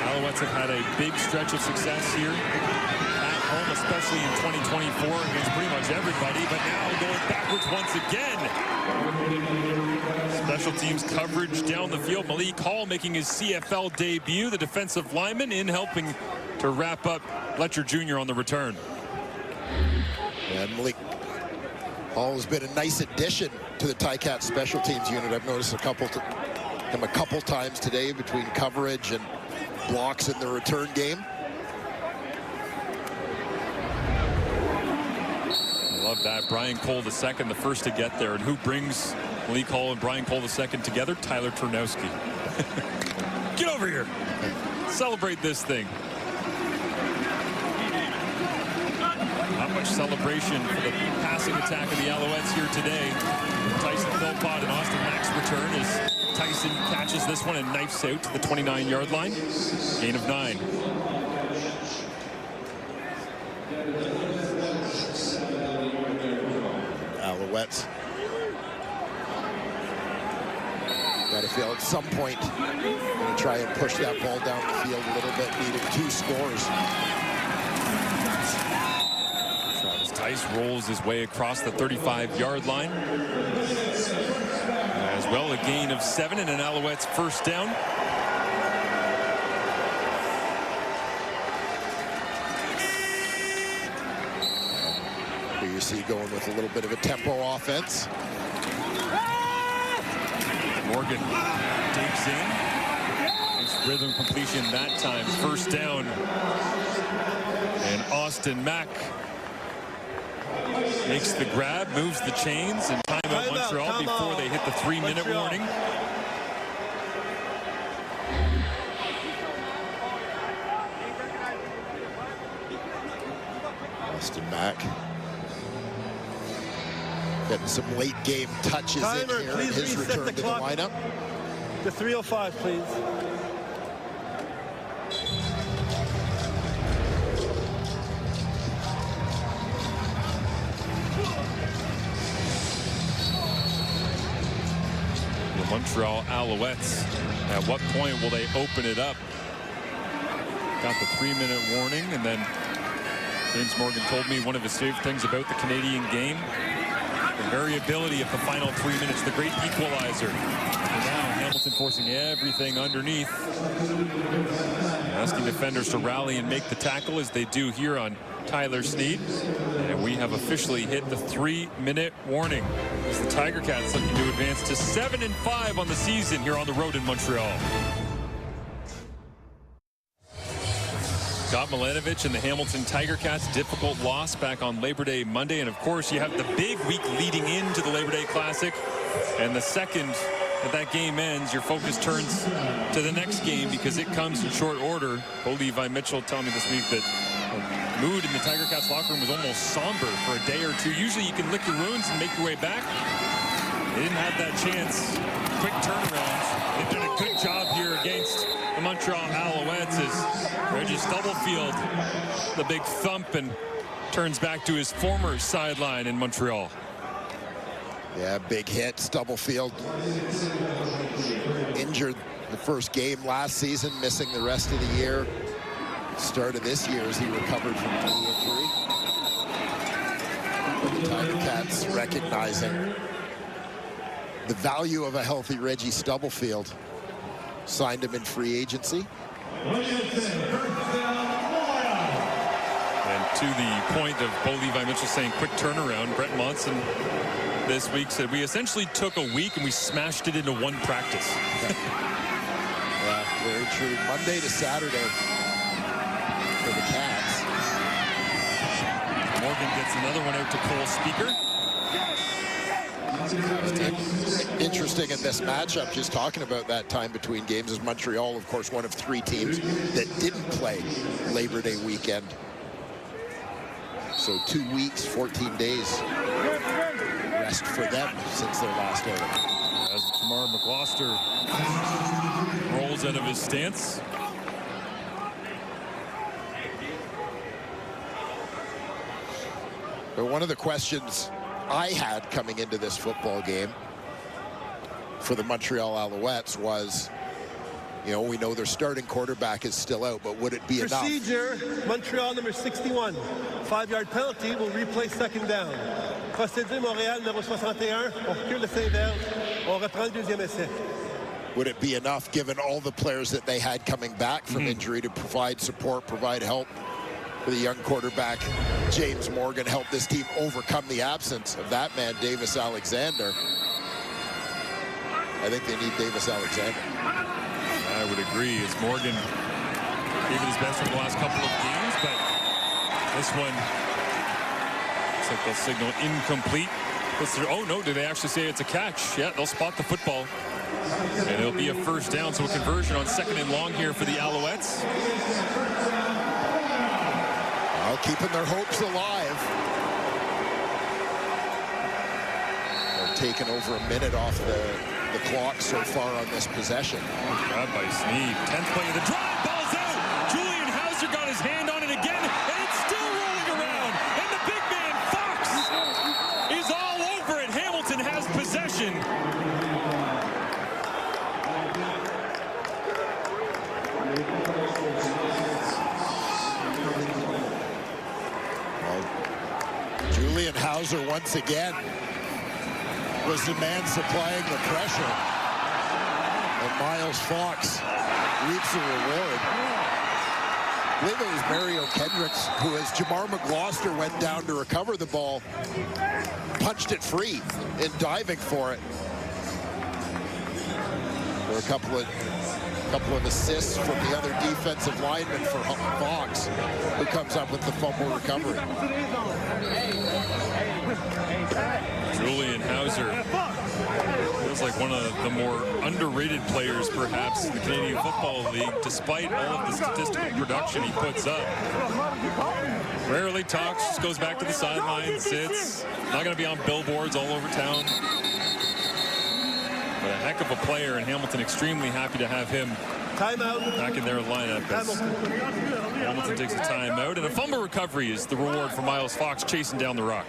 Alouettes have had a big stretch of success here at home, a especially in 2024 against pretty much everybody, but now going backwards once again. Special teams coverage down the field. Malik Hall making his CFL debut, the defensive lineman, in helping to wrap up Fletcher Jr. on the return. And Malik Hall has been a nice addition to the Ticats special teams unit. I've noticed him a couple times today between coverage and blocks in the return game. I love that. Brian Cole II, the first to get there. And who brings Malik Hall and Brian Cole II together? Tyler Turnowski. Get over here. Celebrate this thing. Not much celebration for the passing attack of the Alouettes here today. Tyson Philpott and Austin Mack's return as Tyson catches this one and knifes out to the 29-yard line. Gain of 9. Alouettes. Got to feel at some point going to try and push that ball down the field a little bit, needing 2 scores. Tice rolls his way across the 35-yard line. As well, a gain of 7 and an Alouettes first down. Here you see going with a little bit of a tempo offense. Morgan digs in. Nice rhythm completion that time. First down. And Austin Mack makes the grab, moves the chains, and timeout Montreal before they hit the 3-minute warning. Austin Mack getting some late game touches in here in his return to the lineup. The 3:05, please. Montreal Alouettes. At what point will they open it up? Got the 3-minute warning, and then James Morgan told me one of his favorite things about the Canadian game, the variability of the final 3 minutes, the great equalizer. And now Hamilton forcing everything underneath, asking defenders to rally and make the tackle as they do here on Tyler Snead. And we have officially hit the 3-minute warning as the Tiger Cats looking to advance to 7-5 on the season here on the road in Montreal. Scott Milanovic and the Hamilton Tiger Cats, difficult loss back on Labor Day Monday. And of course, you have the big week leading into the Labor Day Classic. And the second that game ends, your focus turns to the next game because it comes in short order. Bo Levi Mitchell telling me this week that mood in the Tiger Cats locker room was almost somber for a day or two. Usually you can lick your wounds and make your way back. They didn't have that chance. Quick turnaround. They've done a good job here against the Montreal Alouettes as Reggie Stubblefield, the big thump, and turns back to his former sideline in Montreal. Yeah, big hit. Stubblefield injured the first game last season, missing the rest of the year. Start of this year as he recovered from knee injury. The Tiger Cats recognizing the value of a healthy Reggie Stubblefield. Signed him in free agency. And to the point of Bo Levi Mitchell saying quick turnaround, Brett Monson this week said we essentially took a week and we smashed it into one practice. Yeah, very true. Monday to Saturday for the Cats. Morgan gets another one out to Cole Speaker. Interesting in this matchup, just talking about that time between games, is Montreal, of course, one of 3 teams that didn't play Labor Day weekend. So 2 weeks, 14 days rest for them since their last outing. As Tamar McGloster rolls out of his stance. But one of the questions I had coming into this football game for the Montreal Alouettes was, You know, we know their starting quarterback is still out, but would it be enough? Procedure, Montreal number 61. 5-yard penalty will replay second down. Procédure, Montréal numéro 61. On recule le 5 verges. On reprend le deuxième essai. Would it be enough, given all the players that they had coming back from injury, to provide support, provide help for the young quarterback, James Morgan, help this team overcome the absence of that man, Davis Alexander? I think they need Davis Alexander. I would agree, as Morgan gave it his best in the last couple of games, but this one looks like they'll signal incomplete. Oh no, do they actually say it's a catch? Yeah, they'll spot the football. And it'll be a first down, so a conversion on 2nd and long here for the Alouettes. Well, keeping their hopes alive. They're taking over a minute off the clock so far on this possession. Grab by Sneed. 10th play of the drive. Ball's out. Julian Hauser got his hand on it again, and it's still rolling around. And the big man, Fox, is all over it. Hamilton has possession. Julian Hauser once again was the man supplying the pressure. And Miles Fox reaps the reward. I believe it was Mario Kendricks who, as Jamar McGloster went down to recover the ball, punched it free in diving for it. There were a couple of assists from the other defensive lineman for Fox, who comes up with the fumble recovery. Julian Hauser feels like one of the more underrated players, perhaps, in the Canadian Football League, despite all of the statistical production he puts up. Rarely talks, just goes back to the sideline, sits. Not going to be on billboards all over town. But a heck of a player, and Hamilton extremely happy to have him back in their lineup. Hamilton takes a timeout, and a fumble recovery is the reward for Miles Fox chasing down the rock.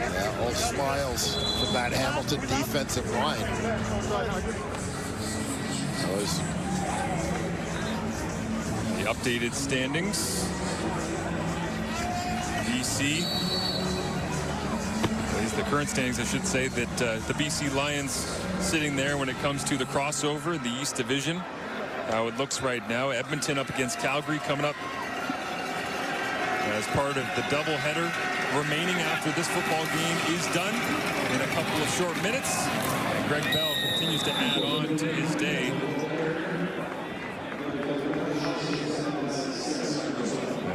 Yeah, all smiles from that Hamilton defensive line. The updated standings. BC, at least the current standings, I should say, that the BC Lions sitting there when it comes to the crossover, the East Division. How it looks right now. Edmonton up against Calgary coming up as part of the doubleheader remaining after this football game is done in a couple of short minutes. And Greg Bell continues to add on to his day.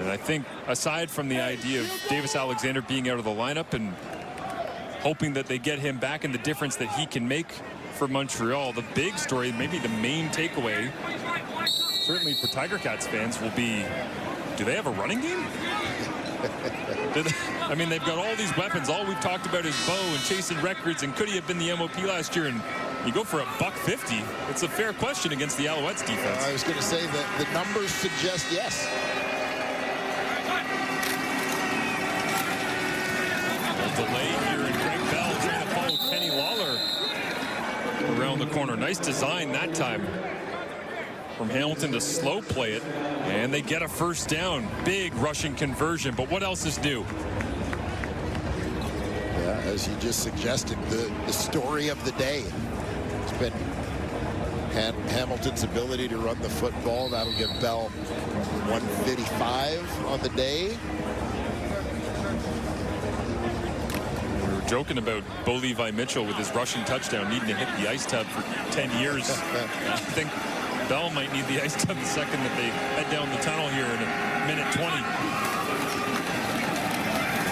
And I think, aside from the idea of Davis Alexander being out of the lineup and hoping that they get him back and the difference that he can make for Montreal, the big story, maybe the main takeaway, certainly for Tiger Cats fans, will be, do they have a running game? I mean, they've got all these weapons. All we've talked about is Bo and chasing records, and could he have been the MOP last year? And you go for $150. It's a fair question against the Alouettes defense. I was going to say that the numbers suggest yes. A delay here, and Greg Bell trying to follow Kenny Lawler around the corner. Nice design that time from Hamilton to slow play it, and they get a first down. Big rushing conversion, but what else is new? Yeah, as you just suggested, the story of the day has been Hamilton's ability to run the football. That'll give Bell 155 on the day. We were joking about Bo Levi Mitchell with his rushing touchdown needing to hit the ice tub for 10 years. I think Bell might need the ice tub the second that they head down the tunnel here in a minute 20.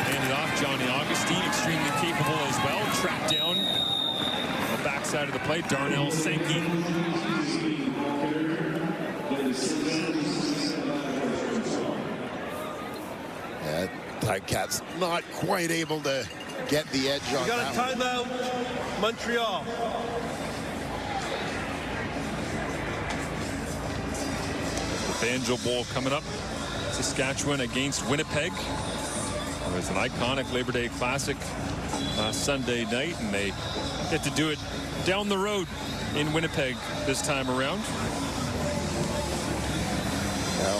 Handed off, Johnny Augustine, extremely capable as well. Tracked down on the backside of the play, Darnell Sankey. Yeah, Ticats not quite able to get the edge on that. We got a timeout, Montreal. Banjo Bowl coming up. Saskatchewan against Winnipeg. It was an iconic Labor Day Classic Sunday night, and they get to do it down the road in Winnipeg this time around.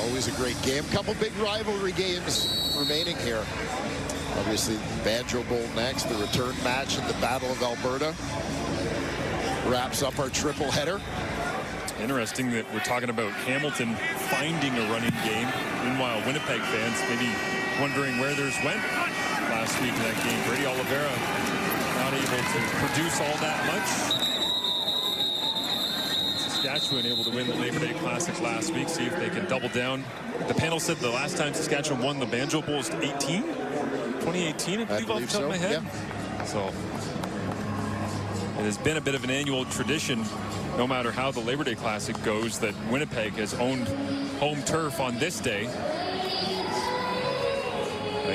Always a great game. Couple big rivalry games remaining here. Obviously, Banjo Bowl next, the return match in the Battle of Alberta wraps up our triple header. Interesting that we're talking about Hamilton finding a running game. Meanwhile, Winnipeg fans maybe wondering where theirs went last week in that game. Brady Oliveira not able to produce all that much. Saskatchewan able to win the Labor Day Classic last week. See if they can double down. The panel said the last time Saskatchewan won the Banjo Bowl was 2018, I believe off the top of my head. Yeah. So it has been a bit of an annual tradition, no matter how the Labor Day Classic goes, that Winnipeg has owned home turf on this day.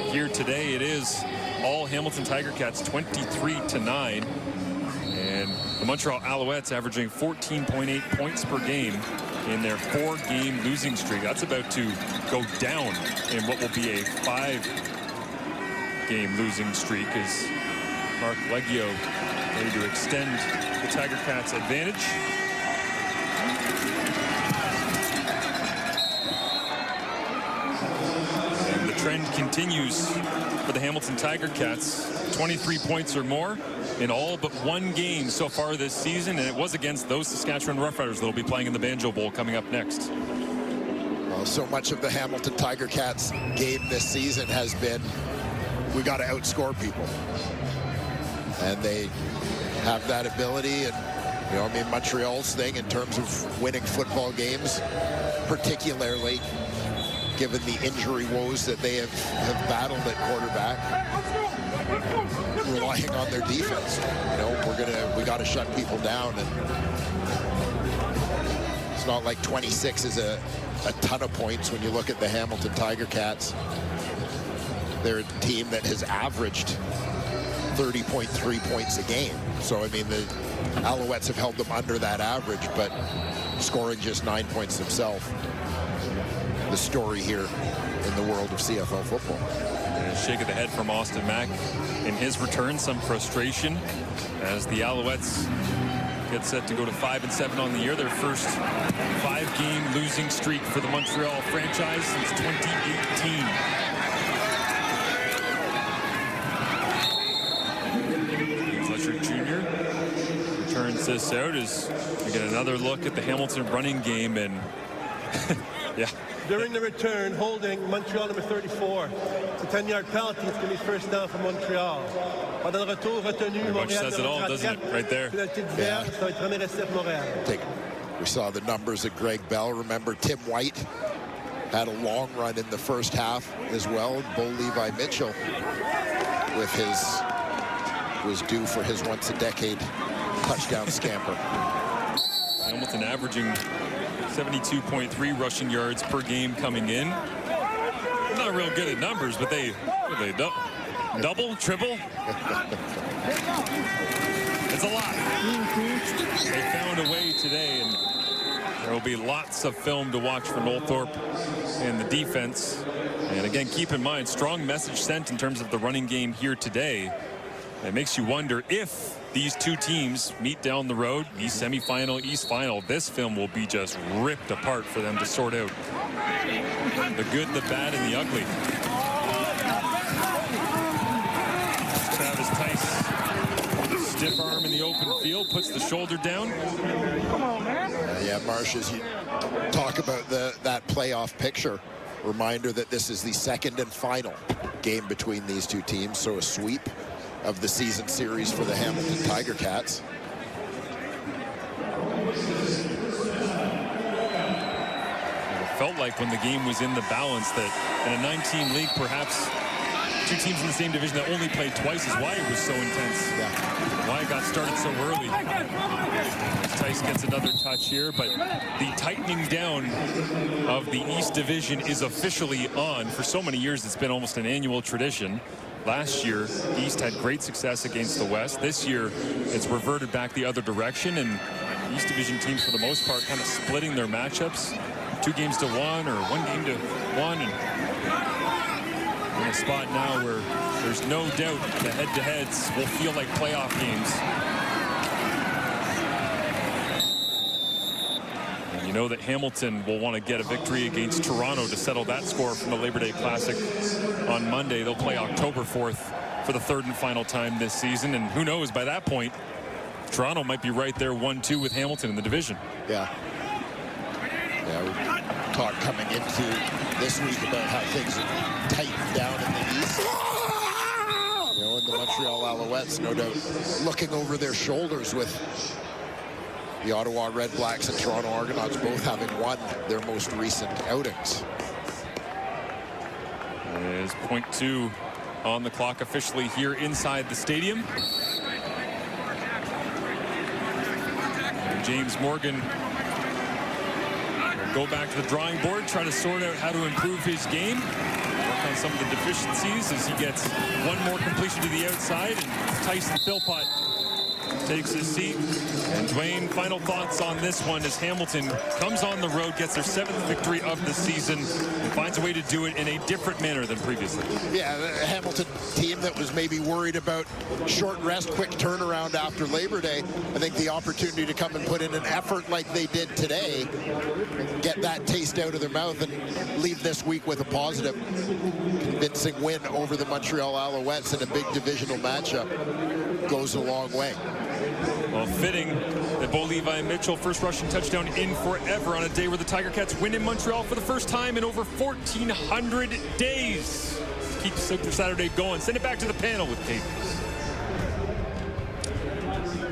Here today it is all Hamilton Tiger Cats 23-9. And the Montreal Alouettes averaging 14.8 points per game in their 4-game losing streak. That's about to go down in what will be a 5-game losing streak as Mark Leggio ready to extend the Tiger Cats' advantage. And the trend continues for the Hamilton Tiger Cats. 23 points or more in all but one game so far this season, and it was against those Saskatchewan Roughriders that will be playing in the Banjo Bowl coming up next. Well, so much of the Hamilton Tiger Cats game this season has been, we got to outscore people. And they have that ability, and you know, I mean, Montreal's thing in terms of winning football games, particularly given the injury woes that they have battled at quarterback, relying on their defense. You know, we got to shut people down, and it's not like 26 is a ton of points when you look at the Hamilton Tiger Cats. They're a team that has averaged 30.3 points a game. So, I mean, the Alouettes have held them under that average, but scoring just 9 points themselves. The story here in the world of CFL football. And a shake of the head from Austin Mack in his return. Some frustration as the Alouettes get set to go to 5-7 on the year. Their first 5-game losing streak for the Montreal franchise since 2018. Jr. turns this out as we get another look at the Hamilton running game, and yeah. During the return, holding Montreal number 34. It's a 10-yard penalty. It's going to be first down for Montreal. Pendant le retour retenu, Montreal says it all, doesn't it? Right there. Yeah. We saw the numbers of Greg Bell. Remember, Tim White had a long run in the first half as well. Bo Levi Mitchell with his was due for his once-a-decade touchdown scamper. Hamilton averaging 72.3 rushing yards per game coming in. Not real good at numbers, but they double, triple. It's a lot. They found a way today, and there will be lots of film to watch for Noel Thorpe and the defense. And again, keep in mind, strong message sent in terms of the running game here today. It makes you wonder if these two teams meet down the road, East semifinal, East final. This film will be just ripped apart for them to sort out the good, the bad, and the ugly. Travis Tice, stiff arm in the open field, puts the shoulder down. Yeah, Marsh, as you talk about that playoff picture, reminder that this is the second and final game between these two teams, so a sweep of the season series for the Hamilton Tiger Cats. It felt like when the game was in the balance that in a 9-team league, perhaps two teams in the same division that only played twice is why it was so intense. Yeah. Why it got started so early. Tice gets another touch here, but the tightening down of the East Division is officially on. For so many years, it's been almost an annual tradition. Last year, East had great success against the West. This year, it's reverted back the other direction, and East Division teams, for the most part, kind of splitting their matchups. 2 games to 1 or 1 game to 1. And a spot now where there's no doubt the head-to-heads will feel like playoff games. And you know that Hamilton will want to get a victory against Toronto to settle that score from the Labor Day Classic on Monday. They'll play October 4th for the third and final time this season. And who knows, by that point, Toronto might be right there 1-2 with Hamilton in the division. Yeah. Yeah, we talked coming into this week about how things have tightened down in the East. You know, and the Montreal Alouettes, no doubt, looking over their shoulders with the Ottawa Red Blacks and Toronto Argonauts both having won their most recent outings. There's .2 on the clock officially here inside the stadium. And James Morgan will go back to the drawing board, try to sort out how to improve his game, work on some of the deficiencies as he gets one more completion to the outside, and Tyson Philpott takes his seat. And Dwayne, final thoughts on this one as Hamilton comes on the road, gets their 7th victory of the season, and finds a way to do it in a different manner than previously. Yeah, the Hamilton team that was maybe worried about short rest, quick turnaround after Labor Day, I think the opportunity to come and put in an effort like they did today, get that taste out of their mouth and leave this week with a positive, convincing win over the Montreal Alouettes in a big divisional matchup goes a long way. Well, fitting that Bo Levi Mitchell, first rushing touchdown in forever on a day where the Tiger Cats win in Montreal for the first time in over 1,400 days. Keep Super Saturday going. Send it back to the panel with Kate.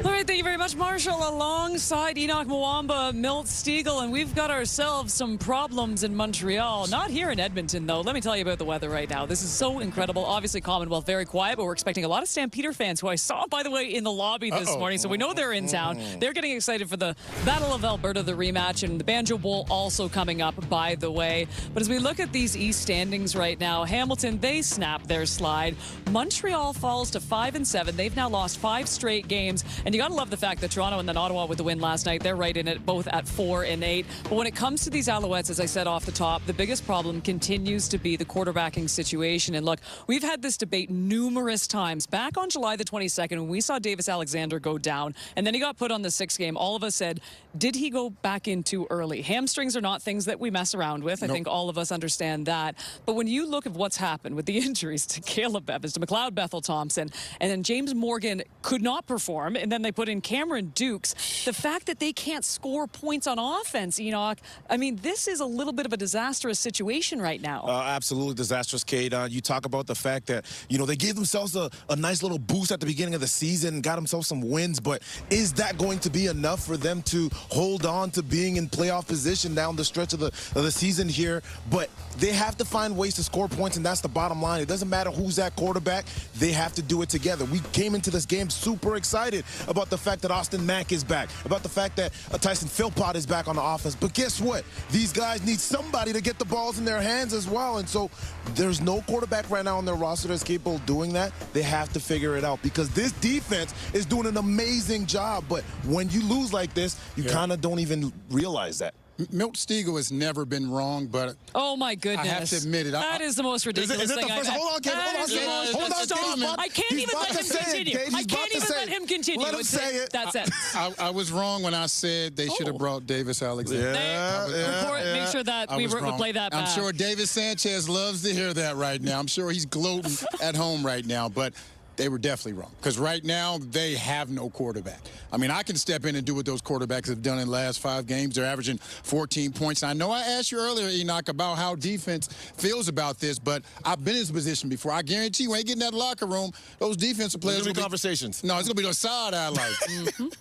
All right, thank you very much, Marshall. Alongside Enoch Mwamba, Milt Stiegel, and we've got ourselves some problems in Montreal. Not here in Edmonton, though. Let me tell you about the weather right now. This is so incredible. Obviously, Commonwealth very quiet, but we're expecting a lot of Stampeder fans, who I saw, by the way, in the lobby this morning. So we know they're in town. They're getting excited for the Battle of Alberta, the rematch, and the Banjo Bowl also coming up, by the way. But as we look at these East standings right now, Hamilton, they snap their slide. Montreal falls to 5-7. They've now lost 5 straight games. And you got to love the fact that Toronto and then Ottawa with the win last night, they're right in it, both at 4-8. But when it comes to these Alouettes, as I said off the top, the biggest problem continues to be the quarterbacking situation. And look, we've had this debate numerous times. Back on July the 22nd, when we saw Davis Alexander go down, and then he got put on the 6th game, all of us said, did he go back in too early? Hamstrings are not things that we mess around with. I think all of us understand that. But when you look at what's happened with the injuries to Caleb Evans, to McLeod Bethel-Thompson, and then James Morgan could not perform, and then they put in Cameron Dukes, the fact that they can't score points on offense, Enoch, I mean, this is a little bit of a disastrous situation right now. Absolutely disastrous, Kate. You talk about the fact that, you know, they gave themselves a nice little boost at the beginning of the season, got themselves some wins, but is that going to be enough for them to hold on to being in playoff position down the stretch of the season here? But they have to find ways to score points, and that's the bottom line. It doesn't matter who's at quarterback. They have to do it together. We came into this game super excited about the fact that Austin Mack is back, about the fact that Tyson Philpott is back on the offense. But guess what? These guys need somebody to get the balls in their hands as well. And so there's no quarterback right now on their roster that's capable of doing that. They have to figure it out because this defense is doing an amazing job. But when you lose like this, you kind of don't even realize that. Milt Stiegel has never been wrong, but oh my goodness, I have to admit it. That is the most ridiculous thing I've Hold on, Kate. Hold on. I can't even let him continue. I can't even let him continue. Let him say it. That's it. I was wrong when I said they should have brought Davis Alexander. Make sure that we play that back. I'm sure Davis Sanchez loves to hear that right now. I'm sure he's gloating at home right now, but they were definitely wrong because right now they have no quarterback. I mean, I can step in and do what those quarterbacks have done in the last 5 games. They're averaging 14 points. And I know I asked you earlier, Enoch, about how defense feels about this, but I've been in this position before. I guarantee you, when you get in that locker room, those defensive players will be conversations. No, it's going to be those side-eye like,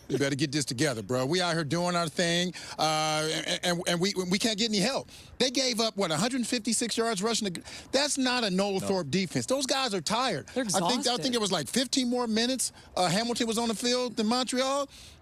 you better get this together, bro. We out here doing our thing, and we can't get any help. They gave up, 156 yards rushing? That's not a Noel Thorpe defense. Those guys are tired. They're exhausted. I think it was like 15 more minutes Hamilton was on the field than Montreal.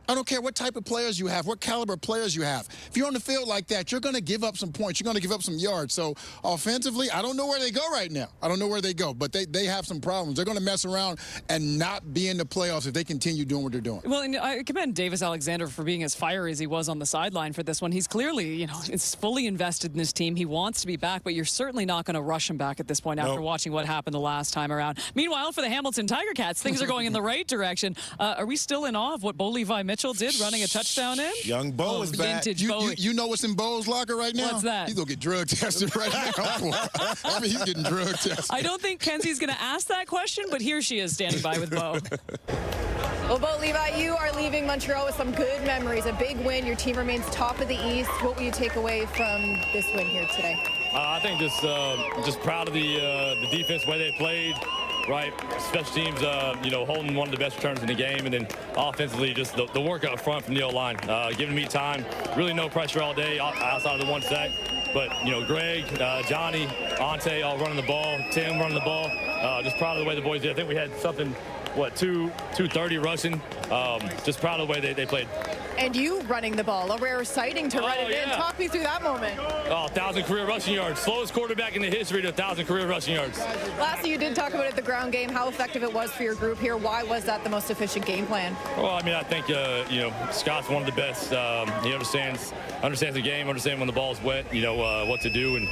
I don't care what type of players you have, what caliber of players you have. If you're on the field like that, you're going to give up some points. You're going to give up some yards. So offensively, I don't know where they go right now. I don't know where they go, but they have some problems. They're going to mess around and not be in the playoffs if they continue doing what they're doing. Well, and I commend Davis Alexander for being as fiery as he was on the sideline for this one. He's clearly, is fully invested in this team. He wants to be back, but you're certainly not going to rush him back at this point after watching what happened the last time around. Meanwhile, for the Hamilton Tiger Cats, things are going in the right direction. Are we still in awe of what Bo Levi Mitchell did running a touchdown in? Young Bo is back. You know what's in Bo's locker right now? What's that? He's going to get drug tested right now. I mean, he's getting drug tested. I don't think Kenzie's going to ask that question, but here she is standing by with Bo. Well, Bo Levi, you are leaving Montreal with some good memories. A big win. Your team remains top of the East. What will you take away from this win here today? I think just proud of the defense, the way they played. Right, special teams, holding one of the best returns in the game, and then offensively, just the work up front from the O-line, giving me time. Really no pressure all day outside of the one sack. But, Greg, Johnny, Ante all running the ball, Tim running the ball. Just proud of the way the boys did. I think we had something, 230 rushing. Just proud of the way they played. And you running the ball, a rare sighting to run it in. Talk me through that moment. 1,000 career rushing yards. Slowest quarterback in the history to 1,000 career rushing yards. Lastly, you did talk about the ground game, how effective it was for your group here. Why was that the most efficient game plan? Well, I mean, I think, Scott's one of the best. He understands the game, understands when the ball's wet, what to do. And,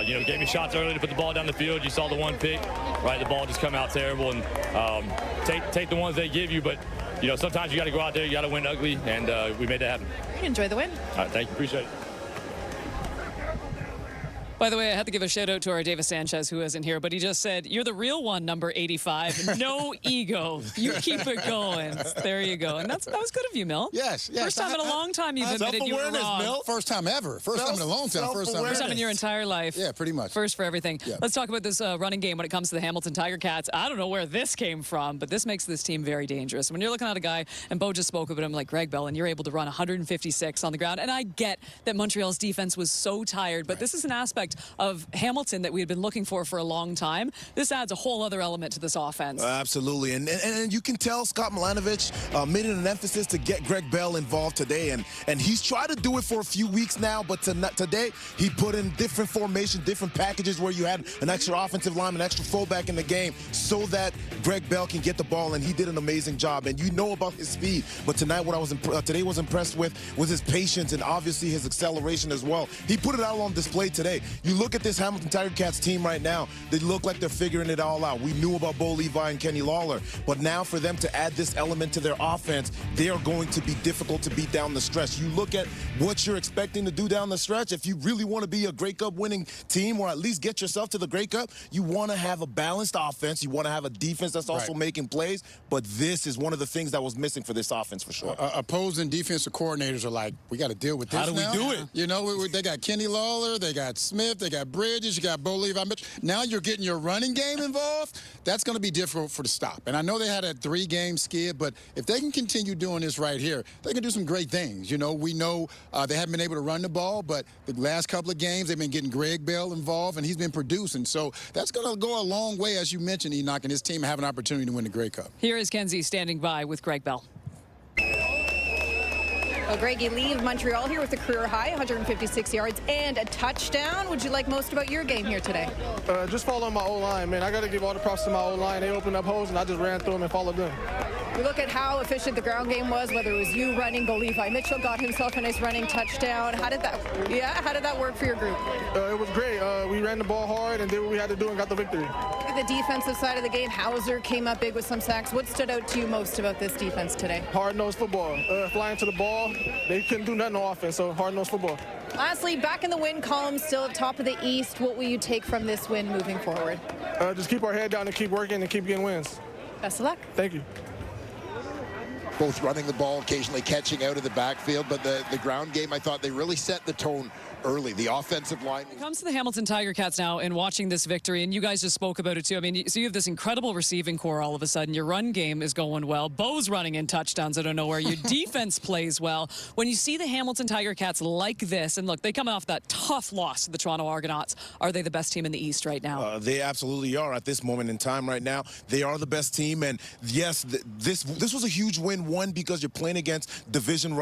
gave me shots early to put the ball down the field. You saw the one pick, right? The ball just come out terrible. And take the ones they give you, but sometimes you got to go out there, you got to win ugly, and we made that happen. Enjoy the win. All right, thank you, appreciate it. By the way, I had to give a shout out to our Davis Sanchez, who isn't here, but he just said, "You're the real one, number 85. No ego. You keep it going." There you go. And that was good of you, Mill. Yes. First time in a long time you've admitted you were wrong. Mill. First time ever. First time in a long time. First time in your entire life. Yeah, pretty much. First for everything. Yeah. Let's talk about this running game when it comes to the Hamilton Tiger Cats. I don't know where this came from, but this makes this team very dangerous. When you're looking at a guy, and Bo just spoke about him, like Greg Bell, and you're able to run 156 on the ground. And I get that Montreal's defense was so tired, but this is an aspect of Hamilton that we had been looking for a long time. This adds a whole other element to this offense. Absolutely. And you can tell Scott Milanovich made it an emphasis to get Greg Bell involved today. And he's tried to do it for a few weeks now, but today he put in different formations, different packages where you had an extra offensive lineman, an extra fullback in the game so that Greg Bell can get the ball, and he did an amazing job. And you know about his speed, but tonight what I was today was impressed with was his patience and obviously his acceleration as well. He put it out on display today. You look at this Hamilton Tiger Cats team right now, they look like they're figuring it all out. We knew about Bo Levi and Kenny Lawler, but now for them to add this element to their offense, they are going to be difficult to beat down the stretch. You look at what you're expecting to do down the stretch. If you really want to be a Grey Cup winning team, or at least get yourself to the Grey Cup, you want to have a balanced offense. You want to have a defense that's also making plays, but this is one of the things that was missing for this offense for sure. Opposing defensive coordinators are like, we got to deal with this now. How do we do it? They got Kenny Lawler, they got Smith, they got Bridges, you got Bo Levi Mitchell. Now you're getting your running game involved. That's going to be difficult for the stop. And I know they had a 3-game skid, but if they can continue doing this right here, they can do some great things. We know they haven't been able to run the ball, but the last couple of games they've been getting Greg Bell involved, and he's been producing. So that's going to go a long way, as you mentioned, Enoch, and his team have an opportunity to win the Grey Cup. Here is Kenzie standing by with Greg Bell. Well, Greg, you leave Montreal here with a career high, 156 yards and a touchdown. What'd you like most about your game here today? Just following my O-line, man. I got to give all the props to my O-line. They opened up holes, and I just ran through them and followed them. We look at how efficient the ground game was, whether it was you running, Bo Levi Mitchell got himself a nice running touchdown. How did that work for your group? It was great. We ran the ball hard and did what we had to do and got the victory. Look at the defensive side of the game. Hauser came up big with some sacks. What stood out to you most about this defense today? Hard-nosed football. Flying to the ball. They couldn't do nothing on offense, so hard-nosed football. Lastly, back in the win column, still at top of the East. What will you take from this win moving forward? Just keep our head down and keep working and keep getting wins. Best of luck. Thank you. Both running the ball, occasionally catching out of the backfield, but the ground game, I thought they really set the tone early. The offensive line. When it comes to the Hamilton Tiger Cats now and watching this victory, and you guys just spoke about it too. I mean, so you have this incredible receiving core all of a sudden. Your run game is going well. Bo's running in touchdowns out of nowhere. Your defense plays well. When you see the Hamilton Tiger Cats like this, and look, they come off that tough loss to the Toronto Argonauts. Are they the best team in the East right now? They absolutely are at this moment in time right now. They are the best team, and yes, this was a huge win. One, because you're playing against division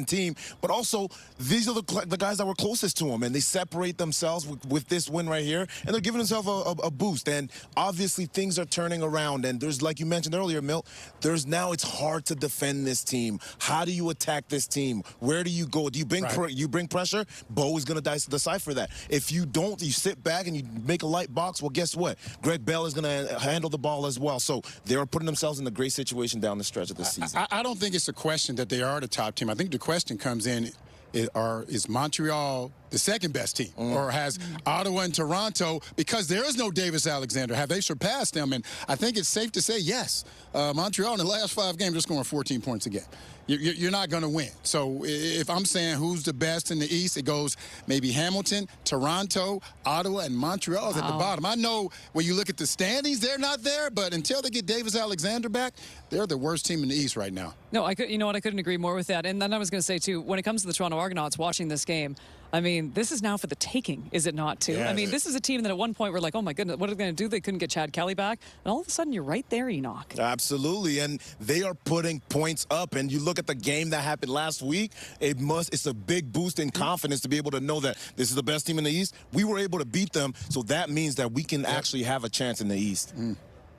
team, but also these are the guys that were closest to them, and they separate themselves with this win right here, and they're giving themselves a boost. And obviously things are turning around, and there's, like you mentioned earlier, Milt, it's hard to defend this team. How do you attack this team? Where do you go? Do you bring pressure? Bo is going to decipher that. If you don't, you sit back and you make a light box, well, guess what? Greg Bell is going to handle the ball as well. So they are putting themselves in a great situation down the stretch of this season. I don't think it's a question that they are the top team. I think the question comes in, is Montreal the second best team, or has Ottawa and Toronto, because there is no Davis Alexander, have they surpassed them? And I think it's safe to say yes. Montreal in the last 5 games are scoring 14 points a game. You're not going to win. So if I'm saying who's the best in the East, it goes maybe Hamilton, Toronto, Ottawa, and Montreal is at the bottom. I know when you look at the standings, they're not there, but until they get Davis Alexander back, they're the worst team in the East right now. No, you know what? I couldn't agree more with that. And then I was going to say, too, when it comes to the Toronto Argonauts watching this game, I mean, this is now for the taking, is it not, too? Yeah, I mean, this is a team that at one point we're like, oh, my goodness, what are they going to do? They couldn't get Chad Kelly back. And all of a sudden, you're right there, Enoch. Absolutely. And they are putting points up. And you look at the game that happened last week, it's a big boost in confidence to be able to know that this is the best team in the East. We were able to beat them, so that means that we can actually have a chance in the East.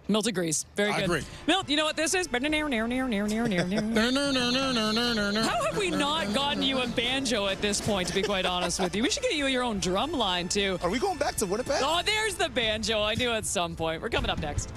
Milt agrees. Very good. I agree. Milt, you know what this is? How have we not gotten you a banjo at this point, to be quite honest with you? We should get you your own drum line, too. Are we going back to Winnipeg? Oh, there's the banjo. I knew at some point. We're coming up next.